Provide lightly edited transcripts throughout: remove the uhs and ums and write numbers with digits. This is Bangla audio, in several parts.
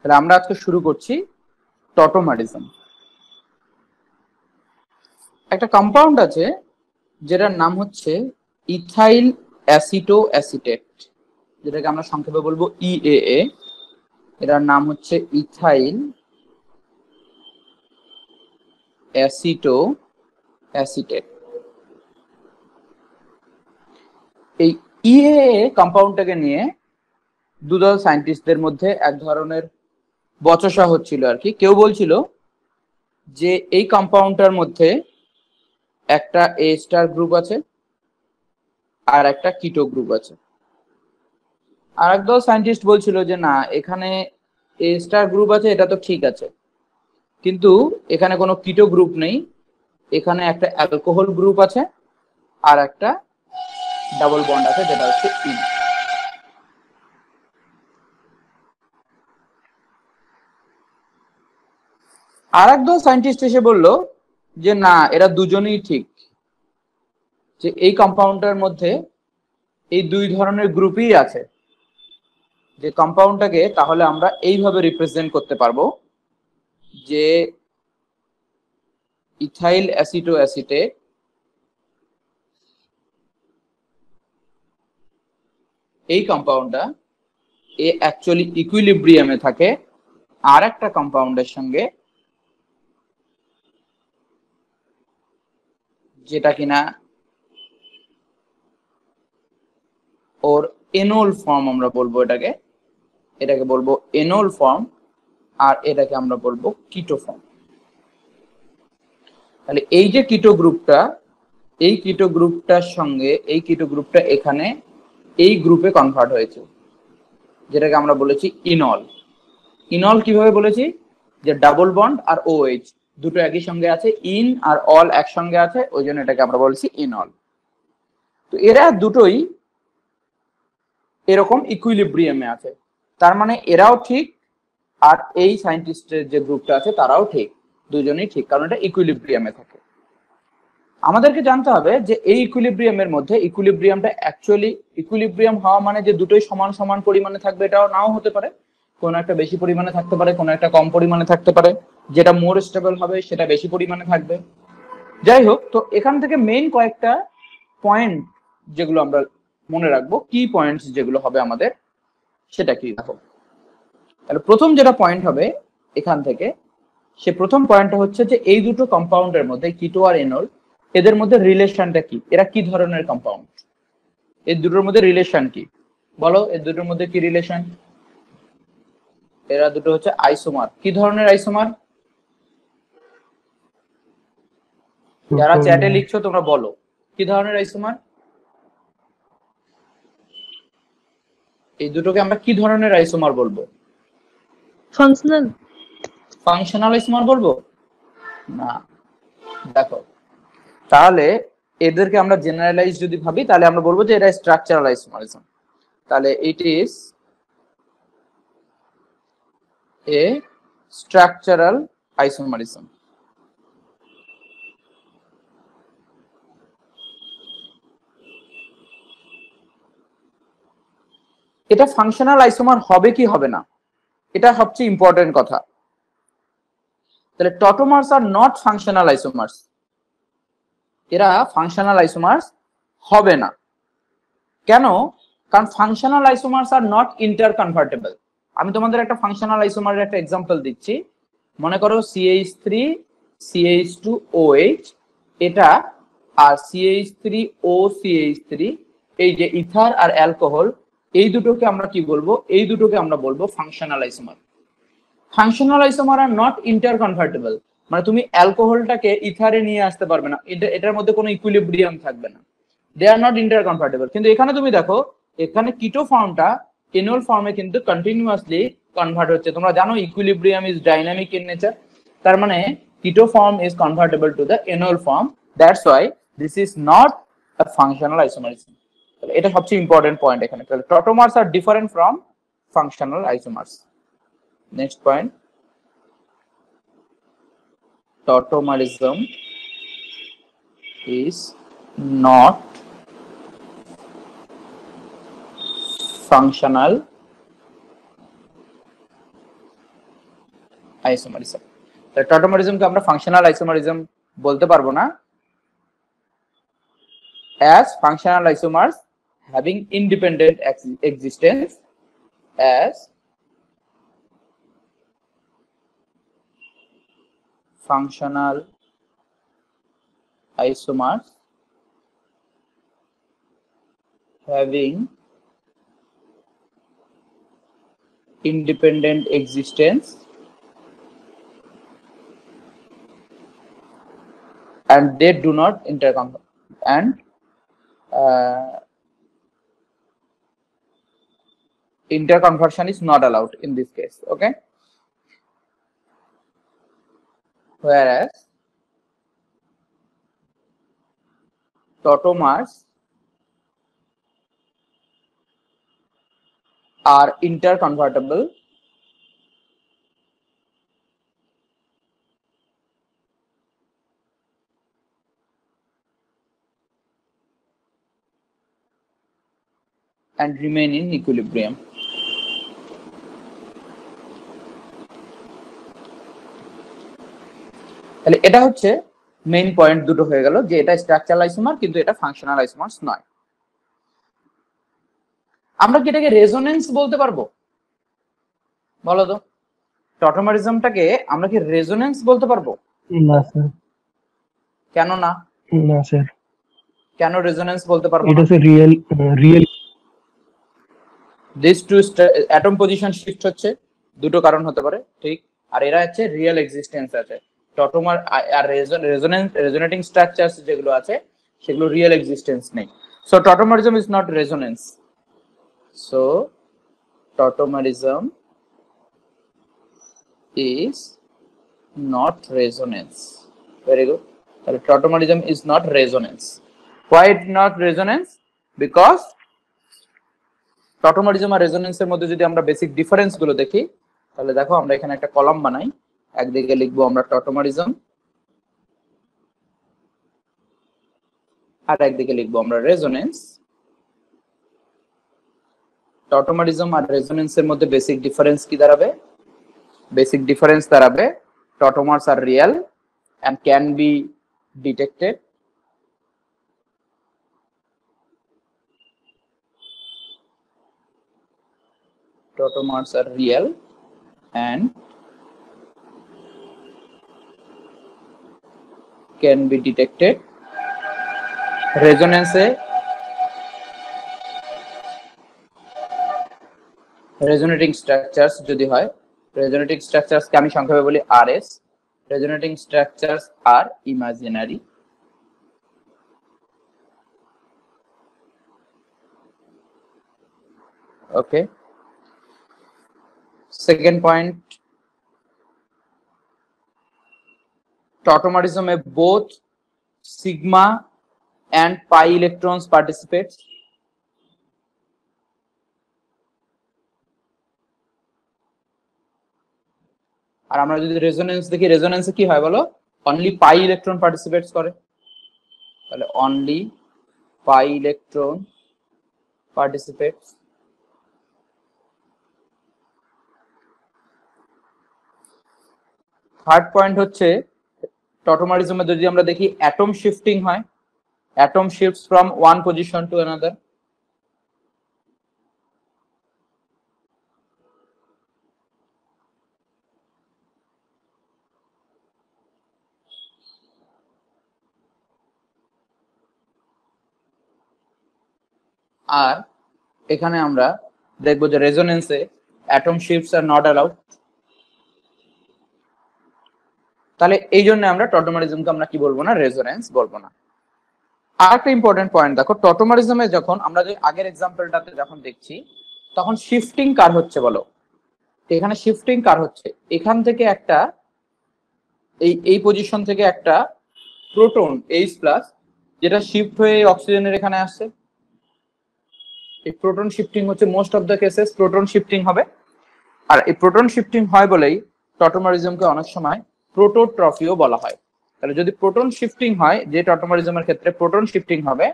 তাহলে আমরা আজকে শুরু করছি টটোমারিজম। একটা কম্পাউন্ড আছে যেটার নাম হচ্ছে ইথাইল অ্যাসিটো অ্যাসিটেট, যেটাকে আমরা সংক্ষেপে বলবো ইএএ। এটার নাম হচ্ছে ইথাইল অ্যাসিটো অ্যাসিটেট। এই ইএএ কম্পাউন্ডটাকে নিয়ে দুদল সায়েন্টিস্টদের মধ্যে এক ধরনের বচসা হচ্ছিল আর কি। কেউ বলছিল যে এই কম্পাউন্ডটার মধ্যে একটা এ স্টার গ্রুপ আছে আর একটা কিটো গ্রুপ আছে। আর একদল সায়েন্টিস্ট বলছিল যে না, এখানে এ স্টার গ্রুপ আছে, এটা তো ঠিক আছে, কিন্তু এখানে কোনো কিটো গ্রুপ নেই, এখানে একটা অ্যালকোহল গ্রুপ আছে আর একটা ডাবল বন্ড আছে যেটা হচ্ছে ইন। আর একদল সায়েন্টিস্ট এসে বলল যে না, এরা দুজনেই ঠিক, যে এই কম্পাউন্ডটার মধ্যে এই দুই ধরনের গ্রুপই আছে। যে কম্পাউন্ডটাকে তাহলে আমরা এইভাবে রিপ্রেজেন্ট করতে পারবো যে ইথাইল অ্যাসিটো অ্যাসিটেট এই কম্পাউন্ডটা এ অ্যাকচুয়ালি ইকুইলিব্রিয়ামে থাকে আর একটা কম্পাউন্ডের সঙ্গে, যেটা কিনা ওর এনোল ফর্ম আমরা বলবো, এটাকে বলবো এনোল ফর্ম, আর এটাকে আমরা বলবো কিটো ফর্ম। তাহলে এই যে কিটো গ্রুপটা, এই কিটো গ্রুপটার সঙ্গে এই কিটো গ্রুপটা এখানে এই গ্রুপে কনভার্ট হয়েছে, যেটাকে আমরা বলেছি ইনল। ইনল কিভাবে বলেছি? যে ডাবল বন্ড আর OH দুটো একই সঙ্গে আছে, ইন আর অল একসঙ্গে আছে, ওই জন্য এটাকে আমরা বলছি ইনল। তো এরা দুটোই এরকম ইকুইলিব্রিয়ামে আছে, তার মানে এরাও ঠিক আর এই সায়েন্টিস্টের যে গ্রুপটা আছে তারাও ঠিক, দুজনেই ঠিক, কারণ এটা ইকুইলিব্রিয়ামে থাকে। আমাদেরকে জানতে হবে যে এই ইকুইলিব্রিয়ামের মধ্যে, ইকুইলিব্রিয়ামটা অ্যাকচুয়ালি ইকুইলিব্রিয়াম হওয়া মানে যে দুটোই সমান সমান পরিমাণে থাকবে এটাও নাও হতে পারে, কোনো একটা বেশি পরিমাণে থাকতে পারে, কোনো একটা কম পরিমাণে থাকতে পারে, যেটা মোর স্টেবল হবে সেটা বেশি পরিমাণে থাকবে। যাই হোক, তো এখান থেকে মেইন কয়েকটা পয়েন্ট যেগুলো আমরা মনে রাখবো, কি পয়েন্টস যেগুলো হবে আমাদের, সেটা কি দেখো। তাহলে প্রথম যেটা পয়েন্ট হবে এখান থেকে, সে প্রথম পয়েন্টটা হচ্ছে যে এই দুটো কম্পাউন্ডের মধ্যে কিটো আর এনল, এদের মধ্যে রিলেশনটা কি, এরা কি ধরনের কম্পাউন্ড, এই দুটোর মধ্যে রিলেশন কি বলো, এর দুটোর মধ্যে কি রিলেশন? এরা দুটো হচ্ছে আইসোমার। কি ধরনের আইসোমার? যারা চ্যাটে লিখছো তোমরা বলো কি ধরনের আইসোমার। এই দুটোকে আমরা কি ধরনের আইসোমার বলবো? ফাংশনাল আইসোমার বলবো না। দেখো, তাহলে এদেরকে আমরা জেনারেলাইজ যদি ভাবি তাহলে আমরা বলবো যে এটা স্ট্রাকচারাল আইসোমারিজম। তাহলে it is a structural isomerism. এটা ফাংশনাল আইসোমার হবে কি হবে না, এটা সবচেয়ে ইম্পর্টেন্ট কথা। তাহলে টটোমার্স আর নট ফাংশনাল আইসোমার্স, এরা ফাংশনাল আইসোমার্স হবে না। কেন? কারণ functional isomers are not interconvertible. আমি তোমাদের একটা ফাংশনাল আইসোমারের একটা এক্সাম্পল দিচ্ছি। মনে করো CH3 CH2OH এটা আর CH3OCH3, এই যে ইথার আর অ্যালকোহল, এই দুটোকে আমরা কি বলবো? এই দুটোকে আমরা বলবো functional isomer. Functional isomer R not inter convertible, মানে তুমি অ্যালকোহলটাকে ইথারে নিয়ে আসতে পারবে না, এটার মধ্যে কোনো ইকুইলিব্রিয়াম থাকবে না, দে আর নট ইন্টার কনভার্টেবল। কিন্তু এখানে তুমি দেখো, এখানে কিটো ফর্মটা এনল ফর্মে কিন্তু কন্টিনিউয়াসলি কনভার্ট হচ্ছে। তোমরা জানো equilibrium is dynamic in nature, তার মানে keto form is convertible to the enol form, that's why this is not a functional isomerism. এটা সবচেয়ে ইম্পর্টেন্ট পয়েন্ট এখানে। তাহলে tautomers are different from functional isomers. Next point, tautomerism is not functional isomerism. তাহলে টটোমারিজমকে আমরা ফাংশনাল আইসোমারিজম বলতে পারবো না, as functional isomers having independent existence as functional isomers having independent existence and they do not interconvert and interconversion is not allowed in this case. Okay, whereas tautomers are interconvertible and remain in equilibrium. তাহলে এটা হচ্ছে মেইন পয়েন্ট দুটো হয়ে গেল, যে এটা স্ট্রাকচারাল আইসোমার কিন্তু এটা ফাংশনাল আইসোমারস নয়। আমরা কি এটাকে রেজোনেন্স বলতে পারবো? বলো তো, টটোমারিজমটাকে আমরা কি রেজোনেন্স বলতে পারবো? না স্যার। কেন না? না স্যার। কেন রেজোনেন্স বলতে পারবো? এটা sir real this two atom position shift হচ্ছে, দুটো কারণ হতে পারে, ঠিক। আর এরা হচ্ছে রিয়েল এক্সিস্টেন্স আছে। টটোমার আর রেজোনেটিং স্ট্রাকচারস যেগুলো আছে সেগুলো রিয়েল এক্সিস্টেন্স নেই। So tautomerism is not resonance. So tautomerism is not resonance. Very good. Tautomerism is not resonance. Why it not resonance? Because tautomerism আর resonance এর মধ্যে যদি আমরা বেসিক ডিফারেন্স গুলো দেখি, তাহলে দেখো আমরা এখানে একটা কলাম বানাই। একদিকে লিখবো আমরা tautomerism, আর একদিকে লিখবো আমরা resonance। tautomerism আর resonance এর মধ্যে বেসিক ডিফারেন্স কি দাঁড়াবে? Basic difference দাঁড়াবে tautomers are real and can be detected tautomers are real and can be detected। resonance resonating structures যদি হয়, resonating structures কে আমি সংক্ষেপে বলি RS। resonating structures are imaginary। okay, second point, tautomerism में both sigma and pi electrons participate। আর আমরা যদি রেজোনেন্স দেখি, রেজোনেন্সে কি হয় বলো? অনলি পাই ইলেকট্রন পার্টিসিপেটস করে। তাহলে only pi electron participates. Third point হচ্ছে টটোমারিজমে যদি আমরা দেখি অ্যাটম শিফটিং হয়, atom shifts from one position to another. আর এখানে আমরা দেখবো যে রেজোনেন্সে atom shifts are not allowed. তাহলে এই জন্য আমরা টটোমারিজমকে আমরা কি বলবো না? রেজোনেন্স বলবো না। আর একটা ইম্পর্টেন্ট পয়েন্ট দেখো, টটোমারিজমে যখন আমরা যে আগের এক্সাম্পলটাতে যখন দেখছি তখন শিফটিং কার হচ্ছে বলো? এখানে শিফটিং কার হচ্ছে? এখান থেকে একটা এই পজিশন থেকে একটা প্রোটন H+ যেটা শিফট হয়ে অক্সিজেনের এখানে আসছে। এই প্রোটন শিফটিং হচ্ছে most of the cases proton shifting হবে। আর এই প্রোটন শিফটিং হয় বলেই টটোমারিজমকে অনেক সময় প্রোটোট্রফিও বলা হয়। তাহলে যদি প্রোটন শিফটিং হয়, যে টটোমারিজমের ক্ষেত্রে প্রোটন শিফটিং হবে,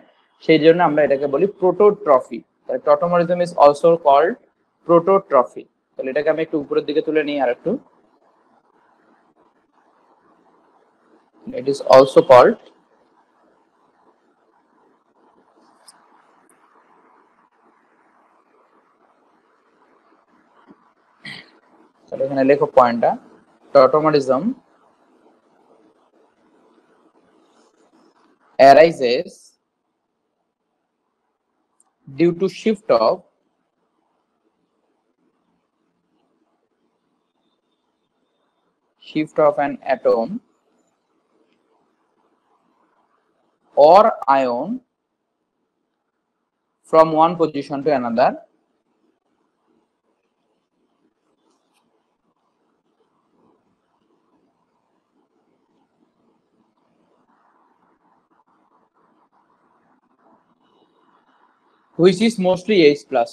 সেই জন্য আমরা এটাকে বলি প্রোটোট্রফি। তাহলে টটোমারিজম ইজ অলসো কল্ড প্রোটোট্রফি। তাহলে এটাকে আমি একটু উপরের দিকে তুলে নিই আর একটু। It is also called এখানে লেখো পয়েন্টটা tautomerism arises due to shift of an atom or ion from one position to another which is mostly H plus.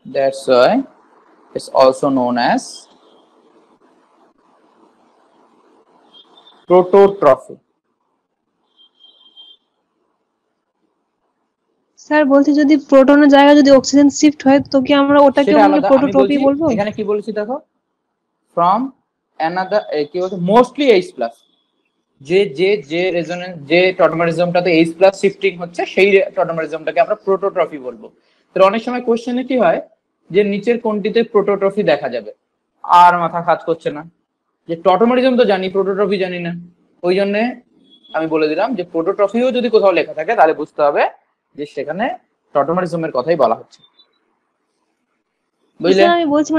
That's why it's also known as prototrophy. Sir বলছি যদি প্রোটনের জায়গায় যদি অক্সিজেন শিফট হয় তো কি আমরা ওটাকে প্রোটোট্রপি বলবো? এখানে কি বলেছি দেখো, from another কি বলছে মোস্টলি H plus, যে রেজোনেন্স যে টটোমারিজমটাতে H plus শিফটিং হচ্ছে সেই টটোমারিজমটাকে আমরা প্রোটোট্রফি বলবো। তো অনেক সময় কোশ্চেনে কি হয় যে নিচের কোনটিতে প্রোটোট্রফি দেখা যাবে, আর মাথা কাজ করছে না যে টটোমারিজম তো জানি প্রোটোট্রফি জানি না, ওই জন্য আমি বলে দিলাম যে প্রোটোট্রফিও যদি কোথাও লেখা থাকে তাহলে বুঝতে হবে যে সেখানে টটোমারিজমের কথাই বলা হচ্ছে, বুঝলে? আমি বলছি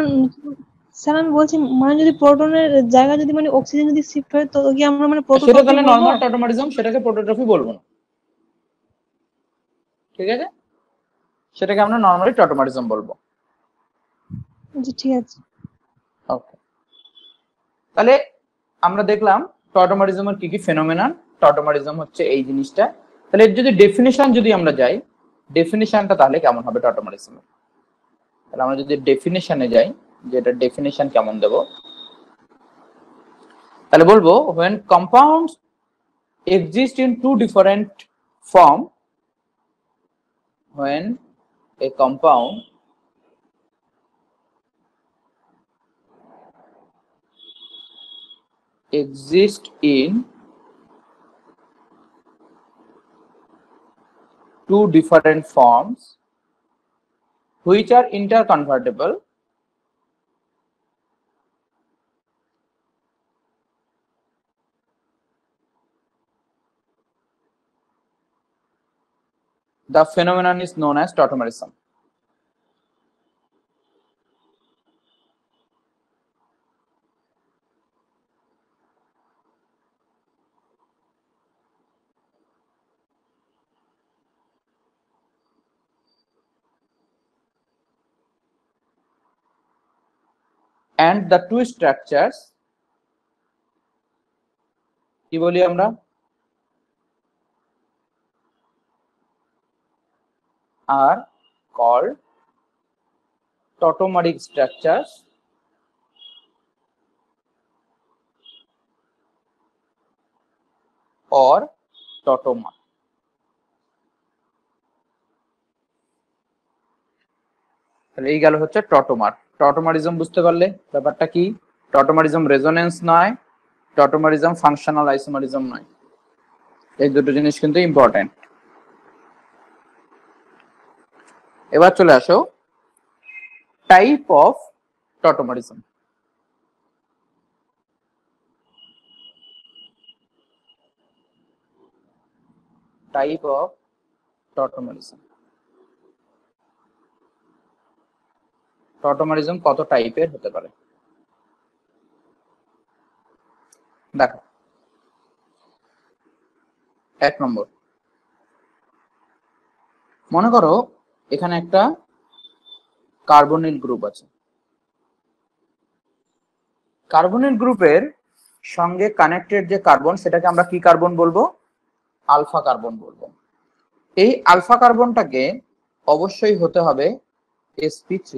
স্যার আমি বলছি মানে যদি প্রোটনের জায়গা যদি মানে অক্সিজেন যদি শিফট হয় তো কি আমরা মানে প্রোটোট্রপি সেটা তাহলে নরমাল টটোমারিজম, সেটাকে প্রোটোট্রফি বলবো না, ঠিক আছে? সেটাকে আমরা নরমালি টটোমারিজম বলবো। আচ্ছা ঠিক আছে, ওকে। তাহলে আমরা দেখলাম টটোমারিজমের কি কি ফেনোমেনন। টটোমারিজম হচ্ছে এই জিনিসটা। তাহলে এর যদি ডেফিনিশন যদি আমরা যাই, ডেফিনিশনটা তাহলে কেমন হবে টটোমারিজমের? তাহলে আমরা যদি ডেফিনিশনে যাই, যে এটা ডেফিনিশন কেমন দেব, তাহলে বলবো when compounds exist in two different form, when a compound exist in two different forms which are interconvertible, the phenomenon is known as tautomerism. And the two structures কি বলি আমরা, are called tautomeric structures or tautomer. তাহলে এই গেল হচ্ছে টটোমার। টটোমারিজম বুঝতে পারলে ব্যাপারটা কি? টটোমারিজম রেজোনেন্স নয়, টটোমারিজম ফাংশনাল আইসোমারিজম নয়, এই দুটো জিনিস কিন্তু ইম্পর্টেন্ট। এবার চলে আসো type of tautomerism. Type of tautomerism, tautomerism কত টাইপের হতে পারে দেখো। 1 নম্বর, মনে করো এখানে একটা কার্বনিল গ্রুপ আছে, কার্বনিল গ্রুপের সঙ্গে কানেক্টেড যে কার্বন সেটাকে আমরা কি কার্বন বলবো? আলফা কার্বন বলবো। এই আলফা কার্বনটাকে অবশ্যই হতে হবে sp3।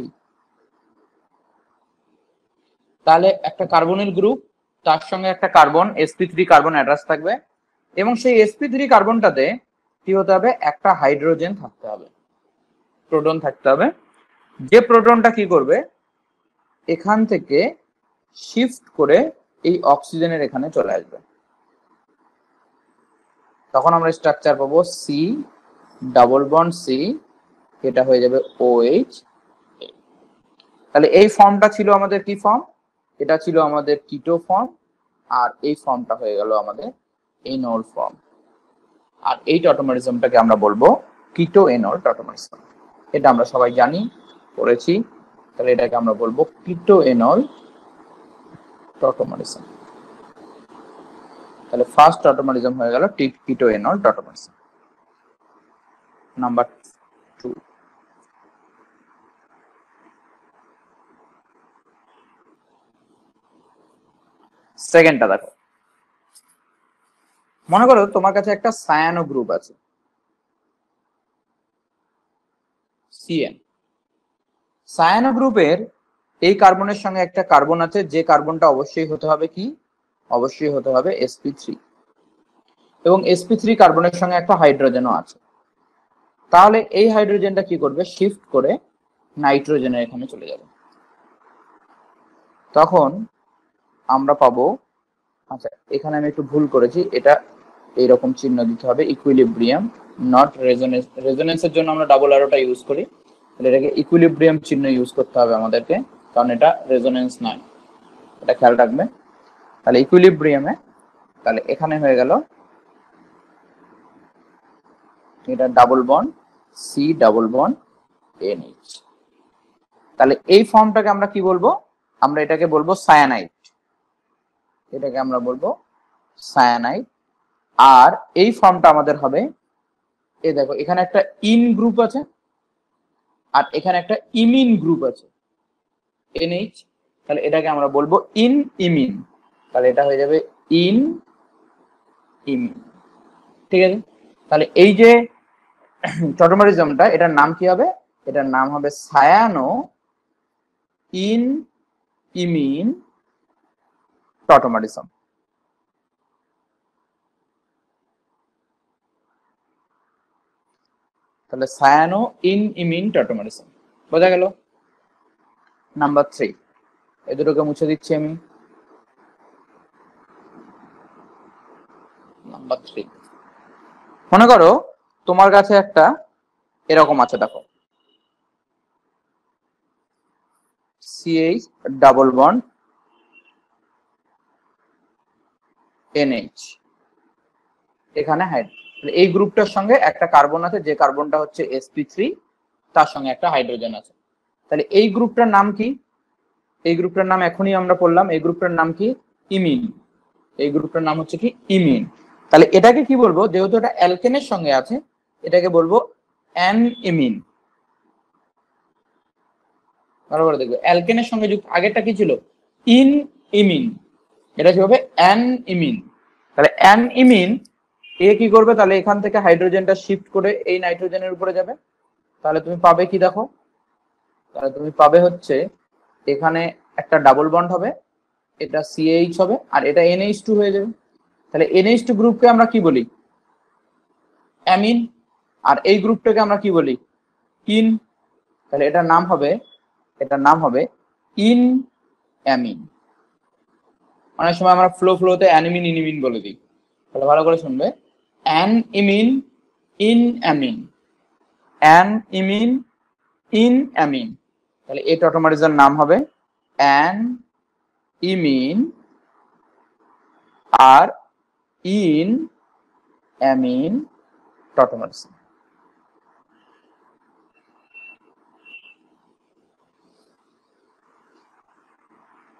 তাহলে একটা কার্বনিল গ্রুপ, তার সঙ্গে একটা কার্বন sp3 কার্বন অ্যাটাচ থাকবে, এবং সেই sp3 কার্বনটাতে কি হতে হবে? একটা হাইড্রোজেন থাকতে হবে, প্রোটন থাকতে হবে। যে প্রোটনটা কি করবে, এখান থেকে শিফট করে এই অক্সিজেনের এখানে চলে আসবে, তখন আমরা স্ট্রাকচার পাবো সি ডাবল বন্ড সি, এটা হয়ে যাবে OH। তাহলে এই ফর্মটা ছিল আমাদের কি ফর্ম, এটা ছিল আমাদের কিটো ফর্ম, আর এই ফর্মটা হয়ে গেল আমাদের এনল ফর্ম। আর এই টটোমারিজমটাকে আমরা বলবো কিটো এনল টটোমারিজম। এটা আমরা সবাই জানি, পড়েছি। তাহলে এটাকে আমরা বলবো কিটো এনল টটোমারিজম। তাহলে ফার্স্ট টটোমারিজম হয়ে গেল কিটো এনল টটোমারিজম। নাম্বার 2, সেকেন্ডটা দেখো। মনে করো তোমার কাছে একটা সায়ানো গ্রুপ আছে, CN। সায়ানো গ্রুপের এই কার্বনের সঙ্গে একটা কার্বন আছে, যে কার্বনটা অবশ্যই হতে হবে কি, অবশ্যই হতে হবে sp3, এবং sp3 কার্বনের সঙ্গে একটা হাইড্রোজেনও আছে। তাহলে এই হাইড্রোজেনটা কি করবে, শিফট করে নাইট্রোজেনের এখানে চলে যাবে। তখন আমরা পাবো, আচ্ছা এখানে আমি একটু ভুল করেছি, এটা এইরকম চিহ্ন দিতে হবে, ইকুইলিব্রিয়াম নট রেজোনেন্স। রেজোনেন্সের জন্য আমরা ডাবল অ্যারোটা ইউজ করি, তাহলে এটাকে ইকুইলিব্রিয়াম চিহ্ন ইউজ করতে হবে আমাদেরকে, কারণ এটা রেজোনেন্স নয়, এটা খেয়াল রাখবে। তাহলে ইকুইলিব্রিয়ামে, তাহলে এখানে হয়ে গেল এটা double bond C double bond NH। তাহলে এই ফর্মটাকে আমরা কি বলবো, আমরা এটাকে বলবো সায়ানাইড, এটাকে আমরা বলবো সায়ানাইড। আর এই ফর্মটা আমাদের হবে, এই দেখো এখানে একটা ইন গ্রুপ আছে আর এখানে একটা ইমিন গ্রুপ আছে NH, তাহলে এটাকে আমরা বলবো ইন ইমিন, তাহলে এটা হয়ে যাবে ইন ইমিন। ঠিক আছে, তাহলে এই যে টটোমারিজমটা, এটার নাম কি হবে, এটার নাম হবে সায়ানো ইন ইমিন টটোমারিজম। তাহলে সায়ানো ইন ইমিন টটোমারিজম বোঝা গেল। নাম্বার 3, এই দুটোকে মুছে দিচ্ছি আমি। নাম্বার 3, মনে করো তোমার কাছে একটা এরকম আছে, দেখো CH ডাবল বন্ড NH, এখানে হাইড্রোজেন। এই গ্রুপটার সঙ্গে একটা কার্বন আছে, যে কার্বনটা হচ্ছে sp3, তার সঙ্গে একটা হাইড্রোজেন আছে। তাহলে এই গ্রুপটার নাম কি, এই গ্রুপটার নাম এখনই আমরা পড়লাম, এই গ্রুপটার নাম কি, ইমিন। এই গ্রুপটার নাম হচ্ছে কি, ইমিন। তাহলে এটাকে কি বলবো, যেহেতু এটা অ্যালকেনের সঙ্গে আছে, এটাকে বলবো অ্যান ইমিন। বরাবর দেখবে অ্যালকেনের সঙ্গে যুক্ত, আগেরটা কি ছিল, ইন ইমিন, এটা কি হবে অ্যান ইমিন। তাহলে অ্যান ইমিন এ কি করবে, তাহলে এখান থেকে হাইড্রোজেনটা শিফট করে এই নাইট্রোজেনের উপরে যাবে। তাহলে তুমি পাবে কি, দেখো তাহলে তুমি পাবে হচ্ছে এখানে একটা ডাবল বন্ড হবে, এটা CH হবে, আর এটা NH2 হয়ে যাবে। তাহলে NH2 গ্রুপকে আমরা কি বলি, অ্যামিন। আর এই গ্রুপটাকে আমরা কি বলি, ইন। তাহলে এটার নাম হবে, এটার নাম হবে ইন অ্যামিন। অনেক সময় আমরা ফ্লোতে অ্যানিমিন ইনিমিন বলে দিই, তাহলে ভালো করে শুনবে, an imine enamine, an imine enamine. তাহলে এই টটোমারিজের নাম হবে অ্যান ইমিন আর ইন অ্যামিন টটোমারিজম।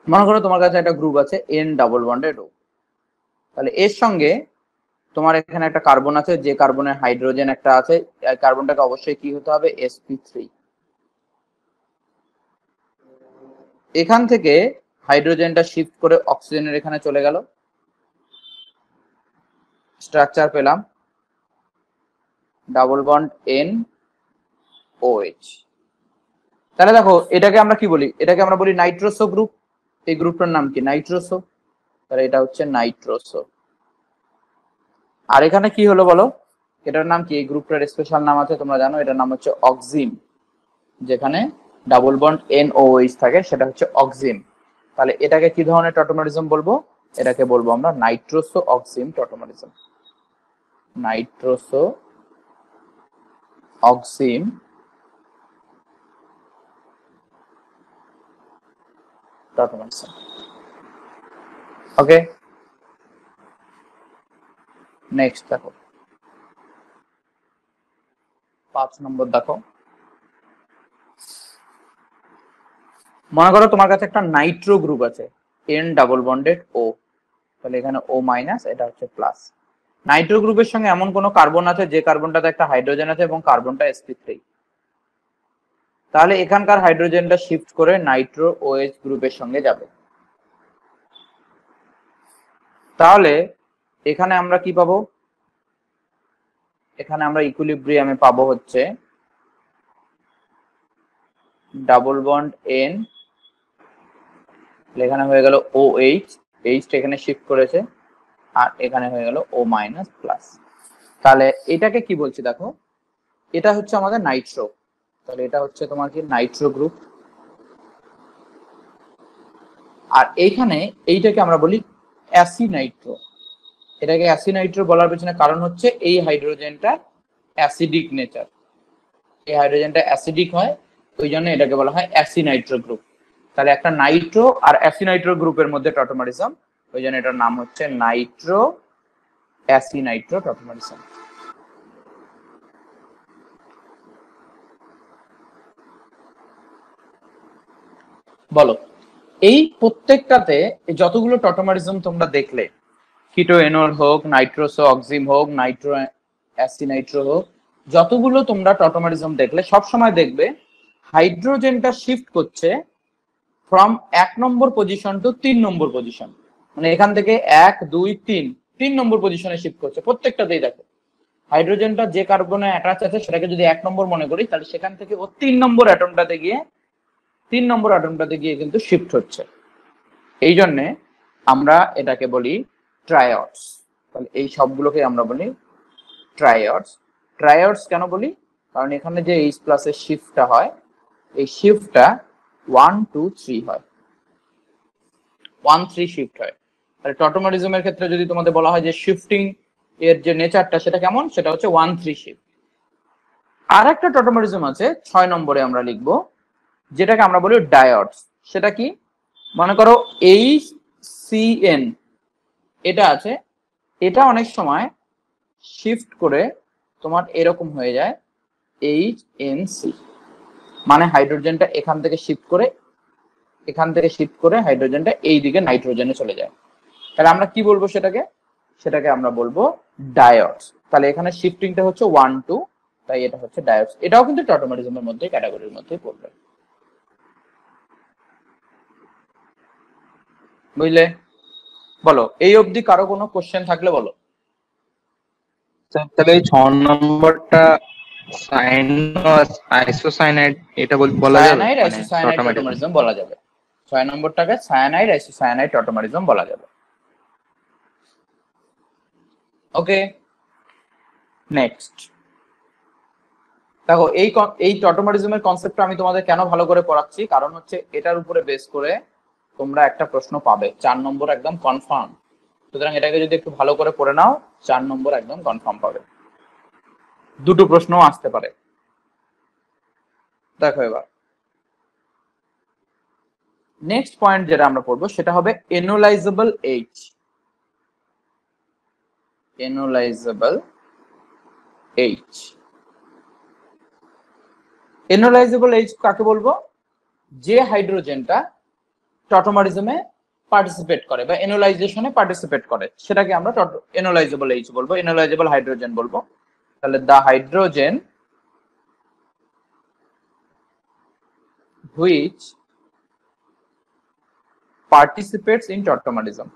মনে করো তোমার কাছে একটা গ্রুপ আছে N ডাবল বন্ডেড O, তাহলে এর সঙ্গে তোমার এখানে একটা কার্বন আছে, যে কার্বনের হাইড্রোজেন একটা আছে, কার্বনটাকে অবশ্যই কি হতে হবে, sp3। এখান থেকে হাইড্রোজেনটা শিফট করে অক্সিজেনের এখানে চলে গেল, স্ট্রাকচার পেলাম ডাবল বন্ড NOH। তাহলে দেখো এটাকে আমরা কি বলি, এটাকে আমরা বলি নাইট্রোসো গ্রুপ। এই গ্রুপটার নাম কি, নাইট্রোসো। তাহলে এটা হচ্ছে নাইট্রোসো। আর এখানে কি হলো বলো, এটার নাম কি, এই গ্রুপটার স্পেশাল নাম আছে তোমরা জানো, এটার নাম হচ্ছে অক্সিম, যেখানে ডাবল বন্ড NOH থাকে সেটা হচ্ছে অক্সিম। তাহলে এটাকে কি ধরনের টটোমারিজম বলবো? এটাকে বলবো আমরা nitroso oxime tautomerism. Nitroso oxime tautomerism. Okay, next দেখো 5 নম্বর দেখো। মনে করো তোমার কাছে একটা নাইট্রো গ্রুপ আছে N ডাবল বন্ডেড O, তাহলে এখানে O মাইনাস, এটা হচ্ছে প্লাস। নাইট্রো গ্রুপের সঙ্গে এমন কোন কার্বন আছে যে কার্বনটাতে একটা হাইড্রোজেন আছে এবং কার্বনটা sp3, তাহলে এখানকার হাইড্রোজেনটা শিফট করে নাইট্রো OH গ্রুপের সঙ্গে যাবে। তাহলে এখানে আমরা কি পাবো? এখানে আমরা ইকুইলিব্রিয়ামে পাবো হচ্ছে ডাবল বন্ড N, এখানে হয়ে গেল OH, H এখানে শিফট করেছে, আর এখানে হয়ে গেল O মাইনাস প্লাস। তাহলে এটাকে কি বলছি দেখো, এটা হচ্ছে আমাদের নাইট্রো, তাহলে এটা হচ্ছে তোমার কি নাইট্রো গ্রুপ। আর এইখানে এইটাকে আমরা বলি অ্যাসিনাইট্রো। এটাকে অ্যাসিনাইট্রো বলার পেছনে কারণ হচ্ছে এই হাইড্রোজেনটা অ্যাসিডিক নেচার, এই হাইড্রোজেনটা অ্যাসিডিক হয়, ওই জন্য এটাকে বলা হয় অ্যাসিনাইট্রো গ্রুপ। তাহলে একটা নাইট্রো আর অ্যাসিনাইট্রো গ্রুপের মধ্যে টটোমারিজম, ওই জন্য এটার নাম হচ্ছে নাইট্রো অ্যাসিনাইট্রো টটোমারিজম। বলো, এই প্রত্যেকটাতে যতগুলো টটোমারিজম তোমরা দেখলে, কিটো এনোর হোক, নাইট্রোসো অক্সিম হোক, নাইট্রো অ্যাসিনাইট্রো হোক, যতগুলো তোমরা টটোমারিজম দেখলে সবসময় দেখবে হাইড্রোজেনটা শিফট করছে ফ্রম 1 নম্বর পজিশন টু 3 নম্বর পজিশন, মানে এখান থেকে 1 2 3 নম্বর পজিশনে শিফট করছে প্রত্যেকটাতেই। দেখো হাইড্রোজেনটা যে কার্বনে অ্যাটাচ আছে সেটাকে যদি 1 নম্বর মনে করি, তাহলে সেখান থেকে ও 3 নম্বর অ্যাটমটাতে গিয়ে কিন্তু শিফট হচ্ছে। এই জন্য আমরা এটাকে বলি ট্রাইঅডস। তাহলে এই সবগুলোকে আমরা বলি ট্রাইঅডস। ট্রাইঅডস কেন বলি? কারণ এখানে যে H প্লাসের শিফটটা হয়, এই শিফটটা 1 2 3 হয়, 1 3 শিফট হয়। তাহলে টটোমারিজমের ক্ষেত্রে যদি তোমাদের বলা হয় যে শিফটিং এর যে নেচারটা সেটা কেমন, সেটা হচ্ছে 1 3 শিফট। আর একটা টটোমারিজম আছে 6 নম্বরে আমরা লিখবো, যেটাকে আমরা বলি ডায়োডস। সেটা কি? মনে করো HCN এটা আছে, এটা অনেক সময় শিফট করে তোমার এরকম হয়ে যায় HNC, মানে হাইড্রোজেনটা এখান থেকে শিফট করে হাইড্রোজেনটা এই দিকে নাইট্রোজেনে চলে যায়। তাহলে আমরা কি বলবো সেটাকে আমরা বলবো ডায়োডস। তাহলে এখানে শিফটিংটা হচ্ছে 1 2, তাই এটা হচ্ছে ডায়োডস। এটাও কিন্তু টটোমারিজমের মধ্যে, ক্যাটাগরির মধ্যেই পড়বে। বুঝলে? বলো, এই অবধি কারো কোনো কোশ্চেন থাকলে বলো। তাহলে এই 6 নম্বরটা আইসোসায়ানাইড এটা বলা যাবে, সায়ানাইড আইসোসায়ানাইড টটোমারিজম বলা যাবে। 6 নম্বরটাকে সায়ানাইড আইসোসায়ানাইড টটোমারিজম বলা যাবে। ওকে, নেক্সট দেখো, এই টটোমারিজমের কনসেপ্টটা আমি তোমাদের কেন ভালো করে পড়াচ্ছি, কারণ হচ্ছে এটার উপরে বেস করে তোমরা একটা প্রশ্ন পাবে 4 নম্বর একদম কনফার্ম। সুতরাং এটাকে যদি একটু ভালো করে পড়ে নাও, 4 নম্বর একদম কনফার্ম পাবে। দুটো প্রশ্নও আসতে পারে। দেখো এবার নেক্সট পয়েন্ট যেটা আমরা পড়বো সেটা হবে এনোলাইজেবল H। এনোলাইজেবল H, এনোলাইজেবল H কাকে বলবো? যে হাইড্রোজেনটা টটোমারিজমে পার্টিসিপেট করে বা এনোলাইজেশনে পার্টিসিপেট করে, সেটাকে আমরা এনোলাইজেবল H বলবো, এনোলাইজেবল হাইড্রোজেন বলবো। তাহলে the hydrogen which participates in tautomerism.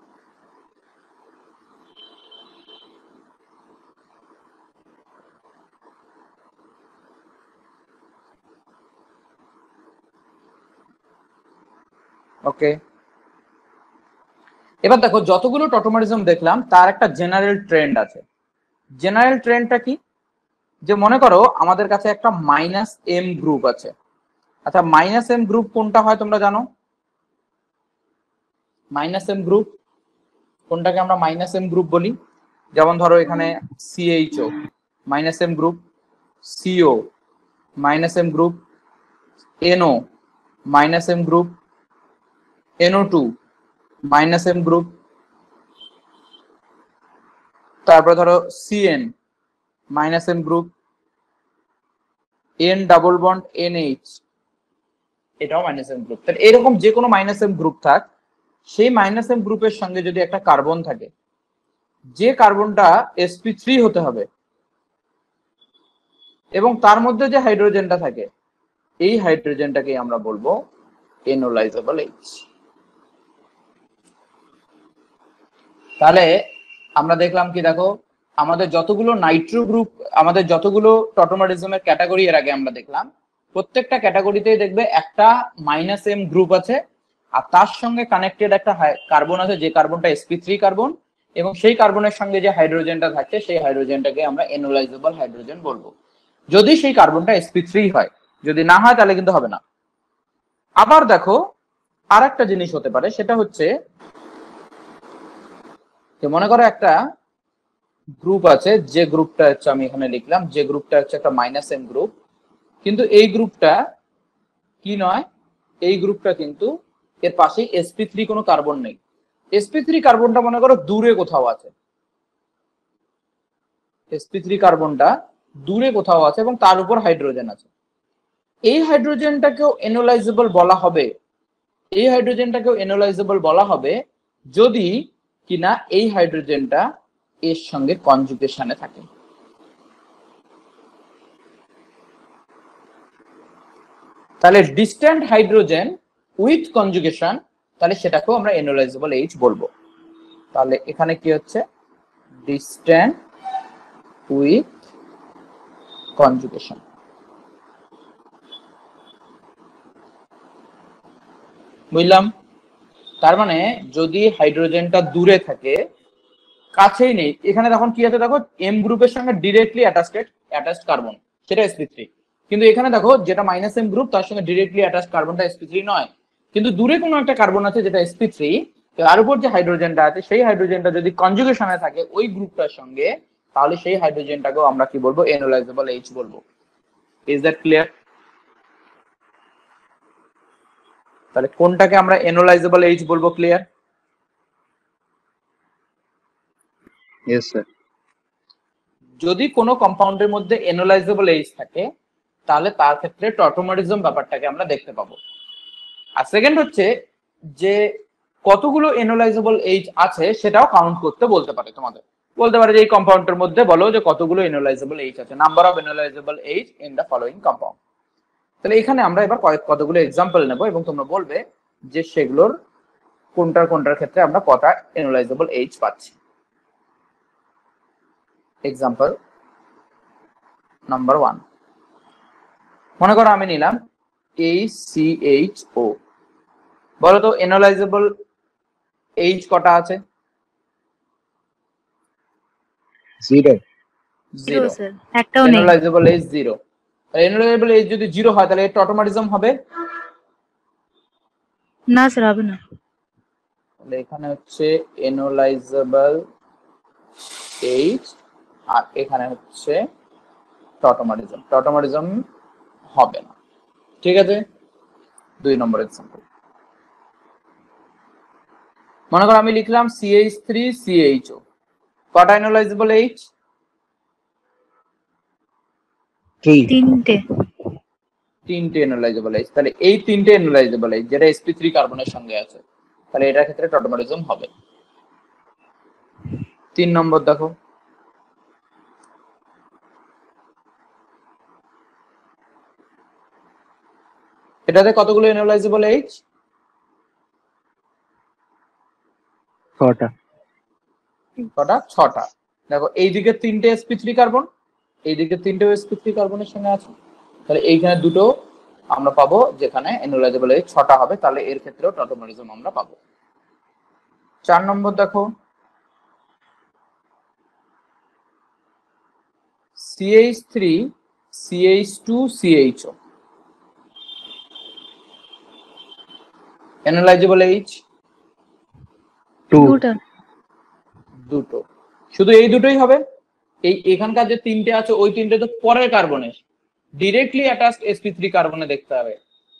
ওকে, এবার দেখো যতগুলো টটোমারিজম দেখলাম তার একটা জেনারেল ট্রেন্ড আছে। জেনারেল ট্রেন্ডটা কি? যে মনে করো আমাদের কাছে একটা -M গ্রুপ আছে, আচ্ছা মাইনাস এম গ্রুপ কোনটা হয় তোমরা জানো? মাইনাস এম গ্রুপ কোনটাকে আমরা মাইনাস এম গ্রুপ বলি? যেমন ধরো এখানে CHO minus M group, CO minus M group, NO minus M group, NO2 minus M group, তারপর ধরো CN minus M group, N double bond NH এটাও মাইনাস এম গ্রুপ। তাহলে এরকম যে কোনো মাইনাস এম গ্রুপ থাক, সেই মাইনাস এম গ্রুপের সঙ্গে যদি একটা কার্বন থাকে, যে কার্বনটা sp3 হতে হবে এবং তার মধ্যে যে হাইড্রোজেনটা থাকে, এই হাইড্রোজেনটাকে আমরা বলবো এনোলাইজেবল H। তাহলে আমরা দেখলাম কি, দেখো আমাদের যতগুলো নাইট্রো গ্রুপ, আমাদের যতগুলো টটোমারিজমের ক্যাটাগরি এর আগে আমরা দেখলাম, প্রত্যেকটা ক্যাটাগরিতেই দেখবে একটা মাইনাস এম গ্রুপ আছে আর তার সঙ্গে কানেক্টেড একটা কার্বন আছে, যে কার্বনটা sp3 কার্বন, এবং সেই কার্বনের সঙ্গে যে হাইড্রোজেনটা থাকছে সেই হাইড্রোজেনটাকে আমরা এনোলাইজেবল হাইড্রোজেন বলবো, যদি সেই কার্বনটা sp3 হয়। যদি না হয় তাহলে কিন্তু হবে না। আবার দেখো আর একটা জিনিস হতে পারে, সেটা হচ্ছে যে মনে করো একটা গ্রুপ আছে, যে গ্রুপটা হচ্ছে আমি এখানে লিখলাম, যে গ্রুপটা হচ্ছে একটা মাইনাস এম গ্রুপ, কিন্তু এই গ্রুপটা কি নয়, এই গ্রুপটা কিন্তু এর পাশে sp3 কোনো কার্বন নেই। sp3 কার্বনটা মনে করো দূরে কোথাও আছে, sp3 কার্বনটা দূরে কোথাও আছে এবং তার উপর হাইড্রোজেন আছে। এই হাইড্রোজেনটাকেও এনোলাইজেবল বলা হবে, এই হাইড্রোজেনটাকেও এনোলাইজেবল বলা হবে যদি কিনা এই হাইড্রোজেনটা এর সঙ্গে কনজুগেশনে থাকে। তাহলে ডিস্ট্যান্ট হাইড্রোজেন উইথ কনজুগেশন, তাহলে সেটাকেও আমরা এনোলাইজেবল H বলবো। তাহলে এখানে কি হচ্ছে, ডিস্ট্যান্ট উইথ কনজুগেশন। বুঝলাম? তার মানে যদি হাইড্রোজেনটা দূরে থাকে, কাছেই নেই, এখানে তখন কি আছে দেখো, এম গ্রুপের সঙ্গে ডিরেক্টলি অ্যাটাচড কার্বন, সেটা sp3। কিন্তু এখানে দেখো যেটা মাইনাস এম গ্রুপ, তার সঙ্গে ডিরেক্টলি অ্যাটাচড কার্বনটা sp3 নয়, কিন্তু দূরে কোনো একটা কার্বন আছে যেটা sp3, তার উপর যে হাইড্রোজেনটা আছে সেই হাইড্রোজেনটা যদি কনজুগেশনে থাকে ওই গ্রুপটার সঙ্গে, তাহলে সেই হাইড্রোজেনটাকেও আমরা কি বলবো, এনোলাইজেবল H বলবো। Is that clear? তাহলে কোনটাকে আমরা এনোলাইজেবল H বলবো, ক্লিয়ার? Yes sir. যদি কোনো কম্পাউন্ডের মধ্যে এনোলাইজেবল H থাকে, তাহলে তার ক্ষেত্রে টটোমারিজম ব্যাপারটাকে আমরা দেখতে পাবো। আর সেকেন্ড হচ্ছে যে কতগুলো এনোলাইজেবল H আছে সেটাও কাউন্ট করতে বলতে পারে, তোমাদের বলতে পারে যে এই কম্পাউন্ডের মধ্যে বলো যে কতগুলো এনোলাইজেবল H আছে, number of enolizable H in the following compound. তাহলে এখানে আমরা এবার কতগুলো এক্সাম্পল নেব এবং তোমরা বলবে যে সেগুলোর কোনটার ক্ষেত্রে আমরা কটা এনোলাইজেবল H পাচ্ছি। এক্সাম্পল নাম্বার 1, মনে করো আমি নিলাম HCHO, বলো তো এনোলাইজেবল H কটা আছে? 0 0 স্যার, একটাও নেই। এনোলাইজেবল H 0। এনোলাইজেবল H যদি 0 হয় তাহলে টটোমারিজম হবে না স্যার, হবে না। তাহলে এখানে হচ্ছে এনোলাইজেবল H আর এখানে হচ্ছে টটোমারিজম হবে না। ঠিক আছে, 2 নম্বর এক্সাম্পল। মনে করো আমি লিখলাম CH3CHO, কটা এনোলাইজেবল H? 3টে এনোলাইজেবল H। তাহলে এই 3টে এনোলাইজেবল H যেটা sp3 কার্বনের সঙ্গে আছে, তাহলে এটার ক্ষেত্রে টটোমারিজম হবে। 3 নম্বর দেখো, এটাতে কতগুলো এনোলাইজেবল H? 6টা। কটা? 6টা। দেখো এইদিকে 3টে sp3 কার্বন, এইদিকে 3টে sp3 কার্বনের সঙ্গে আছে, তাহলে এইখানে দুটো আমরা পাবো যেখানে এনোলাইজেবল H 6টা হবে, তাহলে এর ক্ষেত্রেও টটোমারিজম আমরা পাবো। 4 নম্বর দেখো, CH3CH2CHO, অ্যানালাইজেবল এইচ 2 দুটা। দুটো, শুধু এই দুটোই হবে? এই এখানকার যে তিনটে আছে ওই তিনটে তো পরের কার্বনে, ডিরেক্টলি অ্যাটাচড sp3 কার্বনে দেখতে হবে,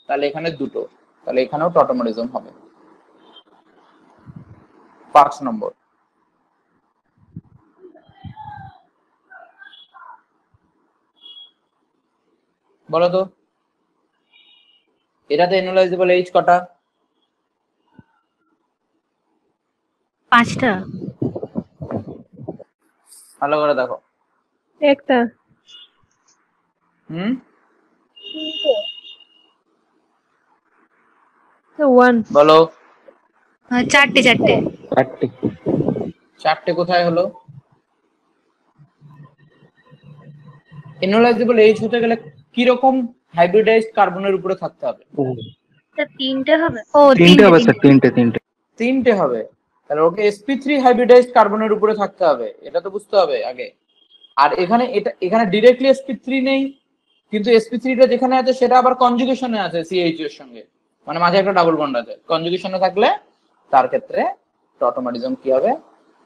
তাহলে এখানে দুটো, তাহলে এখানেও টটোমারিজম হবে। 5 নম্বর, বলো তো এটাতে অ্যানালাইজেবল এইচ কটা? 5টা। ভালো করে দেখো। একটা। হুম, 1। বলো। 4টে 4টে। 4টে। 4টে কোথায় হলো? অ্যানালাইজেবল এইচ হতে গেলে কি রকম হাইব্রিডাইজড কার্বনের উপরে থাকতে হবে? তা 3টে হবে। ও 3টে হবে 3টে। স্যার, 3টে। তিনটে হবে, তাহলে ওকে sp3 হাইব্রিডাইজড কার্বনের উপরে থাকতে হবে, এটা তো বুঝতে হবে আগে। আর এখানে এখানে ডিরেক্টলি sp3 নেই, কিন্তু sp3টা যেখানে আছে সেটা আবার কনজুগেশনে আছে CH এর সঙ্গে, মানে মাঝে একটা ডাবল বন্ড আছে, কনজুগেশনে থাকলে তার ক্ষেত্রে টটোমারিজম কি হবে?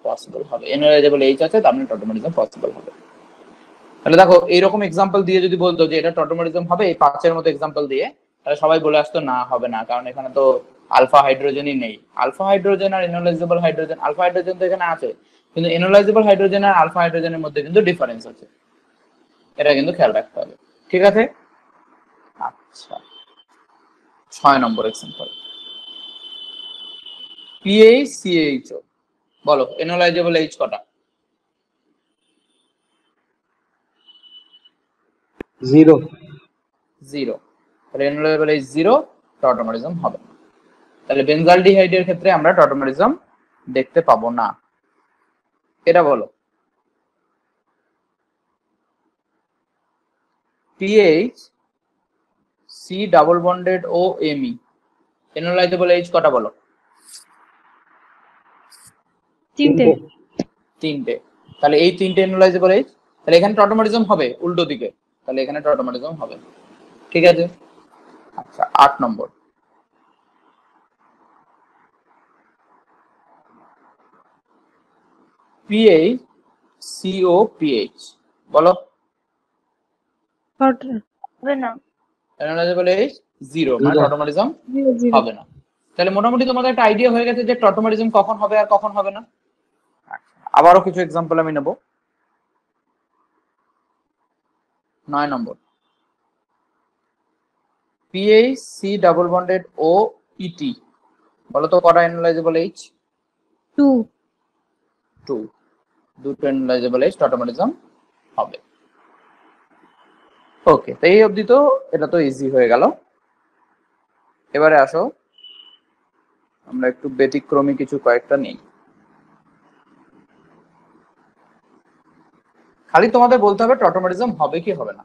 পসিবল হবে। এনালাইজেবল এইচ আছে, তার মানে টটোমারিজম পসিবল হবে। তাহলে দেখো এইরকম এক্সাম্পল দিয়ে যদি বলতো যে এটা টটোমারিজম হবে, এই 5-এর মতো এক্সাম্পল দিয়ে, তাহলে সবাই বলে আসতো না হবে না, কারণ এখানে তো আলফা হাইড্রোজেনই নেই। আলফা হাইড্রোজেন আর এনালাইজেবল হাইড্রোজেন, আলফা হাইড্রোজেন তো এখানে আছে, কিন্তু এনালাইজেবল হাইড্রোজেন আর আলফা হাইড্রোজেনের মধ্যে কিন্তু ডিফারেন্স আছে, এটা কিন্তু খেয়াল রাখতে হবে। ঠিক আছে, আচ্ছা 6 নম্বর এক্সাম্পল, PaCH4। বলো এনালাইজেবল এইচ কটা? 0। 0। তাহলে এনালাইজেবল এইচ 0, টটোমারিজম হবে না। তাহলে বেনজালডিহাইডের ক্ষেত্রে আমরা টটোমারিজম দেখতে পাবো না, এটা বলো। PH C ডাবল বন্ডেড ও ME, এনালাইজেবল এইচ কটা বলো? 3টে। 3টে। তাহলে এই 3টে এনালাইজেবল এইচ, তাহলে এখানে টটোমারিজম হবে উল্টো দিকে, তাহলে এখানে টটোমারিজম হবে। ঠিক আছে, আচ্ছা 8 নম্বর, PaCOPH। বলো হবে না। এনালাইজেবল এইচ 0, মানে টটোমারিজম 0। হবে না। তাহলে মোটামুটি তোমাদের একটা আইডিয়া হয়ে গেছে যে টটোমারিজম কখন হবে আর কখন হবে না। আবারও কিছু এক্সাম্পল আমি নেব। 9 নম্বর, PaC ডাবল বন্ডেড ও ET। বলো তো কটা এনালাইজেবল এইচ? 2। 2। দুটো এনালাইজেবল এইচ, টটোমারিজম হবে। ওকে, তো এই অবধি তো এটা তো ইজি হয়ে গেল। এবারে আসো আমরা একটু ব্যতিক্রমী কিছু কয়েকটা নেই। খালি তোমাদের বলতে হবে টটোমারিজম হবে কি হবে না।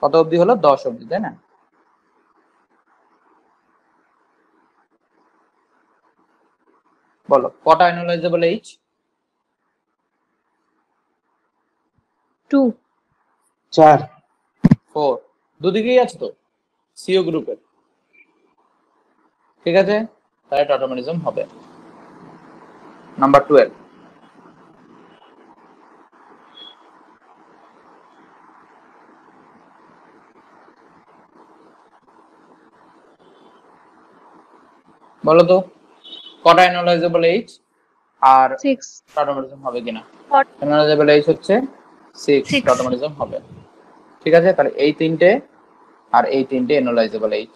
কত অবধি হলো? 10 অবধি, তাই না? বলো কটা এনালাইজেবল এইচ? 2। 4। 4। দুদিকেই আছে তো সিও গ্রুপের। ঠিক আছে, তাহলে টটোমারিজম হবে। নাম্বার 12, বলো তো কটা এনালাইজেবল এইচ আর 6। টটোমারিজম হবে কিনা? এনালাইজেবল এইচ হচ্ছে 6, টটোমারিজম হবে। ঠিক আছে, তাহলে এই তিনটে আর এই তিনটে এনালাইজেবল এইচ।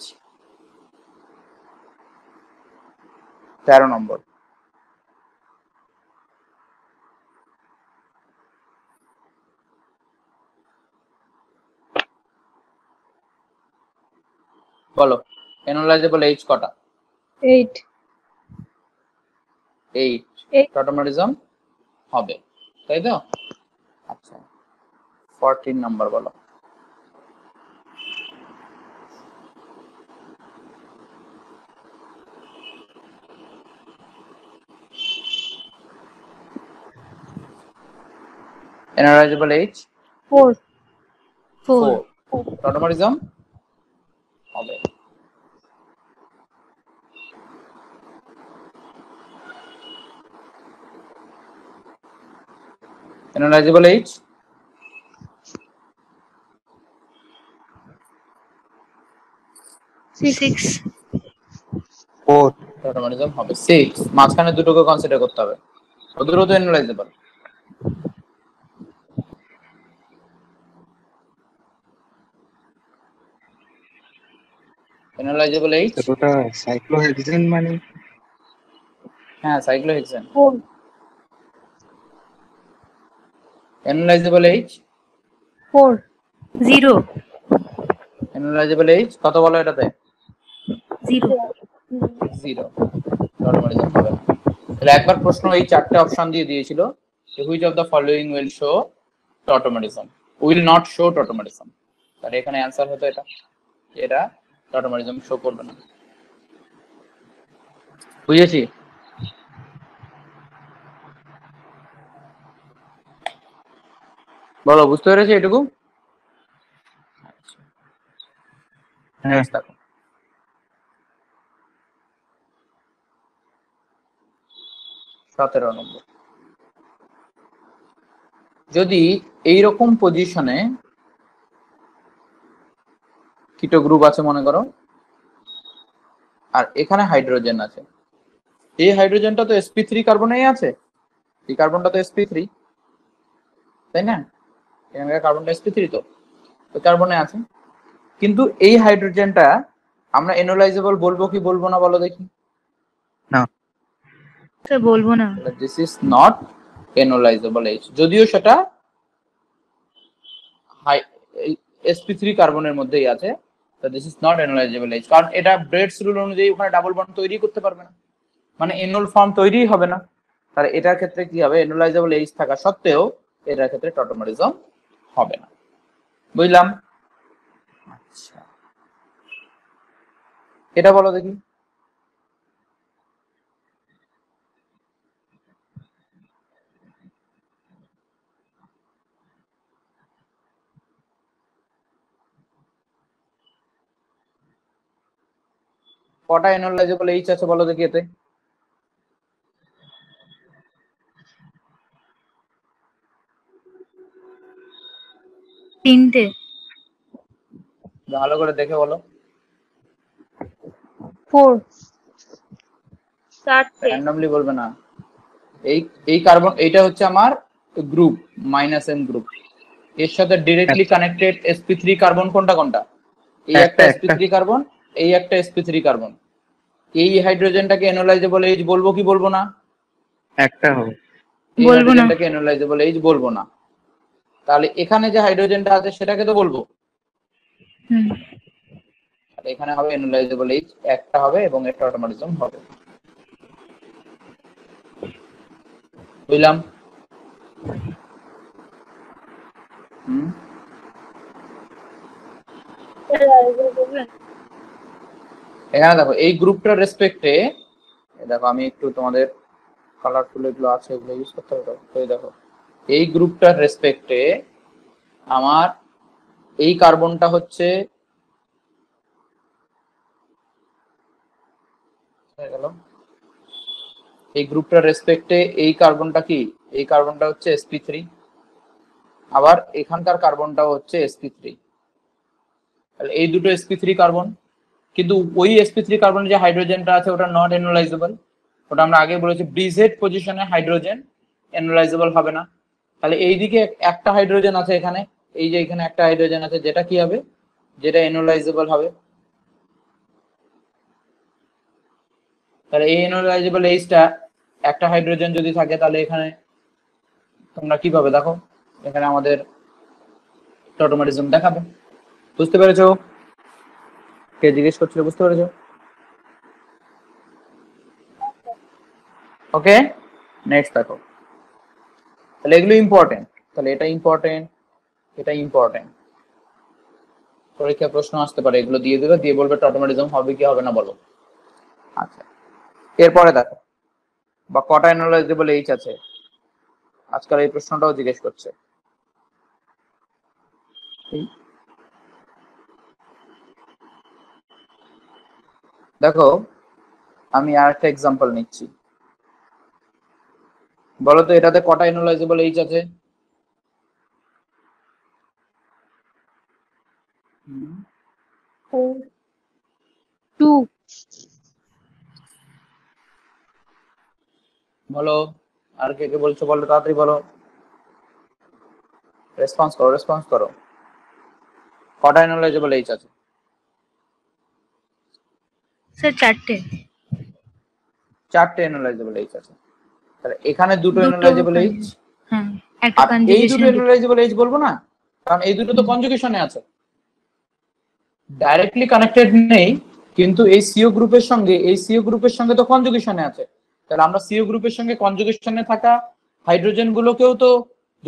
13 নম্বর, বলো এনালাইজেবল এইচ কটা? 8। 8, টটোমারিজম হবে, তাই তো? আচ্ছা 14 নাম্বার বলো। এনালাইজেবল এইচ 4। 4 4 টটোমারিজম হবে। এনালাইজেবল এইজ 6 4 টটোমারিজম হবে 6। মাঝখানে দুটোকে কনসিডার করতে হবে, ওদেরও তো এনালাইজেবল। এনালাইজেবল এইজ স্যার ওটা সাইক্লোহেক্সেন মানে হ্যাঁ সাইক্লোহেক্সেন। 4 এনালাইজেবল এইজ 4 0 এনালাইজেবল এইজ কত বলো এটাতে? 0 0 টটোমারিজম হবে না। তাহলে একবার প্রশ্ন এই চারটে অপশন দিয়ে দিয়েছিল, which of the following will show tautomerism, will not show tautomerism. তাহলে এখানে অ্যান্সার হতো এটা, এটা টটোমারিজম শো করবে না। বুঝেছি? বলো বুঝতে পেরেছি এটুকু? হ্যাঁ নেক্সট দেখো, সতেরো নম্বর। যদি এইরকম পজিশনে কিটো গ্রুপ আছে মনে করো, আর এখানে হাইড্রোজেন আছে, এই হাইড্রোজেনটা তো sp3 কার্বনেই আছে, এই কার্বনটা তো sp3 তাই না, এখানকার কার্বনটা sp3 তো ওই কার্বনে আছে, কিন্তু এই হাইড্রোজেনটা আমরা এনোলাইজেবল বলবো কি বলবো না বলো দেখি? না স্যার বলবো না। দিস ইজ নট এনোলাইজেবল এইচ, যদিও সেটা sp3 কার্বনের মধ্যেই আছে, তো দিস ইজ নট এনোলাইজেবল এইচ, কারণ এটা ব্রেডস রুল অনুযায়ী ওখানে ডাবল বন্ড তৈরি করতে পারবে না, মানে এনোল ফর্ম তৈরিই হবে না। তাহলে এটার ক্ষেত্রে কি হবে, এনোলাইজেবল এইচ থাকা সত্ত্বেও এটার ক্ষেত্রে টটোমারিজম হবে না। বুঝলাম? আচ্ছা এটা বলো দেখি। কটা এনোলাইজেবল এইচ আছে বলো দেখি এতে? তিনটে। ভালো করে দেখে বলো। 4 4টে। র্যান্ডমলি বলবে না। এই এই কার্বন, এইটা হচ্ছে আমার গ্রুপ -n গ্রুপ, এর সাথে ডিরেক্টলি কানেক্টেড sp3 কার্বন কোনটা কোনটা? এই একটা sp3 কার্বন, এই একটা sp3 কার্বন। এই হাইড্রোজেনটাকে এনোলাইজেবল এইচ বলবো কি বলবো না? একটা হবে। এই বলবো না। হাইড্রোজেনটাকে এনোলাইজেবল এইচ বলবো না। তাহলে এখানে যে হাইড্রোজেনটা আছে সেটাকে তো বলবো। হুম। আর এখানে হবে এনোলাইজেবল এইচ একটা হবে এবং এর টটোমারিজম হবে। বুঝলাম? এখানে দেখো এই গ্রুপটার রেসপেক্টে, দেখো আমি একটু তোমাদের কালারফুল এগুলো আছে এগুলো ইউজ করতে হবে। তো এই দেখো এই গ্রুপটার রেসপেক্টে আমার এই কার্বনটা হচ্ছে গেল, এই গ্রুপটার রেসপেক্টে এই কার্বনটা কি, এই কার্বনটা হচ্ছে sp3, আবার এখানকার কার্বনটাও হচ্ছে sp3। তাহলে এই দুটো sp3 কার্বন, কিন্তু ওই sp3 কার্বনের যে হাইড্রোজেনটা আছে ওটা নট এনোলাইজেবল, ওটা আমরা আগে বলেছি ব্রিজেড পজিশনে হাইড্রোজেন এনোলাইজেবল হবে না। তাহলে এইদিকে একটা হাইড্রোজেন আছে এখানে, এই যে এখানে একটা হাইড্রোজেন আছে, যেটা কি হবে, যেটা এনোলাইজেবল হবে। তাহলে এই এনোলাইজেবল এইচটা একটা হাইড্রোজেন যদি থাকে তাহলে এখানে তোমরা কি পাবে দেখো, এখানে আমাদের টটোমারিজম দেখাবে। বুঝতে পেরেছো? কে জিজ্ঞেস করছিল, বুঝতে পেরেছো? ওকে নেক্সট দেখো, তাহলে এগুলো ইম্পর্টেন্ট, তাহলে এটা ইম্পর্টেন্ট, এটা ইম্পর্টেন্ট, পরীক্ষা প্রশ্ন আসতে পারে, এগুলো দিয়ে দেবে, দিয়ে বলবে টটোমারিজম হবে কি হবে না বলো। আচ্ছা এরপরে দেখো, বা কটা এনোলাইজেবল এইচ আছে, আজকাল এই প্রশ্নটাও জিজ্ঞেস করছে। দেখো আমি আর একটা এক্সাম্পল নিচ্ছি, বলো তো এটাতে কটা এনোলাইজেবল এইচ আছে? টু। বলো, আর কে কে বলছো বলো, তাড়াতাড়ি বলো, রেসপন্স করো। কটা এনোলাইজেবল এইচ আছে? স্যার 4টে। 4টে এনোলাইজেবল এইচ আছে। তাহলে এখানে দুটো দুটো এনোলাইজেবল এইচ, হ্যাঁ, একটা আর এই দুটো কনজুগেশন। এনোলাইজেবল এইচ বলবো না, কারণ এই দুটো তো কনজুগেশনে আছে, ডাইরেক্টলি কানেক্টেড নেই, কিন্তু এই সিও গ্রুপের সঙ্গে তো কনজুগেশনে আছে। তাহলে আমরা সিও গ্রুপের সঙ্গে কনজুগেশনে থাকা হাইড্রোজেন গুলোকেও তো,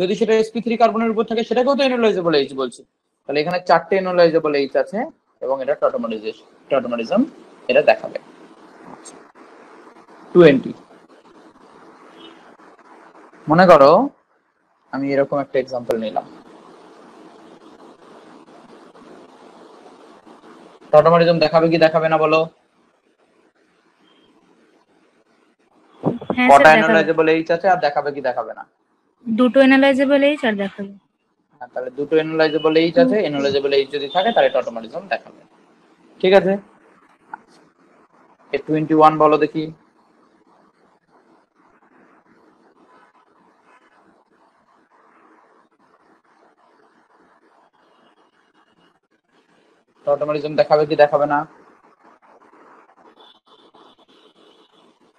যদি সেটা sp3 কার্বনের উপর থাকে সেটাকেও তো এনোলাইজেবল এইচ বলছি। তাহলে এখানে 4টে এনোলাইজেবল এইচ আছে এবং এটা টটোমারিজম এটা দেখাবে। 20 মনে করো আমি এরকম একটা এক্সাম্পল নিলাম, টটোমারিজম দেখাবে কি দেখাবে না বলো? হ্যাঁ কটা স্যার দেখাবে। এনালাইজেবল এইচ আছে আর দেখাবে কি দেখাবে না? দুটো এনালাইজেবল এইচ আর দেখাবে। তাহলে দুটো এনালাইজেবল এইচ আছে, এনালাইজেবল এইচ যদি থাকে তাহলে টটোমারিজম দেখাবে। ঠিক আছে, এ 21 বলো দেখি। টটোমারিজম দেখাবে কি দেখাবে না?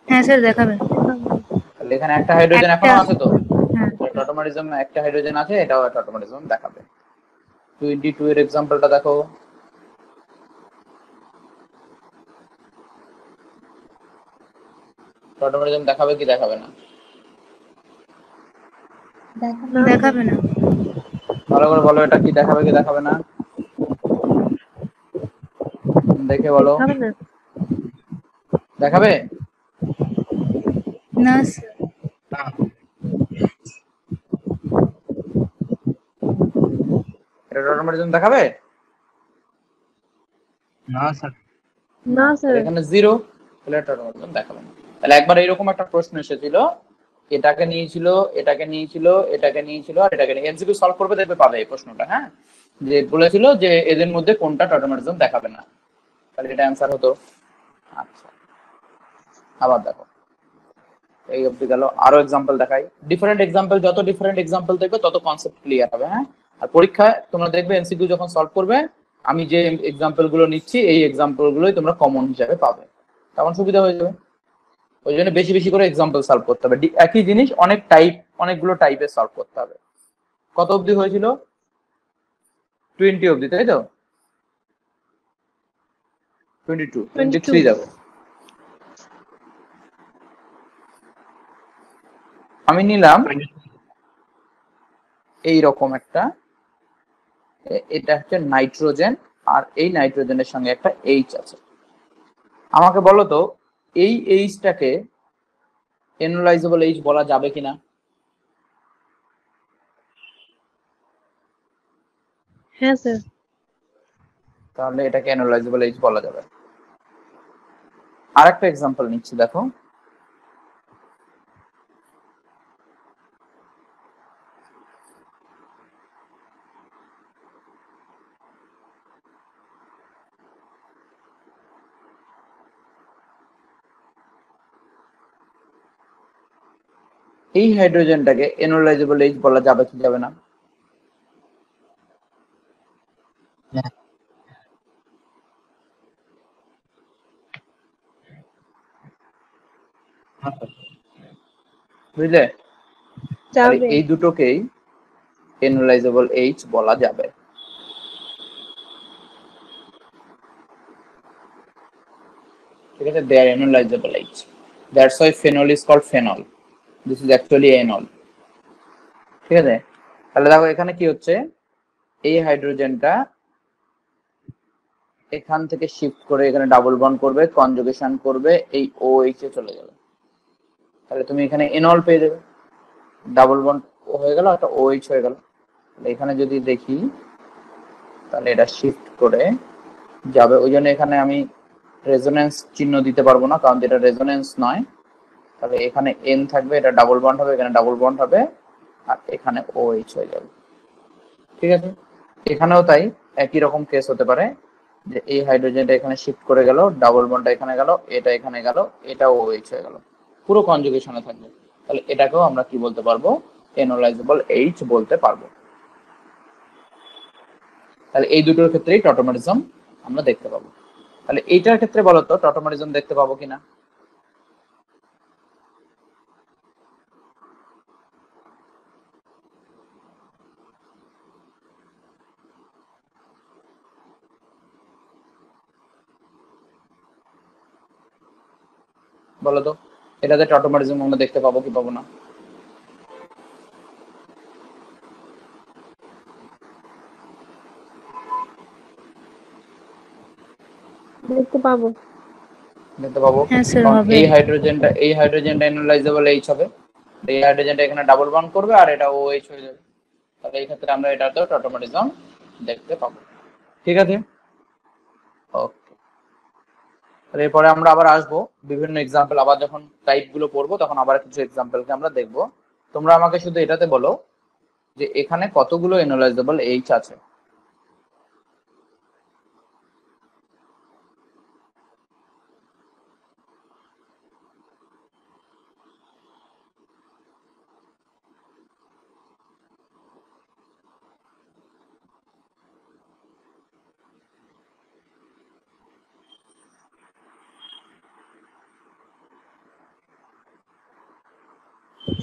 হ্যাঁ স্যার দেখাবে। তাহলে এখানে একটা হাইড্রোজেন এখনো আছে তো, হ্যাঁ টটোমারিজম একটা হাইড্রোজেন আছে, এটাও টটোমারিজম দেখাবে। 22 এর এক্সাম্পলটা দেখো। টটোমারিজম দেখাবে কি দেখাবে না? দেখাবে না। ভালো করে বলো, এটা কি দেখাবে কি দেখাবে না? দেখে বলো। দেখাবে না স্যার। এটা টটোমারিজম দেখাবে না স্যার। না স্যার। এখানে 0, তাহলে টটোমারিজম দেখাবে না। তাহলে একবার এরকম একটা প্রশ্ন এসেছিল, এটাকে নিয়েছিল আর এটাকে নিয়ে এমসিকিউ সলভ করবে, দেখবে পাবে এই প্রশ্নটা। হ্যাঁ, যে বলেছিল যে এদের মধ্যে কোনটা টটোমারিজম দেখাবে না, তাহলে এটা অ্যান্সার হতো। আচ্ছা, আবার দেখো, এই অবধি গেল। আরো এক্সাম্পল দেখাই, ডিফারেন্ট এক্সাম্পল, যত ডিফারেন্ট এক্সাম্পল দেখবে তত কনসেপ্ট ক্লিয়ার হবে। হ্যাঁ, আর পরীক্ষায় তোমরা দেখবে এমসিকিউ যখন সলভ করবে, আমি যে এক্সাম্পল গুলো নিচ্ছি এই এক্সাম্পল গুলোই তোমরা কমন হিসাবে পাবে, তখন সুবিধা হয়ে যাবে। ওই জন্য বেশি বেশি করে এক্সাম্পল সলভ করতে হবে, একই জিনিস অনেকগুলো টাইপে সলভ করতে হবে। কত অবধি হয়েছিল? 20 অবধি, তাই তো? 23 যাবো। আমি নিলাম এই রকম একটা, এটা হচ্ছে নাইট্রোজেন, আর এই নাইট্রোজেনের সঙ্গে একটা এইচ আছে। আমাকে বলো তো এই এইচটাকে এনোলাইজেবল এইচ বলা যাবে কিনা? হ্যাঁ স্যার। তাহলে এটাকে এনোলাইজেবল এইচ বলা যাবে। আরেকটা এক্সাম্পল নিচ্ছি, দেখো। এই হাইড্রোজেনটাকে এনোলাইজেবল এইচ বলা যাবে কি যাবে না? বুঝলে? এই দুটোকেই এনোলাইজেবল এইচ বলা যাবে। ঠিক আছে, they are enologible H. That's why phenol is called phenol. This is actually enol. ঠিক আছে, তাহলে দেখো এখানে কি হচ্ছে, এই হাইড্রোজেনটা এখান থেকে শিফট করে এখানে ডাবল বন্ড করবে, কনজুগেশন করবে, এই OH এ চলে যাবে। তাহলে তুমি এখানে এনল পেয়ে যাবে, ডাবল বন্ড হয়ে গেল, একটা OH হয়ে গেল। এখানে যদি দেখি তাহলে এটা শিফট করে যাবে, ওই জন্য এখানে আমি রেজোনেন্স চিহ্ন দিতে পারবো না, কারণ এটা রেজোনেন্স নয়। তাহলে এখানে এন থাকবে, এটা ডাবল বন্ড হবে, এখানে ডাবল বন্ড হবে, আর এখানে ও এইচ হয়ে যাবে। ঠিক আছে, এখানেও তাই একই রকম কেস হতে পারে, যে এই হাইড্রোজেনটা এখানে শিফট করে গেল, ডাবল বন্ডটা এখানে গেল, এটা এখানে গেল, এটা ও এইচ হয়ে গেল, পুরো কনজুগেশনে থাকবে। তাহলে এটাকেও আমরা কি বলতে পারবো? এনোলাইজেবল এইচ বলতে পারবো। তাহলে এই দুটোর ক্ষেত্রেই টটোমারিজম আমরা দেখতে পাবো। তাহলে এইটার ক্ষেত্রে বলতো টটোমারিজম দেখতে পাবো কিনা? বলতো এটাতে টটোমারিজম আমরা দেখতে পাবো কি পাবো না? দেখতে পাবো। দেখতে পাবো, হ্যাঁ স্যার কারণ হবে। এই হাইড্রোজেনটা এনোলাইজেবল এইচ হবে, এই হাইড্রোজেনটা এখানে ডাবল বন্ড করবে আর এটা ও এইচ হয়ে যাবে। তাহলে এই ক্ষেত্রে আমরা এটাতেও টটোমারিজম দেখতে পাবো। ঠিক আছে, ওকে। তাহলে এরপরে আমরা আবার আসবো বিভিন্ন এক্সাম্পল, আবার যখন টাইপ গুলো পড়বো তখন আবার কিছু এক্সাম্পলকে আমরা দেখবো। তোমরা আমাকে শুধু এটাতে বলো যে এখানে কতগুলো এনোলাইজেবল এইচ আছে।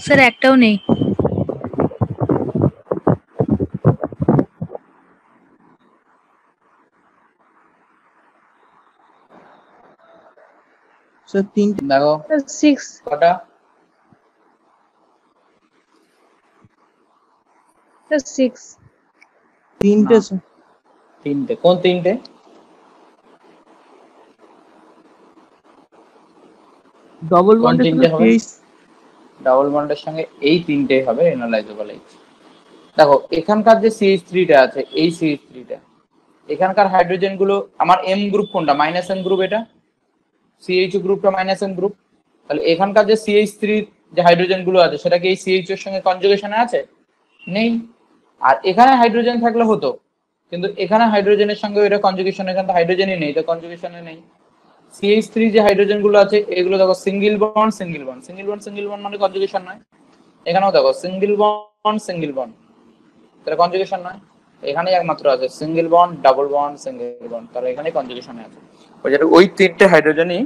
স্যার একটাও নেই। স্যার তিনটে। দেখো 6 কটা? 6 তিনটে না। স্যার। তিনটে? কোন তিনটে? ডবল কোন বন্ডের তিনটে সাথে হবে? CH ডাবল বন্ডের সঙ্গে এই তিনটেই হবে এনোলাইজেবল এইচ। দেখো এখানকার যে CH3টা আছে, এই CH3টা এখানকার হাইড্রোজেন গুলো আমার এম গ্রুপ কোনটা? Minus M group. এটা CH গ্রুপটা মাইনাস এম গ্রুপ। তাহলে এখানকার যে CH3 যে হাইড্রোজেন গুলো আছে সেটা কি এই CH এর সঙ্গে কনজুগেশনে আছে? নেই। আর এখানে হাইড্রোজেন থাকলে হতো, কিন্তু এখানে হাইড্রোজেনের সঙ্গে এটা কনজুগেশন, এখানে তো হাইড্রোজেনই নেই, তো কনজুগেশনে নেই। CH3 যে হাইড্রোজেন গুলো আছে এগুলো দেখো single bond single bond single bond single bond, মানে কনজুগেশন নয়। এখানেও দেখো সিঙ্গেল বন্ড সিঙ্গেল বন্ড, তাহলে কনজুগেশন নয়। এখানে একমাত্র আছে single bond double bond single bond, তাহলে এখানে কনজুগেশনে আছে। ওই যেটা ওই তিনটে হাইড্রোজেনই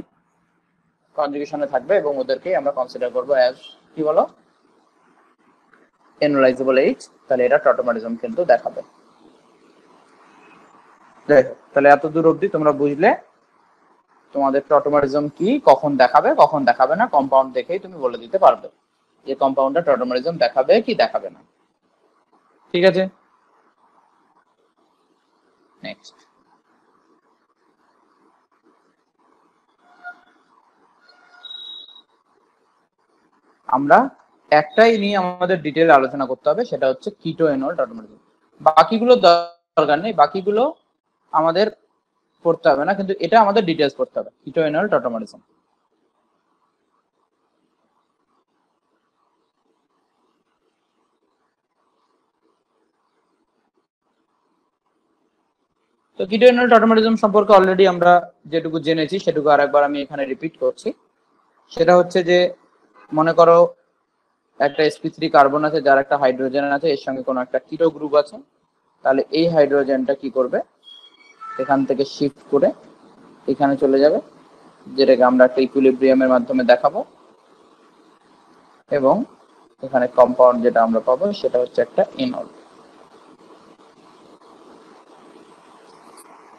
কনজুগেশনে থাকবে এবং ওদেরকে আমরা কনসিডার করবো অ্যাজ কি বলো? এনোলাইজেবল এইচ। তাহলে এটা টটোমারিজম কিন্তু দেখাবে। দেখো তাহলে এত দূর অবধি তোমরা বুঝলে তোমাদের টটোমারিজম কি, কখন দেখাবে কখন দেখাবে না, কম্পাউন্ড দেখেই তুমি বলে দিতে পারবে যে কম্পাউন্ডটা টটোমারিজম দেখাবে কি দেখাবে না। ঠিক আছে, নেক্সট। আমরা একটাই নিয়ে আমাদের ডিটেল আলোচনা করতে হবে, সেটা হচ্ছে কিটো এনল টটোমারিজম। বাকিগুলো দরকার নেই, বাকিগুলো আমাদের পড়তে হবে না, কিন্তু এটা আমাদের ডিটেলস পড়তে হবে, কিটো এনল টটোমারিজম। তো কিটো এনল টটোমারিজম সম্পর্কে অলরেডি আমরা যেটুকু জেনেছি সেটুকু আরেকবার আমি এখানে রিপিট করছি। সেটা হচ্ছে যে মনে করো একটা sp3 কার্বন আছে, যার একটা হাইড্রোজেন আছে, এর সঙ্গে কোনো একটা কিটো গ্রুপ আছে। তাহলে এই হাইড্রোজেনটা কি করবে? এখান থেকে শিফট করে এখানে চলে যাবে, যেটাকে আমরা একটা ইকুইলিব্রিয়ামের মাধ্যমে দেখাবো, এবং এখানে কম্পাউন্ড যেটা আমরা পাবো সেটা হচ্ছে একটা ইনল।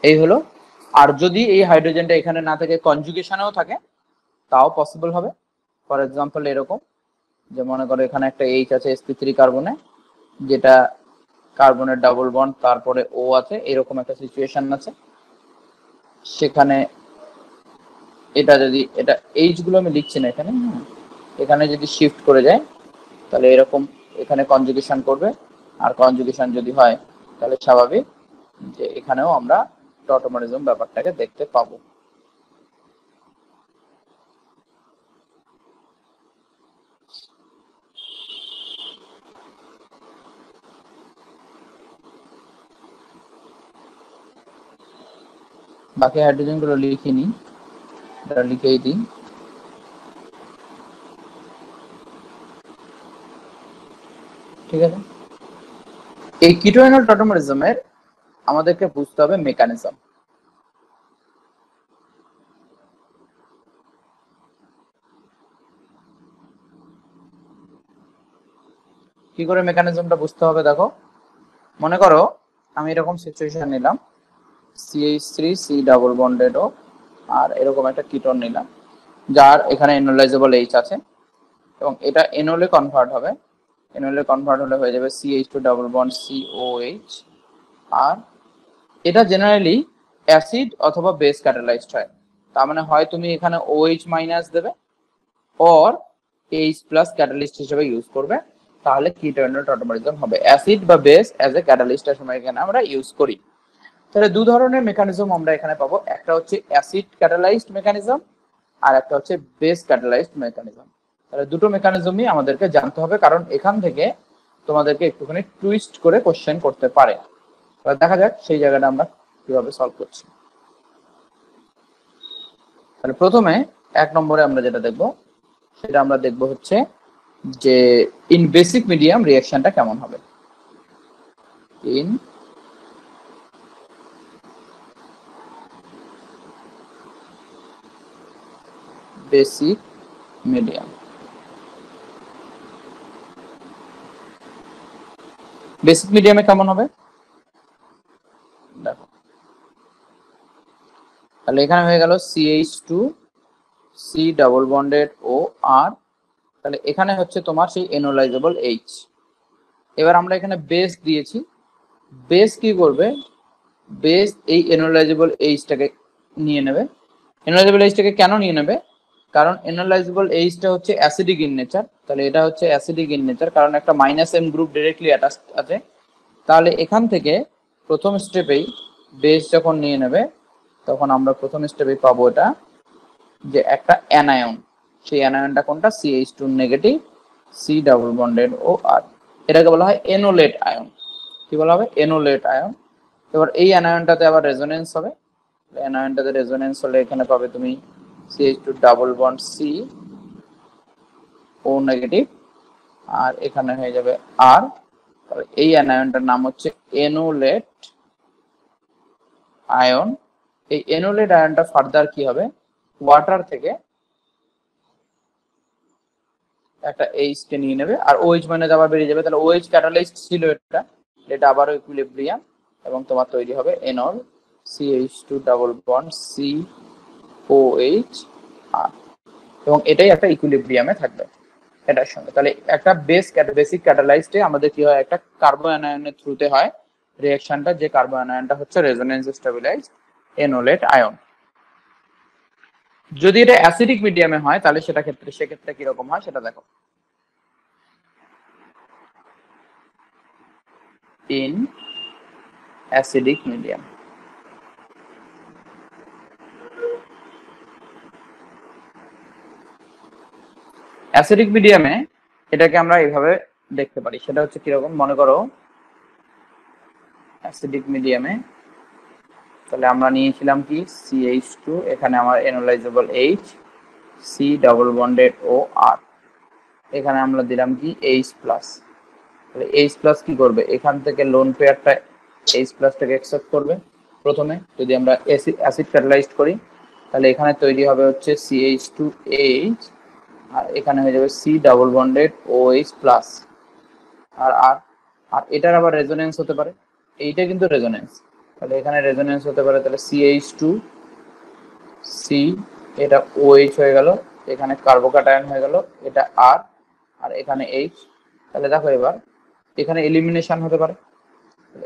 এই হলো। আর যদি এই হাইড্রোজেনটা এখানে না থাকে, কনজুগেশনেও থাকে, তাও পসিবল হবে। ফর এক্সাম্পল এরকম, যে মনে করো এখানে একটা এইচ আছে sp3 কার্বনে, যেটা কার্বনের ডাবল বন্ড তারপরে ও আছে, এরকম একটা সিচুয়েশন আছে। সেখানে এটা যদি এটা এইচ গুলো আমি লিখছি না এখানে, এখানে যদি শিফট করে যায় তাহলে এরকম এখানে কনজুগেশন করবে, আর কনজুগেশন যদি হয় তাহলে স্বাভাবিক যে এখানেও আমরা টটোমারিজম ব্যাপারটাকে দেখতে পাবো। বাকি হাইড্রোজেন গুলো লিখিনি, এটা লিখেই দিই। ঠিক আছে, এই কিটোএনল টটোমারিজমের আমাদেরকে বুঝতে হবে মেকানিজম। কি করে মেকানিজমটা বুঝতে হবে দেখো, মনে করো আমি এরকম সিচুয়েশন নিলাম, CH3 C ডাবল বন্ডেড ও আর এরকম একটা কিটোন নিলাম যার এখানে এনোলাইজেবল H আছে এবং এটা এনোলে কনভার্ট হবে, এনোলে কনভার্ট হলে হয়ে যাবে CH2 ডাবল বন্ড COH। আর এটা জেনারেলি অ্যাসিড অথবা বেস ক্যাটালাইজড হয়, তার মানে হয় তুমি এখানে OH মাইনাস দেবে অর H প্লাস ক্যাটালিস্ট হিসেবে ইউজ করবে, তাহলে কিটোএনল টটোমারিজম হবে। অ্যাসিড বা বেস অ্যাজ এ ক্যাটালিস্টের সময় এখানে আমরা ইউজ করি। তাহলে দু ধরনের মেকানিজম আমরা এখানে পাবো, একটা হচ্ছে অ্যাসিড ক্যাটালাইজড মেকানিজম আর একটা হচ্ছে বেস ক্যাটালাইজড মেকানিজম। তাহলে দুটো মেকানিজমই আমাদেরকে জানতে হবে, কারণ এখান থেকে তোমাদেরকে একটুখানি টুইস্ট করে কোশ্চেন করতে পারে। তাহলে দেখা যাক সেই জায়গাটা আমরা কিভাবে সলভ করছি। তাহলে প্রথমে 1 নম্বরে আমরা যেটা দেখব সেটা আমরা দেখব হচ্ছে যে ইন বেসিক মিডিয়াম রিঅ্যাকশনটা কেমন হবে। ইন বেসিক মিডিয়াম, বেসিক মিডিয়ামে কেমন হবে দেখো। তাহলে এখানে হয়ে গেল CH2 C double bonded O R, তাহলে এখানে হচ্ছে তোমার সেই এনোলাইজেবল H। এবার আমরা এখানে বেস দিয়েছি, বেস কি করবে, বেস এই এনোলাইজেবল Hটাকে নিয়ে নেবে। এনোলাইজেবল Hটাকে কেন নিয়ে নেবে, কারণ এনোলাইজেবল Hটা হচ্ছে অ্যাসিডিক ইন নেচার, তাহলে এটা হচ্ছে অ্যাসিডিক ইন নেচার কারণ একটা -M গ্রুপ ডাইরেক্টলি অ্যাটাচ আছে। তাহলে এখান থেকে প্রথম স্টেপেই বেস যখন নিয়ে নেবে তখন আমরা প্রথম স্টেপে পাবো এটা যে একটা অ্যানায়ন, সেই অ্যানায়নটা কোনটা, CH2 negative C double bonded O R, এটাকে বলা হয় এনোলেট আয়ন। কি বলা হবে, এনোলেট আয়ন। এবার এই অ্যানায়নটাতে আবার রেজোনেন্স হবে, অ্যানায়নটাতে রেজোনেন্স হলে এখানে পাবে তুমি CH2 double bond C O negative আর এখানে হয়ে যাবে R। এই অ্যানায়নটার নাম হচ্ছে এনোলেট আয়ন। এই এনোলেট আয়নটা ফার্দার কি হবে, ওয়াটার থেকে একটা H কে নিয়ে নেবে আর OH মাইনাস আবার বেরিয়ে যাবে, তাহলে OH ক্যাটালাইজড ছিল এটা, এটা আবারও ইকুইলিব্রিয়াম এবং তোমার তৈরি হবে এনল CH2 double bond COH R এবং এটাই একটা ইকুইলিব্রিয়ামে থাকবে এটার সঙ্গে। তাহলে একটা বেসিক ক্যাটালাইজডে আমাদের কি হয়, একটা কার্বো অ্যানায়নের থ্রুতে হয় রিঅ্যাকশনটা, যে কার্বো অ্যানায়নটা হচ্ছে রেজোনেন্স স্টেবিলাইজড এনোলেট আয়ন। যদি এটা অ্যাসিডিক মিডিয়ামে হয় তাহলে সেক্ষেত্রে কিরকম হয় সেটা দেখো। ইন অ্যাসিডিক মিডিয়াম, অ্যাসিডিক মিডিয়ামে এটাকে আমরা এইভাবে দেখতে পারি, সেটা হচ্ছে কিরকম, মনে করো অ্যাসিডিক মিডিয়ামে তাহলে আমরা নিয়েছিলাম কি CH2, এখানে আমার এনোলাইজেবল H, C double bonded O R, এখানে আমরা দিলাম কি H প্লাস। তাহলে H প্লাস কি করবে, এখান থেকে লোন পেয়ারটা H প্লাসটাকে অ্যাকসেপ্ট করবে। প্রথমে যদি আমরা অ্যাসিড ক্যাটালাইজড করি তাহলে এখানে তৈরি হবে হচ্ছে CH2H আর এখানে হয়ে যাবে C double bonded OH plus আর আর আর এটার আবার রেজোনেন্স হতে পারে, এইটা কিন্তু রেজোনেন্স, তাহলে এখানে রেজোনেন্স হতে পারে, তাহলে CH2 C এটা OH হয়ে গেল, এখানে কার্বোক্যাটায়ন হয়ে গেল, এটা R আর এখানে H। তাহলে দেখো এবার এখানে এলিমিনেশন হতে পারে,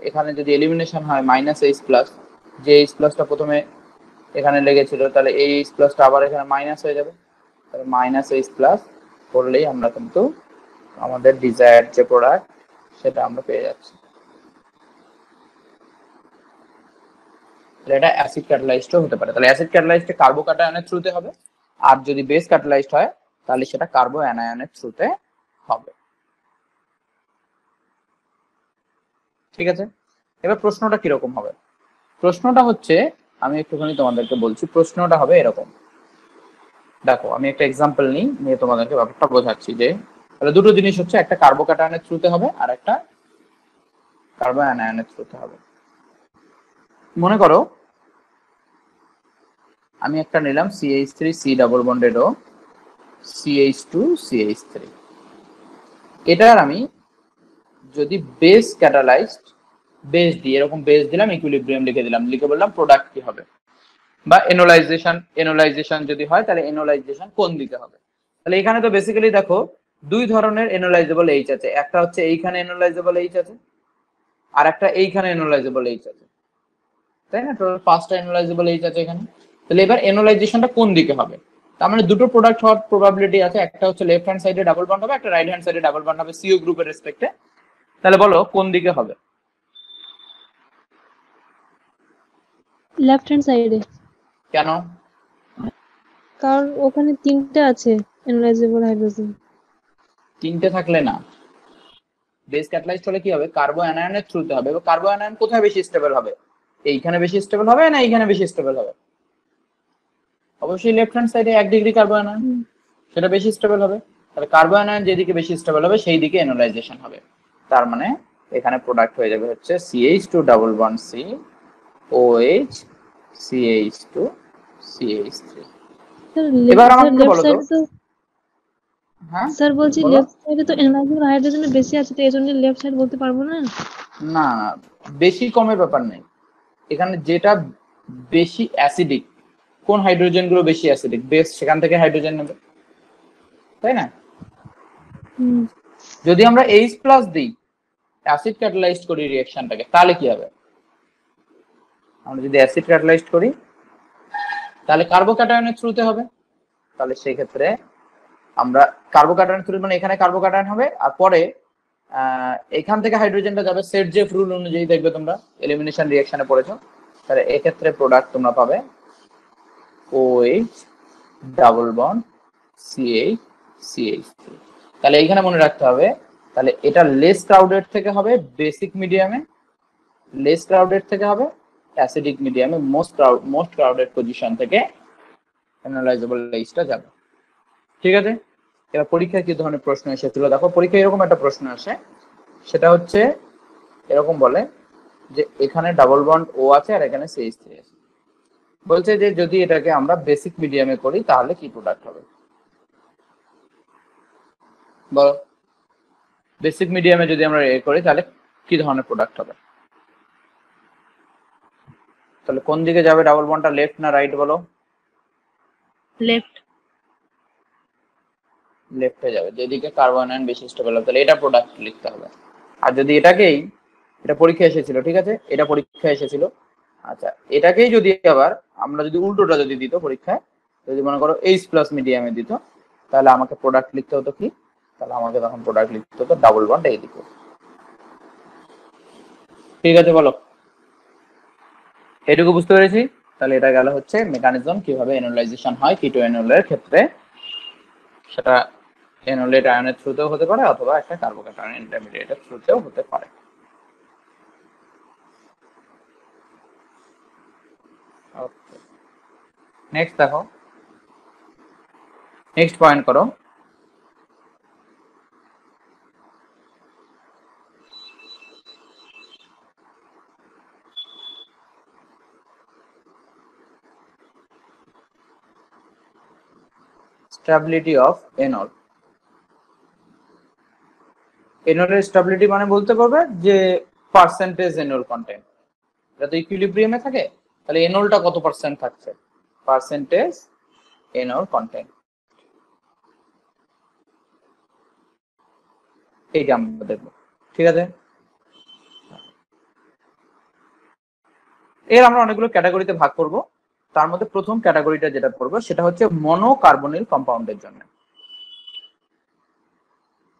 এখানে যদি এলিমিনেশন হয় -H প্লাস, যে H প্লাসটা প্রথমে এখানে লেগেছিল তাহলে এই H প্লাসটা আবার এখানে মাইনাস হয়ে যাবে, তাহলে -H প্লাস করলেই আমরা কিন্তু আমাদের ডিজায়ার্ড যে প্রোডাক্ট সেটা আমরা পেয়ে যাচ্ছি। এটা অ্যাসিড ক্যাটালাইজডও হতে পারে, তাহলে অ্যাসিড ক্যাটালাইজড কার্বোক্যাটায়নের থ্রুতে হবে আর যদি বেস ক্যাটালাইজড হয় তাহলে সেটা কার্বো অ্যানায়নের থ্রুতে হবে। ঠিক আছে, এবার প্রশ্নটা কিরকম হবে, প্রশ্নটা হচ্ছে আমি একটুখানি তোমাদেরকে বলছি, প্রশ্নটা হবে এরকম। দেখো আমি একটা এক্সাম্পল নিয়ে তোমাদেরকে ব্যাপারটা বোঝাচ্ছি যে তাহলে দুটো জিনিস হচ্ছে, একটা কার্বোক্যাটায়নের থ্রুতে হবে আর একটা কার্বো অ্যানায়নের থ্রুতে হবে। মনে করো আমি একটা নিলাম CH3 C double bonded O CH2 CH3। এটার আমি যদি বেস ক্যাটালাইজড বেস দিই, এরকম বেস দিলাম, ইকুইলিব্রিয়াম লিখে দিলাম, লিখে বললাম প্রোডাক্ট কি হবে, বা এনোলাইজেশন যদি হয় তাহলে এনোলাইজেশন কোন দিকে হবে। তাহলে এখানে তো বেসিক্যালি দেখো দুই ধরনের এনোলাইজেবল এইচ আছে, একটা হচ্ছে এইখানে এনোলাইজেবল এইচ আছে আর একটা এইখানে এনোলাইজেবল এইচ আছে, তাই না? টোটাল 5টা এনোলাইজেবল এইচ আছে এখানে। তাহলে এবার এনোলাইজেশনটা কোন দিকে হবে, তার মানে দুটো প্রোডাক্ট হওয়ার প্রবাবিলিটি আছে, একটা হচ্ছে লেফট হ্যান্ড সাইডে ডাবল বন্ড হবে, একটা রাইট হ্যান্ড সাইডে ডাবল বন্ড হবে সিও গ্রুপের রেসপেক্টে। তাহলে বলো কোন দিকে হবে? লেফট হ্যান্ড সাইডে। কেন? কারণ ওখানে 3টে আছে এনালাইজেবল হাইড্রোজেন। 3টে থাকলে না, বেস ক্যাটালাইজড হলে কি হবে, কার্বো অ্যানায়নের থ্রুতে হবে। এবং কার্বো অ্যানায়ন কোথায় বেশি স্টেবল হবে, এইখানে বেশি স্টেবল হবে না এইখানে বেশি স্টেবল হবে? অবশ্যই লেফট হ্যান্ড সাইডে 1 ডিগ্রি কার্বো অ্যানায়ন, সেটা বেশি স্টেবল হবে। তাহলে কার্বো অ্যানায়ন যেদিকে বেশি স্টেবল হবে সেই দিকে এনোলাইজেশন হবে। তার মানে এখানে প্রোডাক্ট হয়ে যাবে হচ্ছে CH2 double bond C OH CH2 CH3। এবার আমাকে বলো তো, হ্যাঁ স্যার বলছি বলো। লেফট সাইডে তো এনালাইজেবল হাইড্রোজেন বেশি আছে, তো এজন্য লেফট সাইড বলতে পারবো না। না না, বেশি কমের ব্যাপার নেই, এখানে যেটা বেশি অ্যাসিডিক, কোন হাইড্রোজেন গুলো বেশি অ্যাসিডিক, বেস সেখান থেকে হাইড্রোজেন নেবে, তাই না? যদি আমরা H+ দিই, অ্যাসিড ক্যাটালাইজড করি রিঅ্যাকশনটাকে, তাহলে কি হবে? আমরা যদি অ্যাসিড ক্যাটালাইজড করি তাহলে কার্বোক্যাটায়নের থ্রুতে হবে। তাহলে সেই ক্ষেত্রে আমরা কার্বোক্যাটায়নের থ্রুতে, মানে এখানে কার্বোক্যাটায়ন হবে আর পরে এখান থেকে হাইড্রোজেনটা যাবে সেটজেফ রুল অনুযায়ী, দেখবে তোমরা এলিমিনেশন রিঅ্যাকশনে পড়েছো। তাহলে এক্ষেত্রে প্রোডাক্ট তোমরা পাবে OH double bond CH CH3। তাহলে এইখানে মনে রাখতে হবে, তাহলে এটা লেস ক্রাউডেড থেকে হবে বেসিক মিডিয়ামে, লেস ক্রাউডেড থেকে হবে অ্যাসিডিক মিডিয়ামে, মোস্ট ক্রাউডেড পজিশন থেকে অ্যানালাইজেবল এইচটা যাবে। ঠিক আছে? এবার পরীক্ষায় কি ধরনের প্রশ্ন এসেছিল দেখো, পরীক্ষায় এরকম একটা প্রশ্ন আসে, সেটা হচ্ছে এরকম বলে যে এখানে ডাবল বন্ড O আছে আর এখানে CH3 আছে, বলছে যে যদি এটাকে আমরা বেসিক মিডিয়ামে করি তাহলে কি প্রোডাক্ট হবে, বলো। বেসিক মিডিয়ামে যদি আমরা করি তাহলে কি ধরনের প্রোডাক্ট হবে? তাহলে কোন দিকে যাবে ডাবল বন্ডটা, লেফট না রাইট বলো? লেফট। লেফটে যাবে, যেদিকে কার্বন আয়ন বেশি স্টেবল হবে, তাহলে এটা প্রোডাক্ট লিখতে হবে। আর যদি এটা পরীক্ষা এসেছিল, ঠিক আছে, এটা পরীক্ষা এসেছিল, আচ্ছা এটাকেই যদি আবার আমরা যদি উল্টোটা যদি দিত পরীক্ষায়, যদি মনে করো H+ মিডিয়ামে দিত, তাহলে আমাকে প্রোডাক্ট লিখতে হতো কি, তাহলে আমাকে তখন প্রোডাক্ট লিখতে হতো ডাবল বন্ড এইদিকে। ঠিক আছে, বলো এটুকু বুঝতে পেরেছি? তাহলে এটা গেল হচ্ছে মেকানিজম কিভাবে এনোলাইজেশন হয় কিটো এনোলের ক্ষেত্রে, সেটা এনোলেট আয়নের থ্রুতেও হতে পারে অথবা একটা কার্বোক্যাটায়ন ইন্টারমিডিয়েটের থ্রুতেও হতে পারে। ওকে, নেক্সট দেখো, নেক্সট পয়েন্ট করো। Stability of enol. এনলের স্টেবিলিটি মানে বলতে পারবে যে পার্সেন্টেজ এনল কন্টেন্ট, এটা তো ইকুইলিব্রিয়ামে থাকে, তাহলে এনলটা কত পার্সেন্ট থাকছে, পার্সেন্টেজ এনল কন্টেন্ট, এইটা আমরা দেখবো। ঠিক আছে, এর আমরা অনেকগুলো ক্যাটাগরিতে ভাগ করব। তার মধ্যে প্রথম ক্যাটাগরিটা যেটা করবো সেটা হচ্ছে মনোকার্বনিল কম্পাউন্ডের জন্য।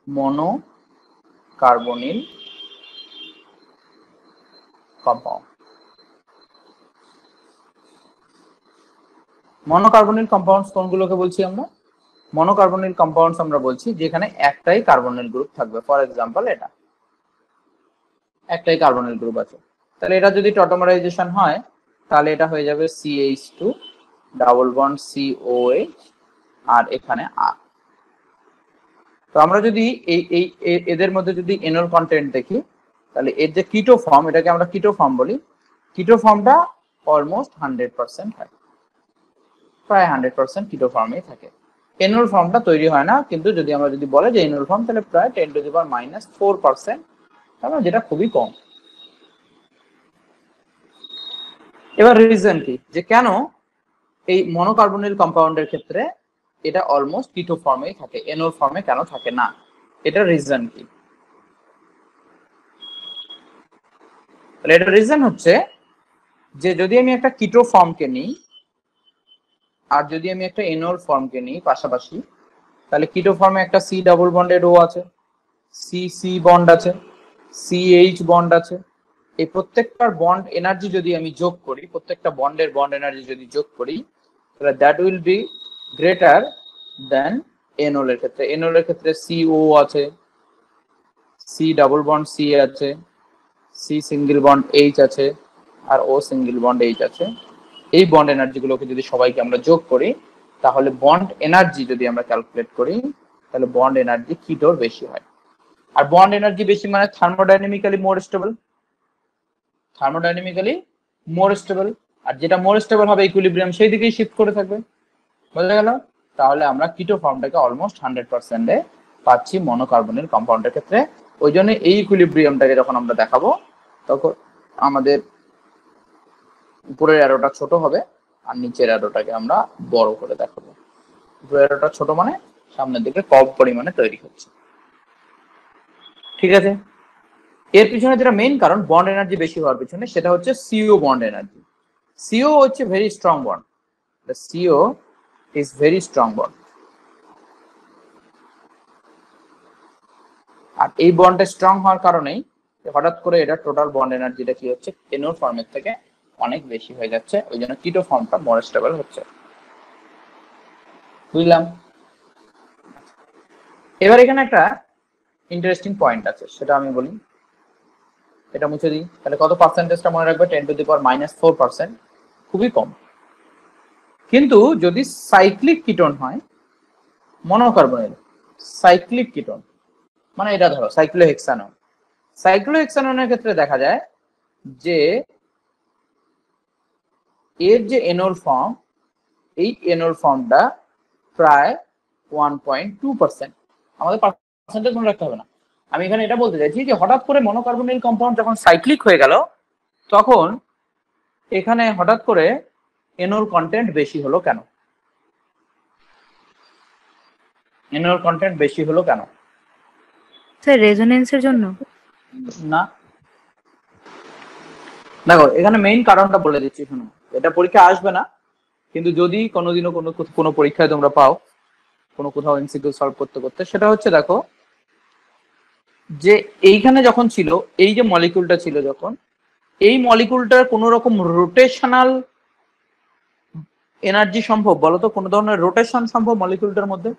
মনোকার্বনিল কম্পাউন্ড, মনোকার্বনিল কম্পাউন্ডস কোনগুলোকে বলছি আমরা? মনোকার্বনিল কম্পাউন্ডস আমরা বলছি যেখানে একটাই কার্বনিল গ্রুপ থাকবে। ফর এক্সাম্পল এটা একটাই কার্বনিল গ্রুপ আছে, তাহলে এটা যদি টটোমারাইজেশন হয় তাহলে এটা হয়ে যাবে CH2 ডাবল বন্ড COH আর এখানে R। তো আমরা যদি এদের মধ্যে যদি এনল কন্টেন্ট দেখি, তাহলে এর যে কিটো ফর্ম, এটাকে আমরা কিটো ফর্ম বলি, কিটো ফর্মটা অলমোস্ট 100% হয়, প্রায় 100% কিটো ফর্মেই থাকে। এনল ফর্মটা তৈরি হয় না, কিন্তু যদি আমরা যদি বলে যে এনল ফর্ম, তাহলে প্রায় 10⁻⁻⁴%, তাহলে যেটা খুবই কম। এবার রিজন কি যে কেন এই মনোকার্বনিল কম্পাউন্ডের ক্ষেত্রে এটা অলমোস্ট কিটো ফর্মেই থাকে, এনল ফর্মে কেন থাকে না, এটা রিজন কি? এটা রিজন হচ্ছে যে যদি আমি একটা কিটো ফর্মকে নিই আর যদি আমি একটা এনল ফর্মকে নিই পাশাপাশি, তাহলে কিটো ফর্মে একটা C ডাবল বন্ডেড O আছে, C বন্ড আছে, CH বন্ড আছে। এই প্রত্যেকটার বন্ড এনার্জি যদি আমি যোগ করি, প্রত্যেকটা বন্ডের বন্ড এনার্জি যদি যোগ করি, তাহলে that will be greater than enol এর ক্ষেত্রে। এনল এর ক্ষেত্রে CO আছে, C ডাবল বন্ড C আছে, C সিঙ্গেল বন্ড H আছে, আর O সিঙ্গেল বন্ড H আছে। এই বন্ড এনার্জি গুলোকে যদি সবাইকে আমরা যোগ করি, তাহলে বন্ড এনার্জি যদি আমরা ক্যালকুলেট করি, তাহলে বন্ড এনার্জি কিটোর বেশি হয়। আর বন্ড এনার্জি বেশি মানে থার্মোডাইনামিক্যালি মোর স্টেবল, থার্মোডাইনামিক্যালি মোর স্টেবল, আর যেটা মোর স্টেবল হবে ইকুইলিব্রিয়াম সেই দিকেই শিফট করে থাকবে। বোঝা গেল? তাহলে আমরা কিটো ফর্মটাকে অলমোস্ট 100% এ পাচ্ছি মনোকার্বনিল কম্পাউন্ডের ক্ষেত্রে। ওই জন্য এই ইকুইলিব্রিয়ামটাকে যখন আমরা দেখাবো, তখন আমাদের উপরের অ্যারোটা ছোট হবে আর নিচের অ্যারোটাকে আমরা বড় করে দেখাবো। উপরের অ্যারোটা ছোট মানে সামনের দিকে কম পরিমাণে তৈরি হচ্ছে। ঠিক আছে? এর পিছনে যেটা মেইন কারণ বন্ড এনার্জি বেশি হওয়ার পিছনে, সেটা হচ্ছে CO বন্ড এনার্জি। CO হচ্ছে very strong bond, the CO is very strong bond, আর এই বন্ডটা স্ট্রং হওয়ার কারণেই হঠাৎ করে এটা টোটাল বন্ড এনার্জিটা কি হচ্ছে এনল ফর্মের থেকে অনেক বেশি হয়ে যাচ্ছে, ওই জন্য কিটো ফর্মটা মোর স্টেবল হচ্ছে। বুঝলাম? এবার এখানে একটা ইন্টারেস্টিং পয়েন্ট আছে, সেটা আমি বলি। এটা মুছে দিই, তাহলে কত পার্সেন্টেজটা মনে রাখবে? 10⁻⁴%, খুবই কম। কিন্তু যদি সাইক্লিক কিটোন হয়, মনোকার্বনিল সাইক্লিক কিটোন, মানে এটা ধরো সাইক্লোহেক্সানন, সাইক্লোহেক্সাননের ক্ষেত্রে দেখা যায় যে এর যে এনল ফর্ম, এই এনল ফর্মটা প্রায় 1.2%। আমাদের পার্সেন্টেজ মনে রাখতে হবে না, আমি এখানে এটা বলতে চাইছি যে হঠাৎ করে মনোকার্বনিল কম্পাউন্ড যখন সাইক্লিক হয়ে গেল, তখন এখানে হঠাৎ করে এনল কন্টেন্ট বেশি হলো কেন? এনল কন্টেন্ট বেশি হলো কেন? স্যার রেজোনেন্সের জন্য। না, দেখো এখানে মেইন কারণটা বলে দিচ্ছি, শুনো। এটা পরীক্ষা আসবে না, কিন্তু যদি কোনোদিনও কোনো পরীক্ষায় তোমরা পাও, কোনো কোথাও এমসিকিউ সলভ করতে করতে, সেটা হচ্ছে দেখো যে এইখানে যখন ছিল এই যে মলিকিউলটা ছিল, যখন এই মলিকিউলটার কোনো রকম রোটেশনাল এনার্জি সম্ভব, বলতো কোনো ধরনের রোটেশন সম্ভব মলিকিউলটার মধ্যে?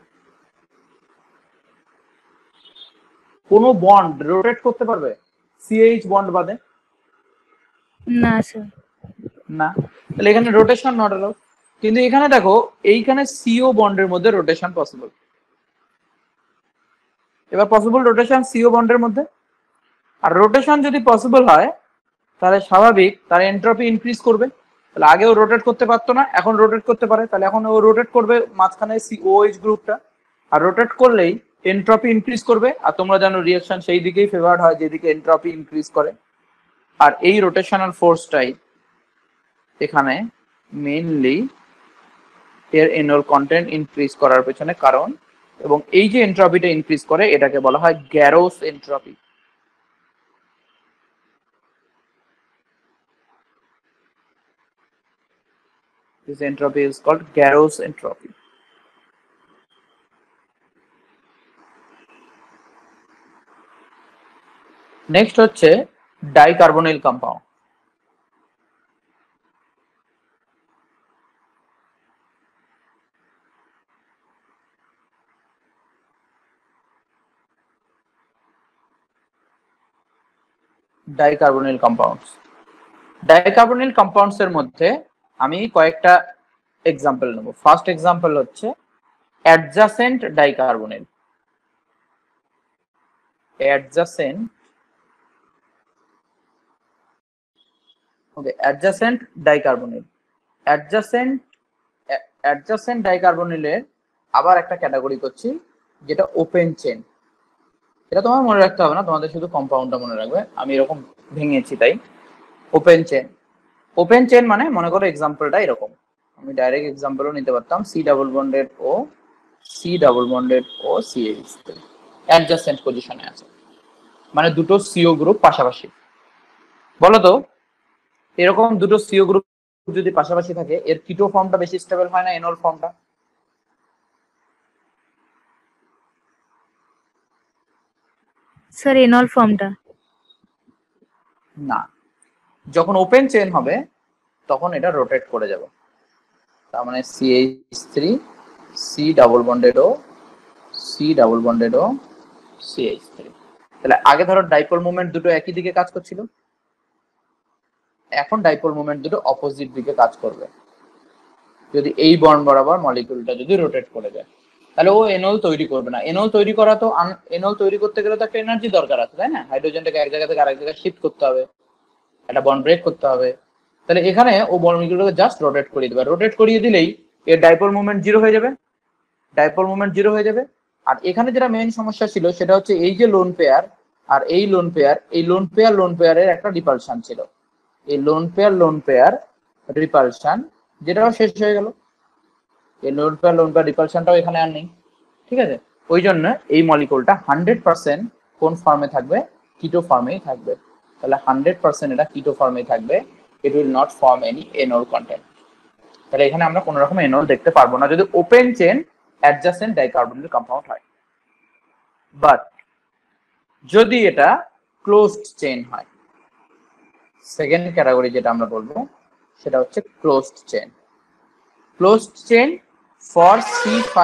কোনো বন্ড রোটেট করতে পারবে CH বন্ড বাদে? না স্যার। না, তাহলে এখানে রোটেশন নট অ্যালাউড। কিন্তু এখানে দেখো এইখানে CO বন্ডের মধ্যে রোটেশন পসিবল। এবার পসিবল রোটেশন CO বন্ডের মধ্যে, আর রোটেশন যদি পসিবল হয় তাহলে স্বাভাবিক তার এন্ট্রপি ইনক্রিজ করবে। তাহলে আগেও রোটেট করতে পারতো না, এখন রোটেট করতে পারে, তাহলে এখন ও রোটেট করবে মাঝখানে COH গ্রুপটা, আর রোটেট করলেই এন্ট্রপি ইনক্রিজ করবে। আর তোমরা জানো রিঅ্যাকশন সেই দিকেই ফেভারড হয় যেদিকে এন্ট্রপি ইনক্রিজ করে। আর এই রোটেশনাল ফোর্সটাই এখানে মেইনলি এর এনল কন্টেন্ট ইনক্রিজ করার পেছনে কারণ, এবং এই যে এন্ট্রপিটা ইনক্রিজ করে এটাকে বলা হয় Garros entropy. This entropy is called Garros entropy. Next হচ্ছে dicarbonyl compound. Dicarbonyl compounds, dicarbonyl compounds এর মধ্যে আমি কয়েকটা এক্সাম্পল নেব। ফার্স্ট এক্সাম্পল হচ্ছে adjacent dicarbonyl. Adjacent dicarbonyl. Adjacent ডাইকার্বনিলের আবার একটা ক্যাটাগরি করছি যেটা ওপেন চেন। এটা তোমার মনে রাখতে হবে না, তোমাদের শুধু কম্পাউন্ডটা মনে রাখবে, আমি এরকম ভেঙেছি তাই। ওপেন চেন, ওপেন চেন মানে মনে করো এক্সাম্পলটা এরকম, আমি ডাইরেক্ট এক্সাম্পলও নিতে পারতাম, সি ডাবল বন্ডেড ও সিএইচ অ্যাডজাসেন্ট পজিশনে আছে, মানে দুটো সিও গ্রুপ পাশাপাশি। বলো তো এরকম দুটো সিও গ্রুপ যদি পাশাপাশি থাকে এর কিটো ফর্মটা বেশি স্টেবল হয় না এনল ফর্মটা? স্যার এনল ফর্মটা না, যখন ওপেন চেন হবে তখন এটা রোটেট করে যাবে, তার মানে CH3 C double bonded O CH3। তাহলে আগে ধরো ডাইপোল মোমেন্ট দুটো একই দিকে কাজ করছিল, এখন ডাইপোল মোমেন্ট দুটো অপোজিট দিকে কাজ করবে। যদি এই বন্ড বরাবর মলিকিউলটা যদি রোটেট করে যায় তাহলে ও এনল তৈরি করবে না। এনল তৈরি করা তো এনল তৈরি করতে গেলে তো একটা এনার্জি দরকার আছে, তাই না? হাইড্রোজেনটাকে এক জায়গা থেকে আরেক জায়গায় শিফট করতে হবে, একটা বন্ড ব্রেক করতে হবে। তাহলে এখানে ও মলিকিউলটাকে জাস্ট রোটেট করিয়ে দেবে, রোটেট করিয়ে দিলেই এর ডাইপোল মোমেন্ট জিরো হয়ে যাবে, ডাইপোল মোমেন্ট জিরো হয়ে যাবে। আর এখানে যেটা মেইন সমস্যা ছিল সেটা হচ্ছে এই যে লোন পেয়ার আর এই লোন পেয়ারের একটা রিপালশন ছিল, এই লোন পেয়ার রিপালশন যেটাও শেষ হয়ে গেল, এই লোন পেয়ার রিপালশনটাও এখানে আর নেই। ঠিক আছে, ওই জন্য এই মলিকিউলটা 100% কোন ফর্মে থাকবে? কিটো ফর্মেই থাকবে। তাহলে 100% এটা কিটো ফর্মেই থাকবে, it will not form any enol content. তাহলে এখানে আমরা কোনো রকম এনল দেখতে পারবো না যদি ওপেন চেন অ্যাডজাসেন্ট ডাইকার্বনিল কম্পাউন্ড হয়। বাট যদি এটা ক্লোজড চেন হয়, সেকেন্ড ক্যাটাগরি যেটা আমরা বলবো সেটা হচ্ছে closed chain. Closed chain for C5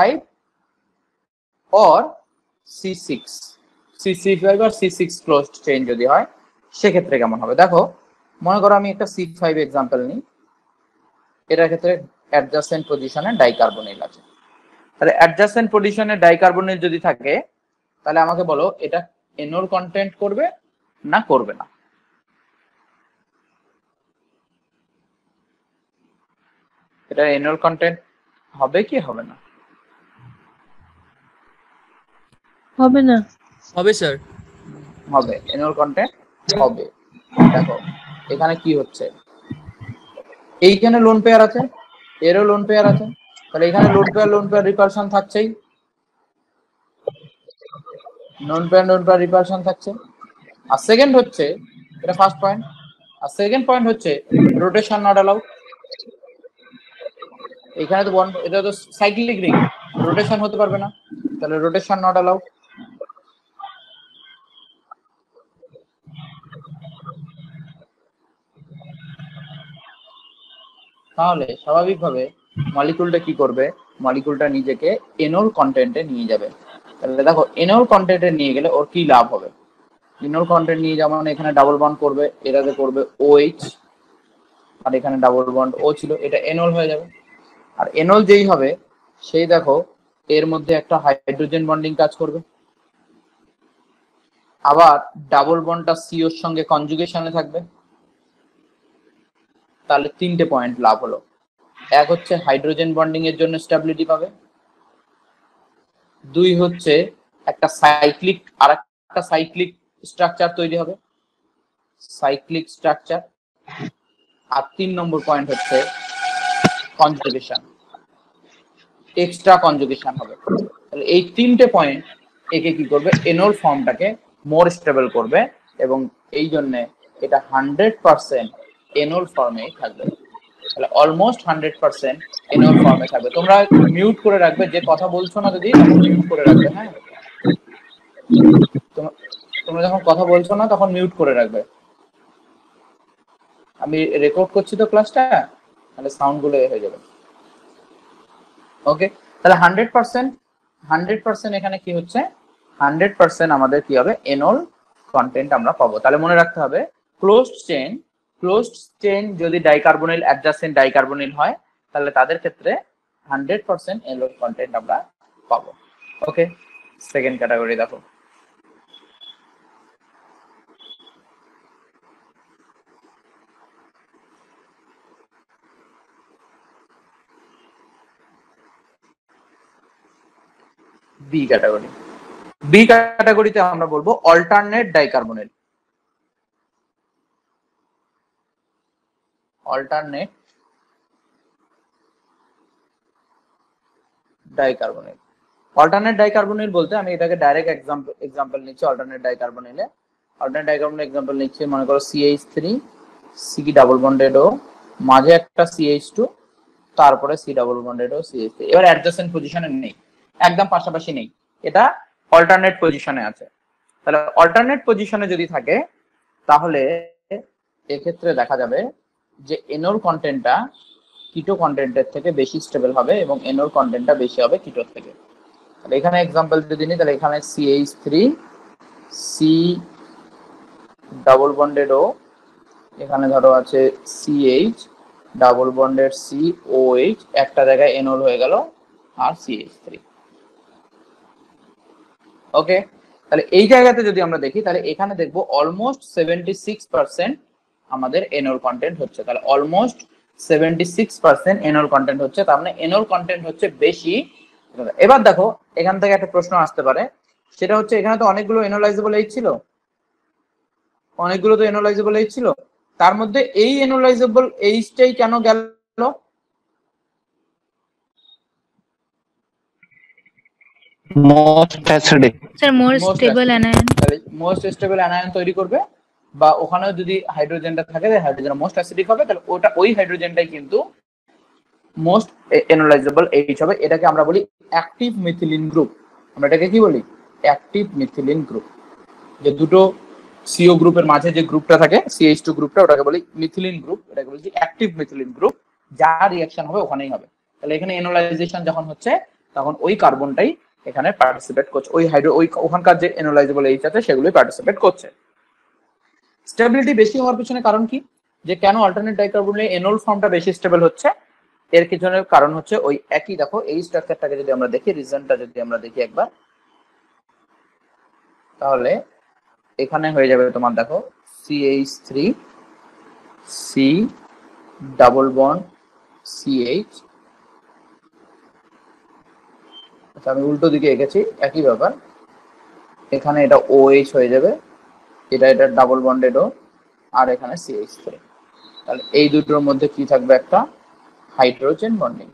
or C6, C5 or C6 closed chain যদি হয় সেক্ষেত্রে কেমন হবে দেখো। মনে করো আমি একটা C5 এক্সাম্পল নিই, এটার ক্ষেত্রে অ্যাডজাসেন্ট পজিশনে ডাইকার্বনিল আছে। তাহলে অ্যাডজাসেন্ট পজিশনে ডাইকার্বনিল যদি থাকে তাহলে আমাকে বলো এটা এনল কন্টেন্ট করবে না করবে না? এটা এনল কন্টেন্ট হবে কি হবে না? হবে না। হবে স্যার। হবে, এনল কন্টেন্ট হবে। দেখো এখানে কি হচ্ছে, এইখানে লোন পেয়ার আছে, এরও লোন পেয়ার আছে, তাহলে এখানে লোন পেয়ার রিপালশন থাকছেই, লোন পেয়ার রিপালশন থাকছে। আর সেকেন্ড হচ্ছে, এটা ফার্স্ট পয়েন্ট, আর সেকেন্ড পয়েন্ট হচ্ছে রোটেশন নট অ্যালাউড। এখানে তো বন্ড, এটা তো সাইক্লিক রিং, রোটেশন হতে পারবে না, তাহলে রোটেশন নট অ্যালাউড। তাহলে স্বাভাবিকভাবে মলিকিউলটা কি করবে? মলিকিউলটা নিজেকে এনল কন্টেন্টে নিয়ে যাবে। তাহলে দেখো এনল কন্টেন্টে নিয়ে গেলে ওর কি লাভ হবে? এনল কন্টেন্ট নিয়ে যেমন এখানে ডাবল বন্ড করবে, এটাতে করবে OH, আর এখানে ডাবল বন্ড O ছিল, এটা এনল হয়ে যাবে। আর এনল যেই হবে সেই দেখো এর মধ্যে একটা হাইড্রোজেন বন্ডিং কাজ করবে, আবার ডাবল বন্ডটা CO এর সঙ্গে কনজুগেশনে থাকবে। তাহলে তিনটে পয়েন্ট লাভ হলো। এক হচ্ছে হাইড্রোজেন বন্ডিং এর জন্য স্টেবিলিটি পাবে, দুই হচ্ছে একটা সাইক্লিক স্ট্রাকচার তৈরি হবে, সাইক্লিক স্ট্রাকচার, আর 3 নম্বর পয়েন্ট হচ্ছে কনজুগেশন, এক্সট্রা কনজুগেশন হবে। তাহলে এই তিনটে পয়েন্ট একে কি করবে? এনল ফর্মটাকে মোর স্টেবল করবে, এবং এই জন্য এটা 100% এনল ফর্মে থাকবে। তাহলে অলমোস্ট 100% এনল ফর্মে থাকবে। তোমরা মিউট করে রাখবে, যে কথা বলছো না যদি তখন মিউট করে রাখবে। হ্যাঁ, তোমরা যখন কথা বলছো না তখন মিউট করে রাখবে। আমি রেকর্ড করছি তো ক্লাসটা, তাহলে সাউন্ড গুলো হয়ে যাবে। ওকে, তাহলে 100% এখানে কি হচ্ছে? 100% আমাদের কি হবে? এনল কন্টেন্ট আমরা পাবো। তাহলে মনে রাখতে হবে ক্লোজড চেন ক্লোজড চেইন যদি ডাইকার্বনিল অ্যাডজাসেন্ট ডাইকার্বনিল হয় তাহলে তাদের ক্ষেত্রে 100% এনোল কন্টেন্ট আমরা পাবো। ওকে, সেকেন্ড ক্যাটাগরি দেখো। B category. বি ক্যাটাগরিতে আমরা বলবো alternate dicarbonyl. Alternate dicarbonyl. Alternate dicarbonyl বলতে আমি এটাকে ডাইরেক্ট এক্সাম্পল নিচ্ছি। অল্টারনেট ডাইকার্বনিলে অল্টারনেট ডাইকার্বনিল এক্সাম্পল নিচ্ছি, মনে করো CH3 C ডাবল বন্ডেড ও মাঝে একটা CH2 তারপরে C double bonded O CH3। এবার অ্যাডজাসেন্ট পজিশনে নেই, একদম পাশাপাশি নেই, এটা অল্টারনেট পজিশনে আছে। তাহলে অল্টারনেট পজিশনে যদি থাকে তাহলে এক্ষেত্রে দেখা যাবে যে এনোল কন্টেন্টটা কিটো কন্টেন্টের থেকে বেশি স্টেবল হবে এবং এনোল কন্টেন্টটা বেশি হবে কিটোর থেকে। তাহলে এখানে এক্সাম্পল যদি নিই তাহলে এখানে CH3 C ডাবল বন্ডেড ও, এখানে ধরো আছে CH ডাবল বন্ডেড COH, একটা জায়গায় এনোল হয়ে গেল আর CH3। ওকে, তাহলে এই জায়গাতে যদি আমরা দেখি তাহলে এখানে দেখবো অলমোস্ট 76% আমাদের এনোল কন্টেন্ট হচ্ছে। তাহলে অলমোস্ট 76% এনোল কন্টেন্ট হচ্ছে, তার মানে এনোল কন্টেন্ট হচ্ছে বেশি। এবার দেখো এখান থেকে একটা প্রশ্ন আসতে পারে, সেটা হচ্ছে এখানে তো অনেকগুলো এনোলাইজেবল এইচ ছিল, অনেকগুলো তো এনোলাইজেবল এইচ ছিল, তার মধ্যে এই এনোলাইজেবল এইচটাই কেন গেল? Most acidic. স্যার মোর স্টেবল অ্যানায়ন। তাহলে মোস্ট স্টেবল অ্যানায়ন তৈরি করবে, বা ওখানেও যদি হাইড্রোজেনটা থাকে হাইড্রোজেন মোস্ট অ্যাসিডিক হবে, তাহলে ওটা ওই হাইড্রোজেনটাই কিন্তু মোস্ট এনোলাইজেবল এইচ হবে। এটাকে আমরা বলি অ্যাক্টিভ মিথিলিন গ্রুপ। আমরা এটাকে কি বলি? Active methylene group. যে দুটো সিও গ্রুপের মাঝে যে গ্রুপটা থাকে CH2 গ্রুপটা, ওটাকে বলি মিথিলিন গ্রুপ, এটাকে বলছি অ্যাক্টিভ মিথিলিন গ্রুপ। যা রিঅ্যাকশন হবে ওখানেই হবে। তাহলে এখানে এনোলাইজেশন যখন হচ্ছে তখন ওই কার্বনটাই এখানে পার্টিসিপেট করছে, ওই ওখানকার যে এনোলাইজেবল এইচ আছে সেগুলোই পার্টিসিপেট করছে। স্টেবিলিটি বেশি হওয়ার পিছনে কারণ কি, যে কেন অল্টারনেট ডাইকার্বনিলে এনোল ফর্মটা বেশি স্টেবল হচ্ছে, এর পিছনে কারণ হচ্ছে ওই একই, দেখো এই স্ট্রাকচারটাকে যদি আমরা দেখি, রিজনটা যদি আমরা দেখি একবার, তাহলে এখানে হয়ে যাবে তোমার দেখো CH3 C double bond CH। আচ্ছা আমি উল্টো দিকে এঁকেছি, একই ব্যাপার, এখানে এটা OH হয়ে যাবে, এটা ডাবল বন্ডেড ও, আর এখানে CH3। তাহলে এই দুটোর মধ্যে কি থাকবে? একটা হাইড্রোজেন বন্ডিং।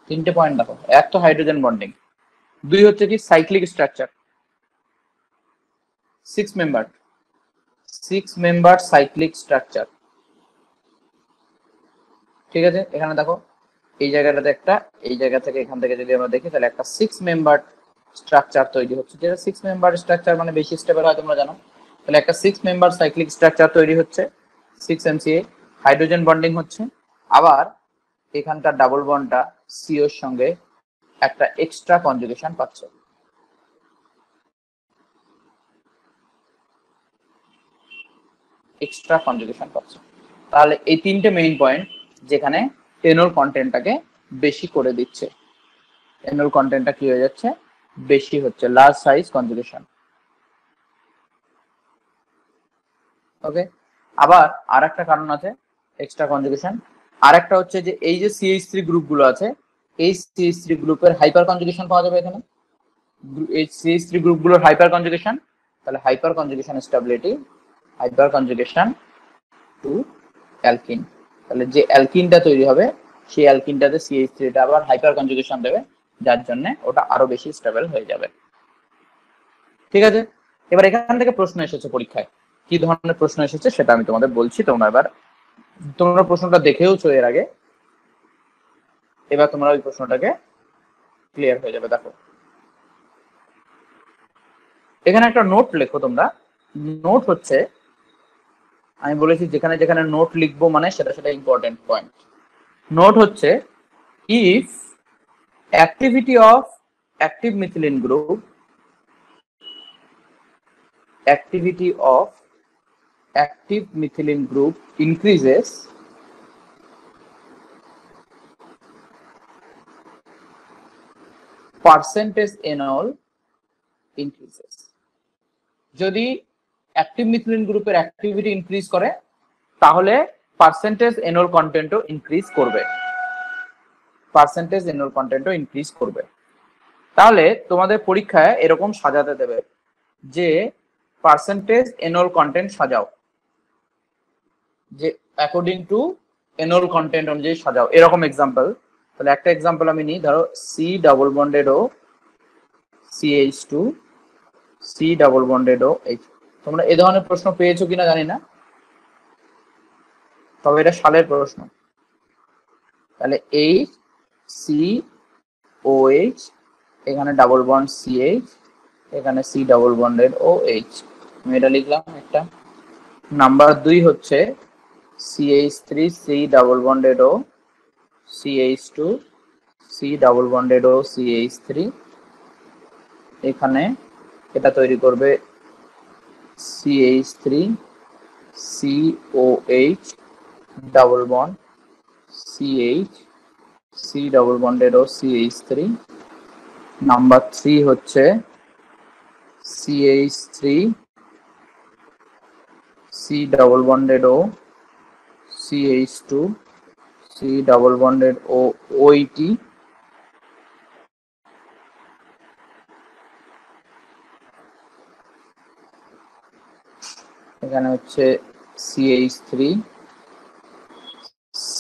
তিনটে পয়েন্ট দেখো, এক তো হাইড্রোজেন বন্ডিং, দুই হচ্ছে কি cyclic structure, 6 member cyclic structure. ঠিক আছে, এখানে দেখো এই জায়গাটাতে একটা, এই জায়গা থেকে এখান থেকে যদি আমরা দেখি তাহলে একটা 6 মেম্বার স্ট্রাকচার তৈরি হচ্ছে, যেটা 6 মেম্বার স্ট্রাকচার মানে বেশি স্টেবল হয়, তোমরা জানো। তাহলে একটা 6 মেম্বার সাইক্লিক স্ট্রাকচার তৈরি হচ্ছে, 6MCA, হাইড্রোজেন বন্ডিং হচ্ছে। আবার এখানকার ডাবল বন্ডটা CO এর সঙ্গে একটা এক্সট্রা কনজুগেশন পাচ্ছে। এক্সট্রা কনজুগেশন পাচ্ছে। তাহলে এই তিনটে মেইন পয়েন্ট যেখানে এনোল কন্টেন্টটাকে বেশি করে দিচ্ছে, এনোল কন্টেন্টটা কি হয়ে যাচ্ছে? বেশি হচ্ছে, লার্জ সাইজ কনজুগেশন। ওকে, আবার আর একটা কারণ আছে এক্সট্রা কনজুগেশন, আর একটা হচ্ছে যে এই যে CH3 গ্রুপগুলো আছে, এই CH3 গ্রুপের হাইপার কনজুগেশন পাওয়া যাবে এখানে, এই CH3 গ্রুপগুলোর হাইপার কনজুগেশন। তাহলে hyperconjugation stability, hyperconjugation to alkene. তাহলে যে অ্যালকিনটা তৈরি হবে সেই অ্যালকিনটাতে CH3টা আবার হাইপার কনজুগেশন দেবে, যার জন্য ওটা আরো বেশি স্টেবল হয়ে যাবে। ঠিক আছে, এবার এখান থেকে প্রশ্ন এসেছে পরীক্ষায়, কি ধরনের প্রশ্ন এসেছে সেটা আমি তোমাদের বলছি, তোমরা প্রশ্নটা দেখেওছো এর আগে, এবার তোমরা ওই প্রশ্নটাকে ক্লিয়ার হয়ে যাবে। দেখো এখানে একটা নোট লেখো তোমরা। নোট হচ্ছে, আমি বলেছি যেখানে যেখানে নোট লিখবো মানে সেটা ইম্পর্টেন্ট পয়েন্ট। নোট হচ্ছে, if activity of active methylene group activity of active methylene group increases, percentage enol increases. যদি অ্যাক্টিভ মিথিলিন গ্রুপের অ্যাক্টিভিটি ইনক্রিজ করে তাহলে পার্সেন্টেজ এনল কন্টেন্টও ইনক্রিজ করবে, পার্সেন্টেজ এনল কন্টেন্টও ইনক্রিজ করবে। তাহলে তোমাদের পরীক্ষায় এরকম সাজাতে দেবে যে পার্সেন্টেজ এনল কন্টেন্ট সাজাও, যে অ্যাকর্ডিং টু এনল কন্টেন্ট অনুযায়ী সাজাও, এরকম এক্সাম্পল। তাহলে একটা এক্সাম্পল আমি নিই, ধরো C double bonded O CH2 C double bonded O H. তোমরা এ ধরনের প্রশ্ন পেয়েছো কিনা জানি না, তবে এটা সালের প্রশ্ন। তাহলে এইচ সি ও এইচ, এখানে ডাবল বন্ড CH, এখানে C double bonded O H, আমি এটা লিখলাম একটা। নাম্বার 2 হচ্ছে CH3 C double bonded O CH2 C double bonded O CH3, এখানে এটা তৈরি করবে CH3 COH double bond CH C double bonded O CH3। Number 3 হচ্ছে CH3 C double bonded O CH2 C double bonded O OET, এখানে হচ্ছে CH3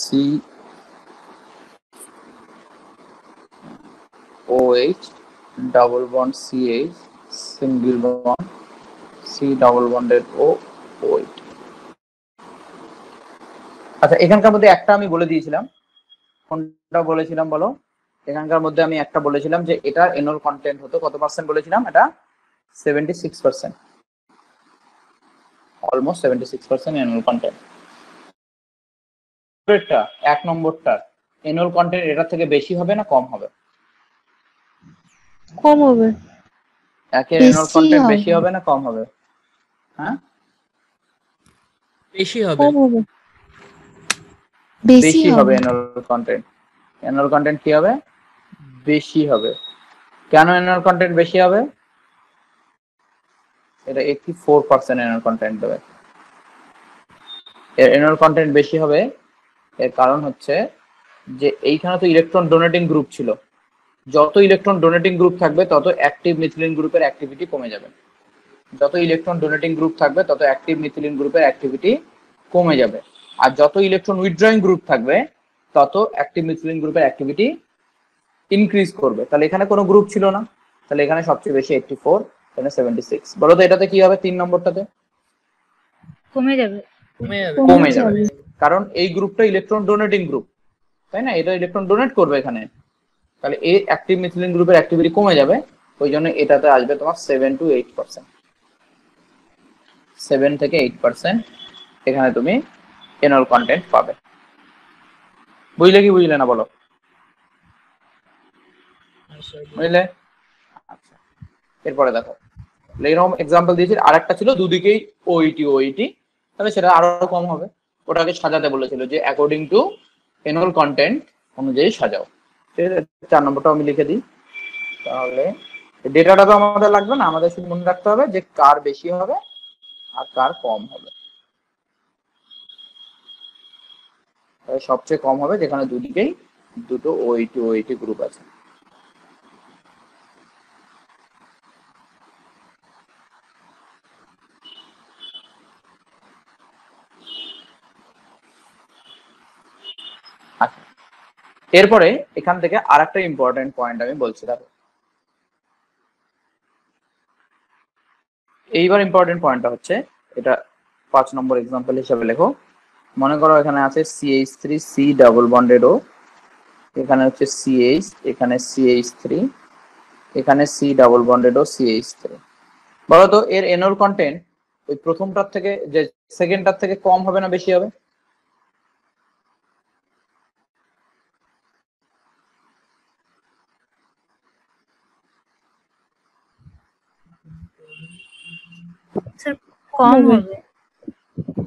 C OH double bond CH single bond C double bonded O OH। আচ্ছা, এখানকার মধ্যে একটা আমি বলে দিয়েছিলাম, কোনটা বলেছিলাম বলো? এখানকার মধ্যে আমি একটা বলেছিলাম যে এটা এনল কন্টেন্ট হতো কত পার্সেন্ট বলেছিলাম, এটা 76%, অলমোস্ট 76% এনল কন্টেন্ট। এক নম্বরটা এনল কন্টেন্ট এটার থেকে বেশি হবে না কম হবে? কম হবে। একের এনল কন্টেন্ট বেশি হবে না কম হবে? হ্যাঁ, বেশি হবে। কম হবে। বেশি হবে এনল কন্টেন্ট। এনল কন্টেন্ট কি হবে? বেশি হবে। কেন এনল কন্টেন্ট বেশি হবে? এটা 84% এনল কন্টেন্ট দেবে। এর এনল কন্টেন্ট বেশি হবে এর কারণ হচ্ছে যে এইখানে তো ইলেকট্রন ডোনেটিং গ্রুপ ছিল, যত ইলেকট্রন ডোনেটিং গ্রুপ থাকবে তত অ্যাক্টিভ মিথিলিন গ্রুপের অ্যাক্টিভিটি কমে যাবে। যত ইলেকট্রন ডোনেটিং গ্রুপ থাকবে তত অ্যাক্টিভ মিথিলিন গ্রুপের অ্যাক্টিভিটি কমে যাবে, আর যত ইলেকট্রন উইথড্রয়িং গ্রুপ থাকবে তত অ্যাক্টিভ মিথিলিন গ্রুপের অ্যাক্টিভিটি ইনক্রিজ করবে। তাহলে এখানে কোনো গ্রুপ ছিল না, তাহলে এখানে সবচেয়ে বেশি 84, এখানে 76। বলো তো এটাতে কি হবে? 3 নম্বরটাতে কমে যাবে। কমে যাবে, কারণ এই গ্রুপটা ইলেকট্রন ডোনেটিং গ্রুপ, তাই না? এটা ইলেকট্রন ডোনেট করবে এখানে, তাহলে এই অ্যাক্টিভ মিথিলিন গ্রুপের অ্যাক্টিভিটি কমে যাবে। ওই জন্য এটাতে আসবে তোমার 7 to 8%, 7 থেকে 8% এখানে তুমি এনল কন্টেন্ট পাবে। বুঝলে কি বুঝলে না বলো? বুঝলে? আচ্ছা, এরপরে দেখো এরকম এক্সাম্পল দিয়েছি, আরেকটা ছিল দুদিকেই ওইটি, তাহলে সেটা আরো কম হবে। ওটাকে সাজাতে বলেছিল যে অ্যাকর্ডিং টু এনল কন্টেন্ট অনুযায়ী সাজাও। ঠিক আছে, 4 নম্বরটা আমি লিখে দিই। তাহলে ডেটাটা তো আমাদের লাগবে না, আমাদের শুধু মনে রাখতে হবে যে কার বেশি হবে আর কার কম হবে। সবচেয়ে কম হবে যেখানে দুদিকেই দুটো ওইটি গ্রুপ আছে। আচ্ছা, এরপরে এখান থেকে আরেকটা ইম্পর্টেন্ট পয়েন্ট আমি বলছি। দেখো এইবার ইম্পর্টেন্ট পয়েন্টটা হচ্ছে, এটা 5 নম্বর এক্সাম্পল হিসেবে লেখো। মনে করো এখানে আছে CH3 সি ডাবল বন্ডেড ও, এখানে হচ্ছে CH, এখানে CH3, এখানে C double bonded O CH3। বলো তো এর এনল কন্টেন্ট ওই প্রথমটার থেকে যে সেকেন্ডটার থেকে কম হবে না বেশি হবে? স্যার কম হবে।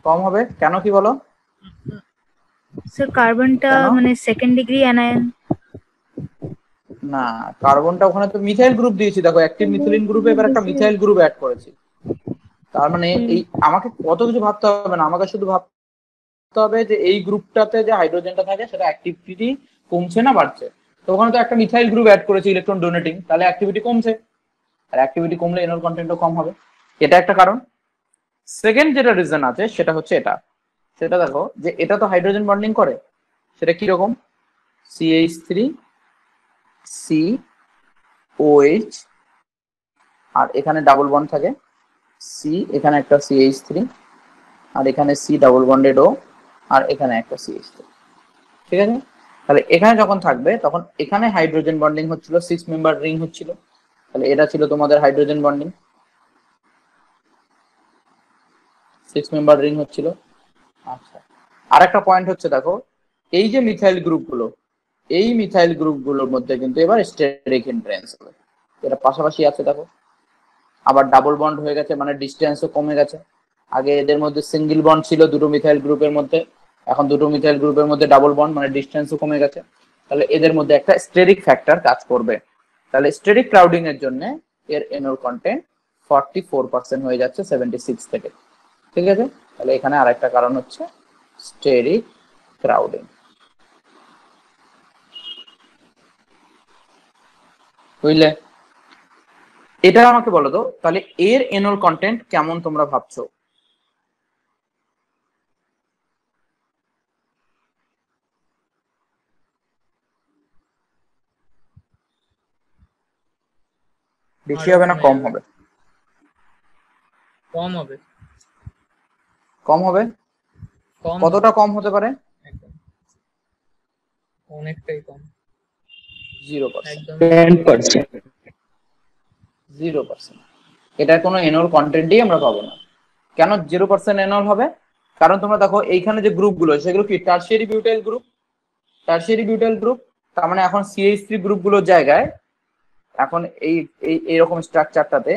কম হবে কেন, কি বলো? স্যার কার্বনটা কেন? মানে সেকেন্ড ডিগ্রি অ্যানায়ন। না, কার্বনটা ওখানে তো মিথাইল গ্রুপ দিয়েছি, দেখো অ্যাক্টিভ মিথিলিন গ্রুপে এবার একটা মিথাইল গ্রুপ অ্যাড করেছি। তার মানে এই আমাকে কত কিছু ভাবতে হবে না, আমাকে শুধু ভাবতে হবে যে এই গ্রুপটাতে যে হাইড্রোজেনটা থাকে সেটা অ্যাক্টিভিটি কমছে না বাড়ছে। তো ওখানে তো একটা মিথাইল গ্রুপ অ্যাড করেছি ইলেকট্রন ডোনেটিং, তাহলে অ্যাক্টিভিটি কমছে, আর অ্যাক্টিভিটি কমলে এনল কন্টেন্টও কম হবে, এটা একটা কারণ। সেকেন্ড যেটা রিজন আছে সেটা হচ্ছে এটা, সেটা দেখো যে এটা তো হাইড্রোজেন বন্ডিং করে, সেটা কি রকম, CH3 COH, আর এখানে ডাবল বন্ড থাকে C, এখানে একটা CH3, আর এখানে C ডাবল বন্ডেড O, আর এখানে একটা CH3, ঠিক আছে? তাহলে এখানে যখন থাকবে তখন এখানে হাইড্রোজেন বন্ডিং হচ্ছিল, 6 মেম্বার রিং হচ্ছিল, তাহলে এটা ছিল তোমাদের হাইড্রোজেন বন্ডিং, 6 মেম্বার রিং হচ্ছিল। আচ্ছা, আরেকটা পয়েন্ট হচ্ছে দেখো এই যে মিথাইল গ্রুপগুলো, এই মিথাইল গ্রুপগুলোর মধ্যে কিন্তু এবার স্টেরিক হিন্ড্রেন্স হবে, এটা পাশাপাশি আছে দেখো, আবার ডাবল বন্ড হয়ে গেছে, মানে ডিসটেন্সও কমে গেছে। আগে এদের মধ্যে সিঙ্গেল বন্ড ছিল দুটো মিথাইল গ্রুপের মধ্যে, এখন দুটো মিথাইল গ্রুপের মধ্যে ডাবল বন্ড, মানে ডিসটেন্সও কমে গেছে, তাহলে এদের মধ্যে একটা স্টেরিক ফ্যাক্টর কাজ করবে, তাহলে স্টেরিক ক্রাউডিং এর জন্য এর এনল কন্টেন্ট 44% হয়ে যাচ্ছে 76 থেকে, ঠিক আছে? তাহলে এখানে আরেকটা কারণ হচ্ছে স্টেরিক ক্রাউডিং। বুঝলে? এটা আমাকে বলো তো, তাহলে এর এনল কন্টেন্ট কেমন তোমরা ভাবছো? বেশি হবে না কম হবে? কম হবে। কম হবে। কম কতটা কম হতে পারে? একদম অনেকটাই কম। 0%। একদম 10%। 0%। এটা কোনো এনল কন্টেন্টই আমরা পাবো না। কেন 0% এনল হবে? কারণ তোমরা দেখো এইখানে যে গ্রুপগুলো সেগুলো কি tertiary butyl group, tertiary butyl group, তার মানে এখন CH3 গ্রুপগুলোর জায়গায়, এখন এই এইরকম স্ট্রাকচারটাতে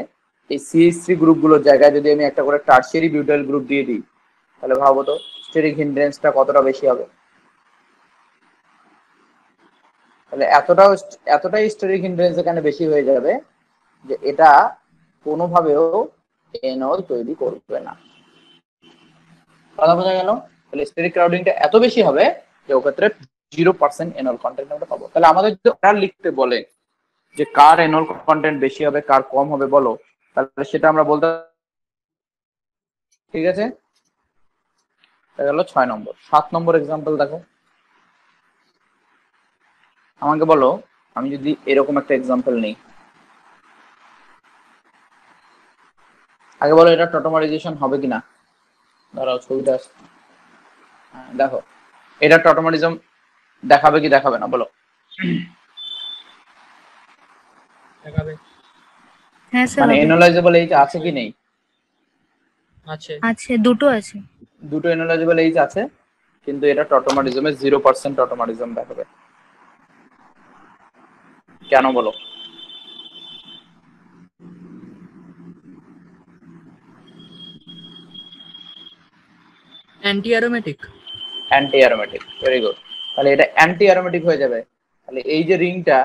এই CH3 গ্রুপগুলোর জায়গায় যদি আমি একটা করে টারশিয়ারি বিউটাইল গ্রুপ দিয়ে দিই, তাহলে ভাবো তো স্টেরিক হিন্ড্রেন্সটা কতটা বেশি হবে। তাহলে এতটাই স্টেরিক হিন্ড্রেন্স এখানে বেশি হয়ে যাবে যে এটা কোনোভাবেও এনল তৈরি করবে না। কথা বোঝা গেল? তাহলে স্টেরিক ক্রাউডিংটা এত বেশি হবে যে ওক্ষেত্রে 0% এনল কন্টেন্ট আমরা পাবো। তাহলে আমাদের যদি অর্ডার লিখতে বলে যে কার এনল কন্টেন্ট বেশি হবে কার কম হবে বলো, তাহলে সেটা আমরা বলতে, ঠিক আছে? গেল 6 নম্বর। 7 নম্বর এক্সাম্পল দেখো, আমাকে বলো আমি যদি এরকম একটা এক্সাম্পল নেই, আগে বলো এটা টটোমারাইজেশন হবে কিনা। দাঁড়াও ছবিটা দেখো, এটা টটোমারিজম দেখাবে কি দেখাবে না বলো? দেখাবে। হ্যাঁ স্যার মানে হবে। এনালাইজেবল এইচ আছে কি নেই? আছে আছে, দুটো আছে। দুটো এনালাইজেবল এইচ আছে, কিন্তু এটা টটোমারিজমে 0% টটোমারিজম দেখাবে। কেন বলো? Anti aromatic. Anti aromatic, very good. তাহলে এটা অ্যান্টি অ্যারোমেটিক হয়ে যাবে, তাহলে এই যে রিংটা,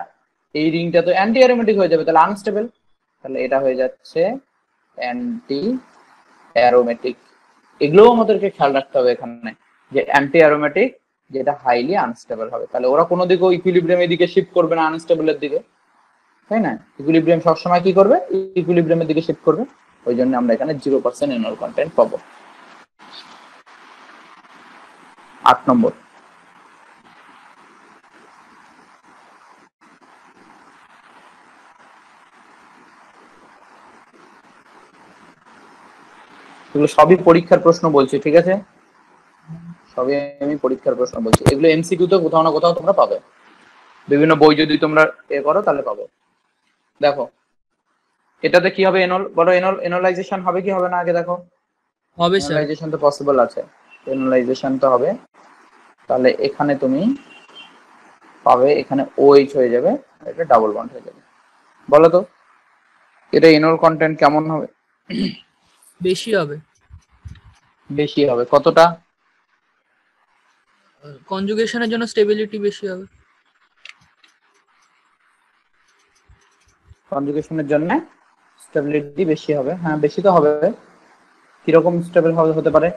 এই রিংটা তো অ্যান্টি অ্যারোমেটিক হয়ে যাবে, তাহলে আনস্টেবল, তাহলে এটা হয়ে যাচ্ছে অ্যান্টি অ্যারোমেটিক। এগুলোও আমাদেরকে খেয়াল রাখতে হবে এখানে, যে অ্যান্টি অ্যারোমেটিক যেটা হাইলি আনস্টেবল হবে, তাহলে ওরা কোনো দিকে ইকুইলিব্রিয়ামের দিকে শিফট করবে না আনস্টেবলের দিকে, তাই না? ইকুইলিব্রিয়াম সবসময় কি করবে, ইকুইলিব্রিয়ামের দিকে শিফট করবে, ওই জন্য আমরা এখানে 0% এনল কন্টেন্ট পাবো। 8 নম্বর, এগুলো সবই পরীক্ষার প্রশ্ন বলছি, ঠিক আছে? সবই আমি পরীক্ষার প্রশ্ন বলছি, এগুলো MCQ তো কোথাও না কোথাও তোমরা পাবে, বিভিন্ন বই যদি তোমরা করো তাহলে পাবে। দেখো এটাতে কি হবে, এনল বলো, এনলাইজেশন হবে কি হবে না আগে দেখো? হবে স্যার। এনলাইজেশন তো পসিবল আছে, এনলাইজেশন তো হবে, তাহলে এখানে তুমি পাবে, এখানে OH হয়ে যাবে, এটা ডাবল বন্ড হয়ে যাবে। বলো তো এটা এনল কন্টেন্ট কেমন হবে? বেশি হবে। বেশি হবে কতটা? কনজুগেশনের জন্য স্টেবিলিটি বেশি হবে। কনজুগেশনের জন্য স্টেবিলিটি বেশি হবে, হ্যাঁ বেশি তো হবে। কিরকম স্টেবল হতে পারে?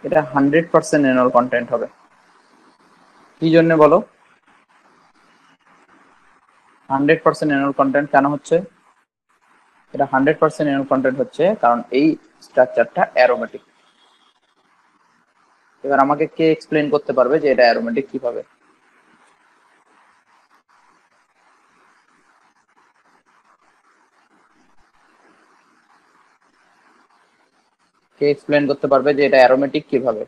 এটা 100% এনল কন্টেন্ট হবে। কি জন্য বলো 100% এনল কন্টেন্ট কেন হচ্ছে? এটা 100% এনল কন্টেন্ট হচ্ছে কারণ এই স্ট্রাকচারটা অ্যারোমেটিক। এবার আমাকে কে এক্সপ্লেইন করতে পারবে যে এটা অ্যারোমেটিক কিভাবে? কে এক্সপ্লেইন করতে পারবে যে এটা অ্যারোমেটিক কিভাবে?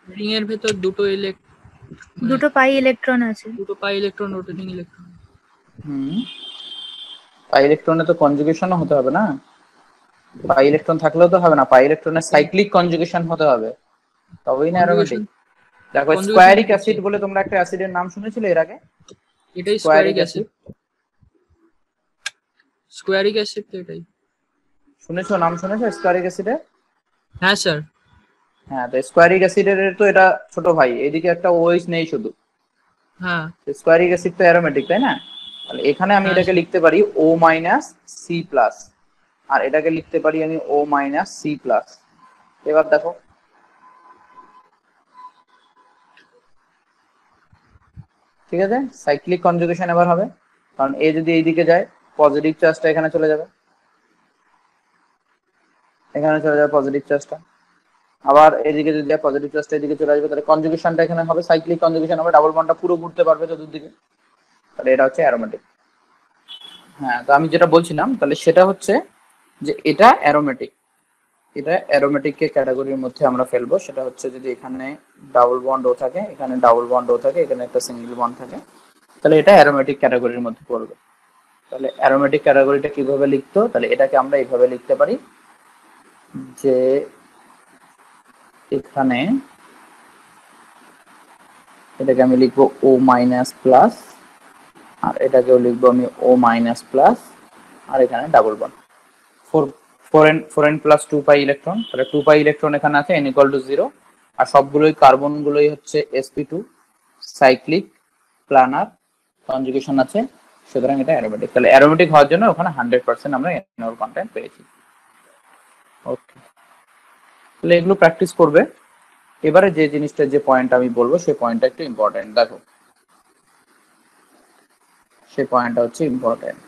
রিং এর ভেতর দুটো পাই ইলেকট্রন আছে। দুটো পাই ইলেকট্রন, রোটেটিং ইলেকট্রন। পাই ইলেকট্রনে তো কনজুগেশনও হতে হবে না। পাই ইলেকট্রন থাকলেও তো হবে না, পাই ইলেকট্রনের সাইক্লিক কনজুগেশন হতে হবে, তবেই না অ্যারোমেটিক। দেখো স্কোয়ারিক অ্যাসিড বলে তোমরা একটা অ্যাসিডের নাম শুনেছিলে এর আগে? এটাই স্কোয়ারিক অ্যাসিড। স্কোয়ারিক অ্যাসিড তো এটাই শুনেছো, নাম শুনেছো স্কোয়ারিক অ্যাসিডের? হ্যাঁ স্যার। হ্যাঁ, তো স্কোয়ারিক অ্যাসিডের তো এটা ছোট ভাই, এদিকে একটা ওএইচ নেই শুধু। হ্যাঁ স্কোয়ারিক অ্যাসিড তো অ্যারোমেটিক, তাই না? তাহলে এখানে আমি এটাকে লিখতে পারি O মাইনাস সি প্লাস, আর এটাকে লিখতে পারি আমি O মাইনাস সি প্লাস। এবার দেখো ঠিক আছে, সাইক্লিক কনজুগেশন এবার হবে, কারণ এ যদি এইদিকে যায় পজিটিভ চার্জটা এখানে চলে যাবে, এখানে চলে যাবে পজিটিভ চার্জটা, আবার এদিকে যদি যায় পজিটিভ চার্জটা এদিকে চলে আসবে, তাহলে কনজুগেশনটা এখানে হবে, সাইক্লিক কনজুগেশন হবে, ডাবল বন্ডটা পুরো ঘুরতে পারবে চতুর্দিকে, তাহলে এটা হচ্ছে অ্যারোমেটিক। হ্যাঁ, তো আমি যেটা বলছিলাম তাহলে সেটা হচ্ছে যে এটা অ্যারোমেটিক, এটা অ্যারোমেটিককে ক্যাটাগরির মধ্যে আমরা ফেলবো। সেটা হচ্ছে যদি এখানে ডাবল বন্ড ও থাকে, এখানে ডাবল বন্ড ও থাকে, এখানে একটা সিঙ্গেল বন্ড থাকে, তাহলে এটা অ্যারোমেটিক ক্যাটাগরির মধ্যে পড়বে। তাহলে অ্যারোমেটিক ক্যাটাগরিটা কিভাবে লিখতো? তাহলে এটাকে আমরা এইভাবে লিখতে পারি যে এখানে এটাকে আমি লিখবো O মাইনাস প্লাস, আর এটাকেও লিখবো আমি O মাইনাস প্লাস, আর এখানে double bond 4n plus 2 pi electron, তাহলে 2 পাই ইলেকট্রন এখানে আছে, n ইকুয়াল টু 0, আর সবগুলোই কার্বন গুলোই হচ্ছে sp2 সাইক্লিক প্লানার কনজুগেশন আছে, সুতরাং এটা অ্যারোমেটিক। তাহলে অ্যারোমেটিক হওয়ার জন্য ওখানে 100% আমরা এনল কন্টেন্ট পেয়েছি। ওকে, তাহলে এগুলো প্র্যাকটিস করবে। এবারে যে জিনিসটা, যে পয়েন্ট আমি বলবো সেই পয়েন্টটা একটু ইম্পর্টেন্ট, দেখো সেই পয়েন্টটা হচ্ছে ইম্পর্টেন্ট।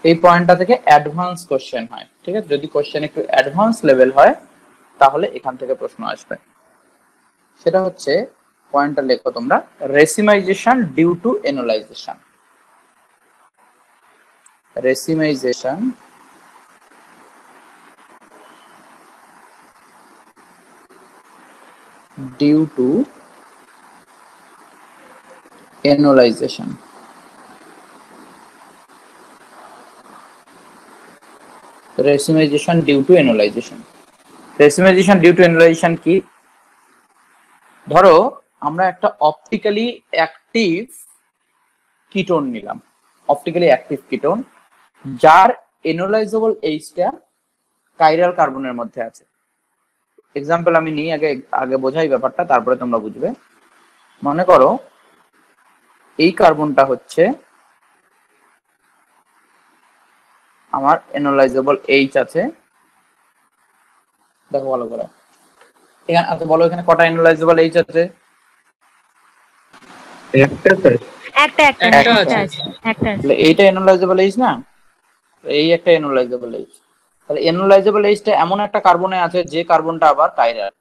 এই পয়েন্টটা থেকে অ্যাডভান্স কোশ্চেন হয়, ঠিক আছে? যদি কোশ্চেন একটু অ্যাডভান্স লেভেল হয় তাহলে এখান থেকে প্রশ্ন আসবে। সেটা হচ্ছে পয়েন্টটা লেখো তোমরা, racemization due to enolization. Racemization due to enolization. Racemization due to enolization. Racemization due to enolization কি? ধরো আমরা একটা অপটিক্যালি অ্যাক্টিভ কিটোন নিলাম, অপটিক্যালি অ্যাক্টিভ কিটোন যার এনোলাইজেবল এইচটা কাইরাল কার্বনের মধ্যে আছে। এক্সাম্পল আমি নিই, আগে বোঝাই ব্যাপারটা, তারপরে তোমরা বুঝবে। মনে করো এই কার্বনটা হচ্ছে আমার এনোলাইজেবল এইচ আছে, দেখো ভালো করে এখানে। আচ্ছা বলো এখানে কটা এনোলাইজেবল এইচ আছে? একটা আছে। তাহলে এইটা এনোলাইজেবল এইচ না, এই একটা এনোলাইজেবল এইচ। তাহলে এনোলাইজেবল এইচটা এমন একটা কার্বনে আছে যে কার্বনটা আবার কাইরাল,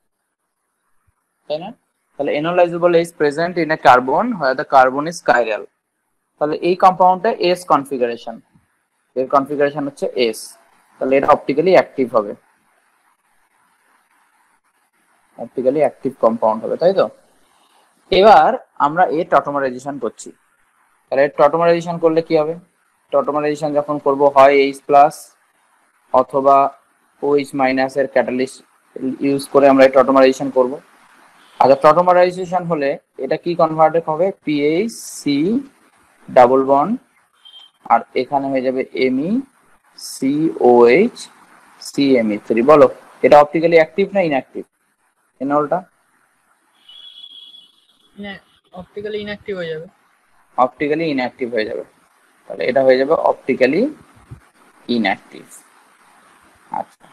তাই না? তাহলে enolizable H present in a carbon where the carbon is chiral. তাহলে এই কম্পাউন্ডটা এস কনফিগারেশন, এর কনফিগারেশন হচ্ছে এস, তাহলে এটা অপটিক্যালি অ্যাক্টিভ হবে, অপটিক্যালি অ্যাক্টিভ কম্পাউন্ড হবে, তাই তো? এবার আমরা এর টটোমারাইজেশন করছি, তাহলে টটোমারাইজেশন করলে কি হবে? টটোমারাইজেশন যখন করব হয় H প্লাস অথবা OH মাইনাস এর ক্যাটালিস্ট ইউজ করে আমরা টটোমারাইজেশন করব। আচ্ছা, টটোমারাইজেশন হলে এটা কি কনভার্টেড হবে? PH C ডাবল বন্ড আর এখানে হয়ে যাবে MeCOH CMe3। বলো এটা অপটিক্যালি অ্যাক্টিভ না ইনঅ্যাক্টিভ? এনলটা অপটিক্যালি ইনঅ্যাক্টিভ হয়ে যাবে। অপটিক্যালি ইনঅ্যাক্টিভ হয়ে যাবে, তাহলে এটা হয়ে যাবে অপটিক্যালি ইনঅ্যাক্টিভ। আচ্ছা,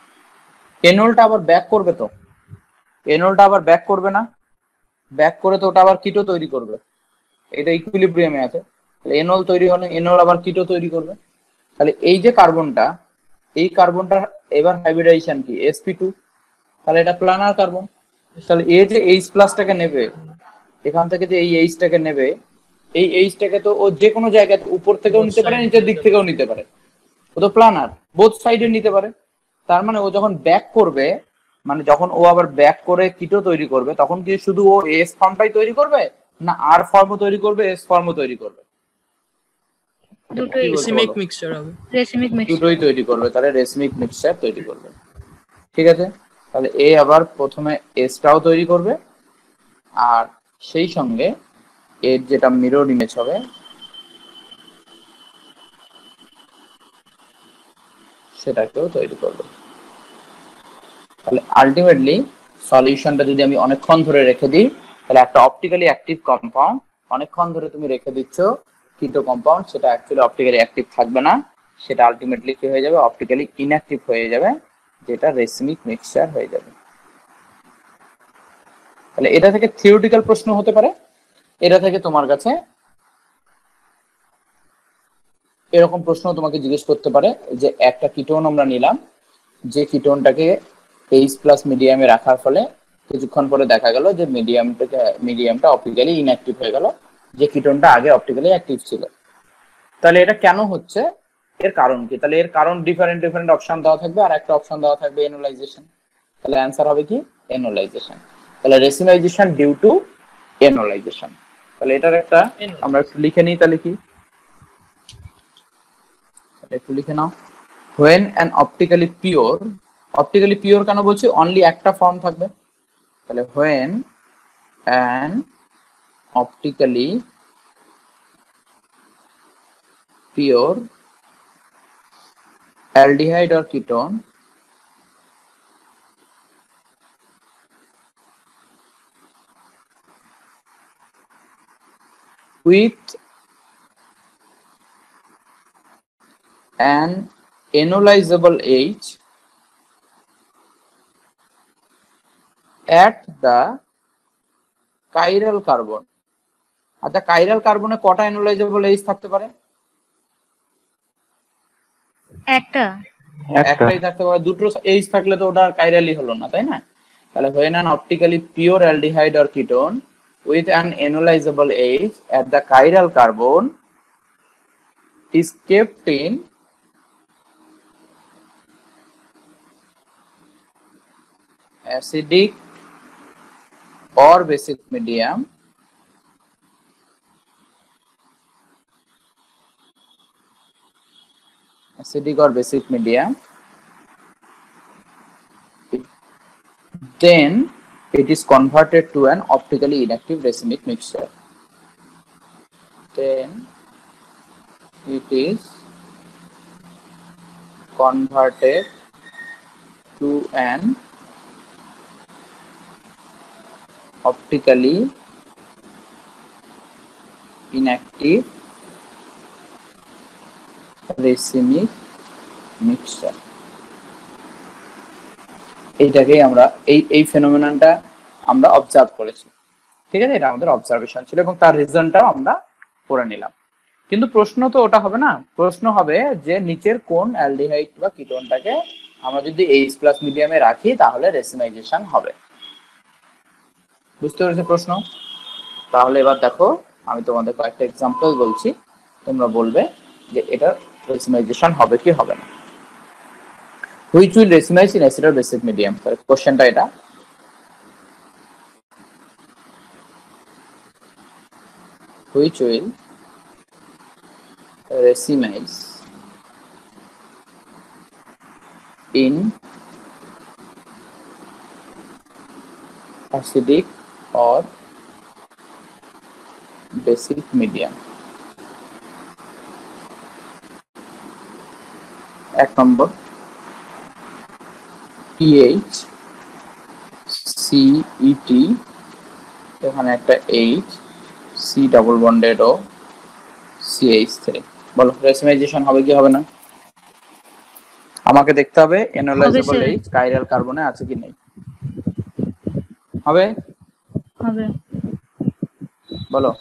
এনলটা আবার ব্যাক করবে তো, এনলটা আবার ব্যাক করবে না? ব্যাক করে তো ওটা আবার কিটো তৈরি করবে, এটা ইকুইলিব্রিয়ামে আছে, তাহলে এনল তৈরি হলে এনল আবার কিটো তৈরি করবে। তাহলে এই যে কার্বনটা, এই কার্বনটা এবার হাইব্রিডাইজেশন কি sp2, তাহলে এটা প্লানার কার্বন। তাহলে এই যে H+টাকে নেবে, এখান থেকে যে এই H-টাকে নেবে, এই H-টাকে তো ও যে কোনো জায়গায় উপর থেকেও নিতে পারে, নিচের দিক থেকেও নিতে পারে, ও তো প্লানার, বোথ সাইডে নিতে পারে। তার মানে ও যখন ব্যাক করবে, মানে যখন ও আবার ব্যাক করে কিটো তৈরি করবে, তখন কি শুধু ও এস ফর্মটাই তৈরি করবে না আর ফর্মও তৈরি করবে, এস ফর্মও তৈরি করবে? দুটোই রেসিমিক মিক্সচার হবে। Racemic mixture. দুটোই তৈরি করবে, তাহলে রেসমিক মিক্সচার তৈরি করবে। ঠিক আছে, তাহলে এ আবার প্রথমে এসটাও তৈরি করবে, আর সেই সঙ্গে এর যেটা মিরর ইমেজ হবে সেটাকেও তৈরি করবে। তাহলে আলটিমেটলি সলিউশনটা যদি আমি অনেকক্ষণ ধরে রেখে দিই, তাহলে একটা অপটিক্যালি অ্যাক্টিভ কম্পাউন্ড অনেকক্ষণ ধরে তুমি রেখে দিচ্ছ কিটো কম্পাউন্ড, সেটা অ্যাকচুয়ালি অপটিক্যালি অ্যাক্টিভ থাকবে না, সেটা আলটিমেটলি কি হয়ে যাবে, অপটিক্যালি ইনঅ্যাক্টিভ হয়ে যাবে, যেটা রেসমিক মিক্সচার হয়ে যাবে। তাহলে এটা থেকে থিওরিটিক্যাল প্রশ্ন হতে পারে, এটা থেকে তোমার কাছে এরকম প্রশ্ন তোমাকে জিজ্ঞেস করতে পারে যে একটা কিটোন আমরা নিলাম, যে কিটোনটাকে H+ মিডিয়ামে রাখার ফলে কিছুক্ষণ পরে দেখা গেল যে মিডিয়ামটা অপটিক্যালি ইনঅ্যাক্টিভ হয়ে গেল, যে কিটোনটা আগে অপটিক্যালি অ্যাক্টিভ ছিল। তাহলে এটা কেন হচ্ছে, এর কারণ কি? তাহলে এর কারণ ডিফারেন্ট অপশন দেওয়া থাকবে, আর একটা অপশন দেওয়া থাকবে এনোলাইজেশন। তাহলে অ্যান্সার হবে কি এনোলাইজেশন। তাহলে রেসিনাইজেশন ডিউ টু এনোলাইজেশন। তাহলে এটার একটা আমরা একটু লিখে নিই, তাহলে কি একটু লিখে নাও। when an optically pure কেন বলছি, অনলি একটা ফর্ম থাকবে, তাহলে when an optically pure aldehyde or ketone with an enolizable H at the chiral carbon। আচ্ছা, কাইরাল কার্বনে কটা এনোলাইজেবল H থাকতে পারে? একটাই থাকতে পারে। দুটো H থাকলে তো ওটা কাইরালি হলো না, তাই না? তাহলে when an optically pure aldehyde or ketone with an enolizable H at the chiral carbon is kept in acidic or basic medium, then it is converted to an optically inactive racemic mixture. Then it is converted to an optically inactive racemic mixture। এইটাকেই আমরা এই ফেনোমেননটা আমরা অবজার্ভ করেছি। ঠিক আছে, এটা আমাদের অবজারভেশন ছিল এবং তার রিজনটাও আমরা পড়ে নিলাম। কিন্তু প্রশ্ন তো ওটা হবে না, প্রশ্ন হবে যে নিচের কোন অ্যালডিহাইড বা কিটোনটাকে আমরা যদি H+ মিডিয়ামে রাখি তাহলে রেসিনাইজেশন হবে। বুঝতে পেরেছো প্রশ্ন? তাহলে এবার দেখো, আমি তোমাদের কয়েকটা এক্সাম্পল বলছি, তোমরা বলবে যে এটা রেসিনাইজেশন হবে কি হবে না। Which will racemize in acid or basic medium? কোশ্চেনটা এটা। Which will racemize in acidic or basic medium? এক নম্বর PH CET, এখানে একটা H, C double bonded O CH3। বলো রেসিমাইজেশন হবে কি হবে না? আমাকে দেখতে হবে এনোলাইজেবল স্যার। H কাইরাল কার্বনে আছে কি নেই। হবে? হবে। বলো।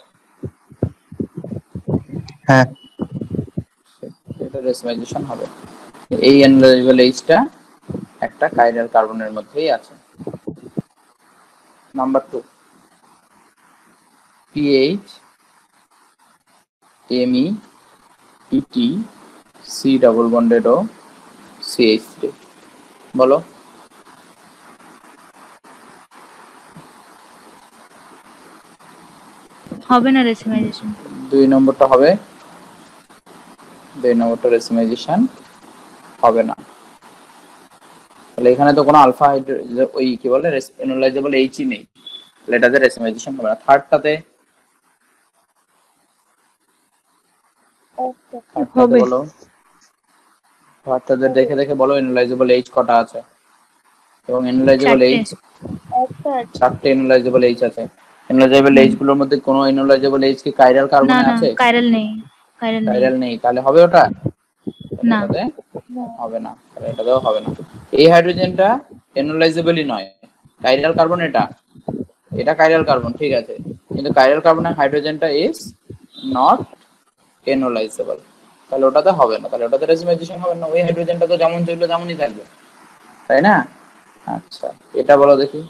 হ্যাঁ এটা রেসিমাইজেশন হবে। এই এনোলাইজেবল Hটা একটা কাইরাল কার্বনের মধ্যেই আছে। Number 2 PH ME ET C double bonded O CH3। বলো। হবে না রেসিমাইজেশন। 2 নম্বরটা হবে। 2 নম্বরটা রেসিমাইজেশন হবে না। তাহলে এখানে তো কোনো আলফা ওই কি বলে এনোলাইজেবল Hই নেই, তাহলে এটাতে রেসিমাইজেশন হবে না। থার্ডটাতে হবে। বলো। থার্ডটাতে দেখে দেখে বলো এনোলাইজেবল H কটা আছে, এবং এনোলাইজেবল H 4টে এনোলাইজেবল H আছে। এনোলাইজেবল H গুলোর মধ্যে কোনো এনোলাইজেবল H কি কাইরাল না কার্বনে না আছে? কাইরাল নেই। কাইরাল নেই। কাইরাল নেই, তাহলে হবে ওটা? না। এটাতে হবে না, তাহলে এটাতেও হবে না। এই হাইড্রোজেনটা এনোলাইজেবলই নয়, কাইরাল কার্বন। এটা কাইরাল কার্বন, ঠিক আছে, কিন্তু কাইরাল কার্বনের হাইড্রোজেনটা ইজ নট এনোলাইজেবল, তাহলে ওটাতে হবে না, তাহলে ওটাতে রেসিমাইজেশন হবে না। ওই হাইড্রোজেনটা তো যেমন ছিল তেমনই থাকবে, তাই না? আচ্ছা, এটা বলো দেখি।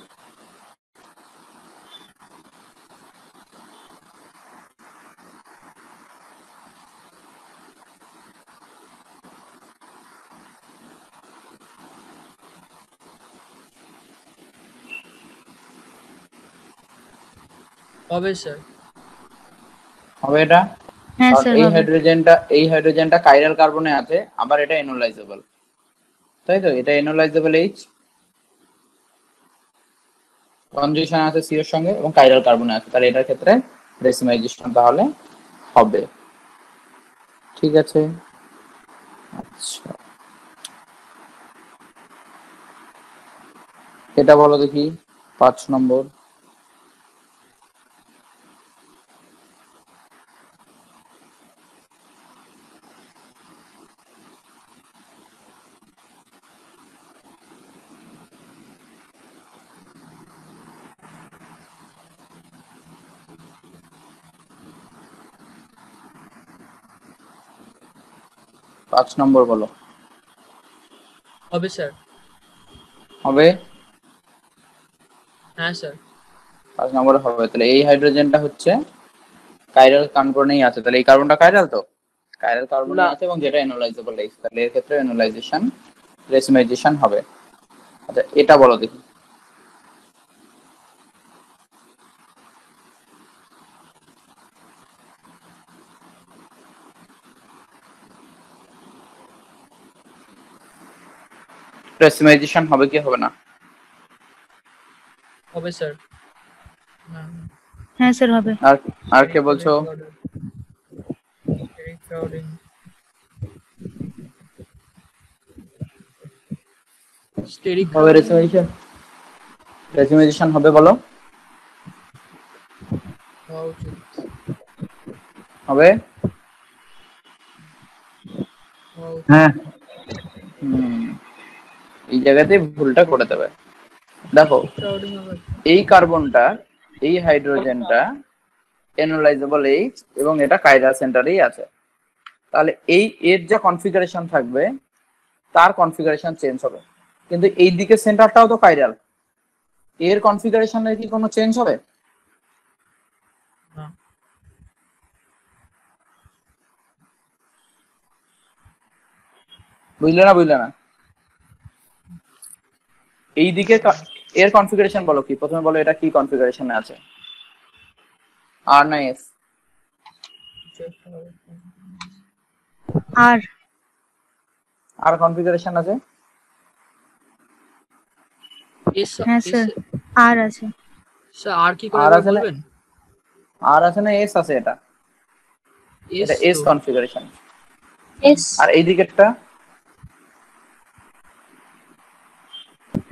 হবে স্যার। হবে এটা? হ্যাঁ কারণ স্যার এই হবে। হাইড্রোজেনটা কাইরাল কার্বনে আছে, আবার এটা এনোলাইজেবল, তাই তো? এটা এনোলাইজেবল H, কনজুগেশন আছে C এর সঙ্গে এবং কাইরাল কার্বনে আছে, তাহলে এটার ক্ষেত্রে রেসিমাইজেশন তাহলে হবে। ঠিক আছে, আচ্ছা এটা বলো দেখি 5 নম্বর। পাঁচ নম্বর বলো। হবে স্যার। হবে? হ্যাঁ স্যার। 5 নম্বরে হবে। তাহলে এই হাইড্রোজেনটা হচ্ছে কাইরাল কার্বনেই আছে, তাহলে এই কার্বনটা কাইরাল তো? কাইরাল কার্বনে আছে এবং যেটা এনোলাইজেবল H, তাহলে এর ক্ষেত্রে এনোলাইজেশন রেসিমাইজেশন হবে। আচ্ছা এটা বলো দেখি। রেসিমাইজেশন হবে কি হবে না? হবে স্যার। না। হ্যাঁ স্যার হবে। আর কে বলছো? স্টেরিক হবে রেসিমাইজেশন? রেসিমাইজেশন হবে বলো। হওয়া উচিত। হবে? হওয়া উচিত। হ্যাঁ এই জায়গাতে ভুলটা করে দেবে। দেখো ক্রাউডিং হবে। এই কার্বনটা, এই হাইড্রোজেনটা এনোলাইজেবল H এবং এটা কাইরাল সেন্টারেই আছে, তাহলে এই এর যা কনফিগারেশন থাকবে তার কনফিগারেশন চেঞ্জ হবে, কিন্তু এই দিকের সেন্টারটাও তো কাইরাল, এর কনফিগারেশনের কি কোনো চেঞ্জ হবে? না। বুঝলে না? বুঝলে না? এই দিকে এর কনফিগারেশন বলো কি, প্রথমে বলো এটা কি কনফিগারেশনে আছে, আর না এস? আর আর কনফিগারেশন আছে? হ্যাঁ স্যার আর আছে। স্যার আর কি করে আর আছে না? বলবেন? আর আছে না এস আছে? এটা এটা এস কনফিগারেশন। এস আর এই দিকেরটা?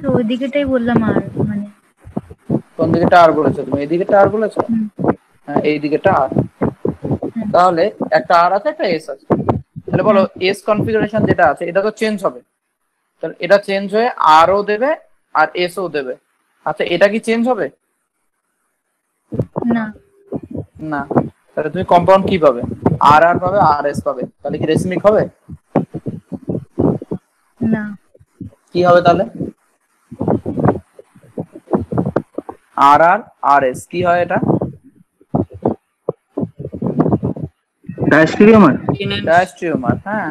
তো ওই দিকেটাই বললাম আর মানে কোন দিকেটা আর বলেছো তুমি? এই দিকেটা আর বলেছো? হুম, হ্যাঁ, এই দিকেটা আর। হুম, তাহলে একটা আর আছে, একটা এস আছে। তাহলে বলো এস কনফিগারেশন যেটা আছে এটা তো চেঞ্জ হবে, তাহলে এটা চেঞ্জ হয়ে আরও দেবে আর এসও দেবে। আচ্ছা, এটা কি চেঞ্জ হবে? না না। তাহলে তুমি কম্পাউন্ড কি পাবে? আর আর পাবে, আর এস পাবে। তাহলে কি রেসিমিক হবে? না কি হবে তাহলে? আর আর আর এস কি হয় এটা? ডায়াস্টেরিওমার। ডায়াস্ট্রিওমার। হ্যাঁ,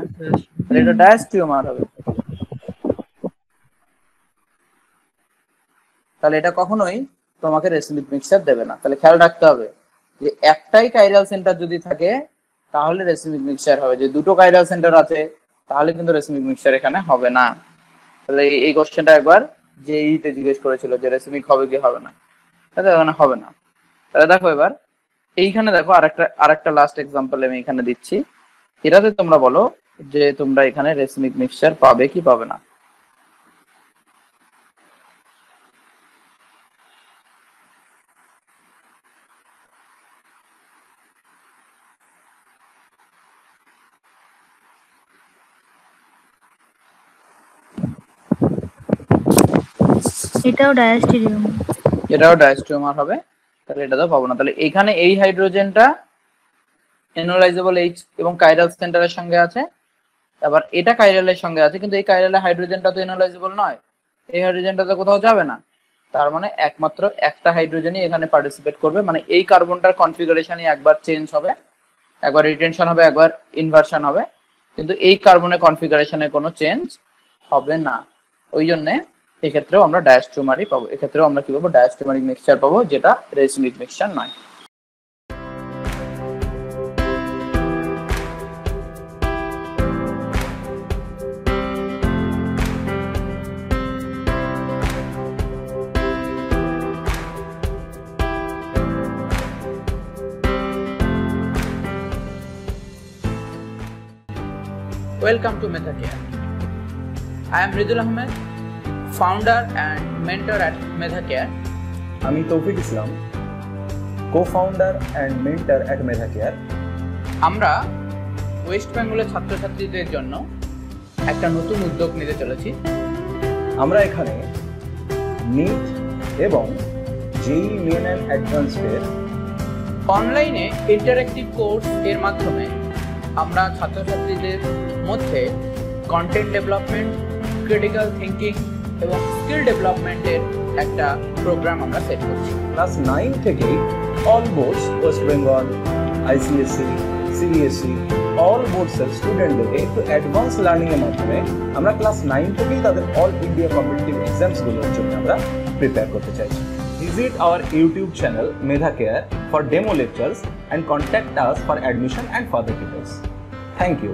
তাহলে এটা ডায়াস্ট্রিওমার হবে। তাহলে এটা কখনোই তোমাকে রেসিমিক মিক্সচার দেবে না। তাহলে খেয়াল রাখতে হবে যে একটাই কাইরাল সেন্টার যদি থাকে তাহলে রেসিমিক মিক্সচার হবে, যে দুটো কাইরাল সেন্টার আছে তাহলে কিন্তু রেসিমিক মিক্সচার এখানে হবে না। তাহলে এই কোশ্চেনটা একবার জেইতে জিজ্ঞেস করেছিল যে রেসিমিক হবে কি হবে না, তাহলে এখানে হবে না। তাহলে দেখো এবার এইখানে দেখো আরেকটা লাস্ট এক্সাম্পল আমি এখানে দিচ্ছি। এটাতে তোমরা বলো যে তোমরা এখানে রেসিমিক মিক্সচার পাবে কি পাবে না। এটাও ডায়াস্টেরিয়াম। এটাও ডায়াস্ট্রিওমার হবে, তাহলে এটা তো পাবো না। তাহলে এখানে এই হাইড্রোজেনটা এনোলাইজেবল এইচ এবং কাইরাল সেন্টারের সঙ্গে আছে, আবার এটা কাইরালের সঙ্গে আছে, কিন্তু এই কাইরালের হাইড্রোজেনটা তো এনোলাইজেবল নয়, এই হাইড্রোজেনটা তো কোথাও যাবে না। তার মানে একমাত্র একটা হাইড্রোজেনই এখানে পার্টিসিপেট করবে, মানে এই কার্বনটার কনফিগারেশনই একবার চেঞ্জ হবে, একবার রিটেনশন হবে, একবার ইনভার্সন হবে, কিন্তু এই কার্বনের কনফিগারেশনে কোনো চেঞ্জ হবে না। ওই জন্যে এক্ষেত্রেও আমরা ডায়াস্ট্রিওমারই পাবো, এক্ষেত্রেও আমরা কি পাবো? ডায়াস্ট্রিওমারিক মিক্সচার পাবো, যেটা রেসিমিক মিক্সচার নয়। Welcome to MethaCare. I am Ridul Ahmed, founder and mentor at MethaCare. আমি তৌফিক ইসলাম, co-founder and mentor at MethaCare. আমরা ওয়েস্ট বেঙ্গলের ছাত্রছাত্রীদের জন্য একটা নতুন উদ্যোগ নিতে চলেছি। আমরা এখানে নিট এবং জেই মেন অ্যান্ড অ্যাডভান্সডের অনলাইনে ইন্টারেক্টিভ কোর্স এর মাধ্যমে আমরা ছাত্রছাত্রীদের মধ্যে কন্টেন্ট ডেভেলপমেন্ট, ক্রিটিক্যাল থিঙ্কিং এবং স্কিল ডেভেলপমেন্টের একটা প্রোগ্রাম আমরা সেট করছি। ক্লাস 9 থেকেই all boards, West Bengal, ICSE, CBSE, all বোর্ডসের স্টুডেন্টদেরকে একটু অ্যাডভান্স লার্নিংয়ের মাধ্যমে আমরা ক্লাস 9 থেকেই তাদের অল ইন্ডিয়া কম্পিটিটিভ এক্সামসগুলোর জন্য আমরা প্রিপেয়ার করতে চাইছি। Visit our YouTube channel MethaCare for demo lectures and contact us for admission and further details. Thank you.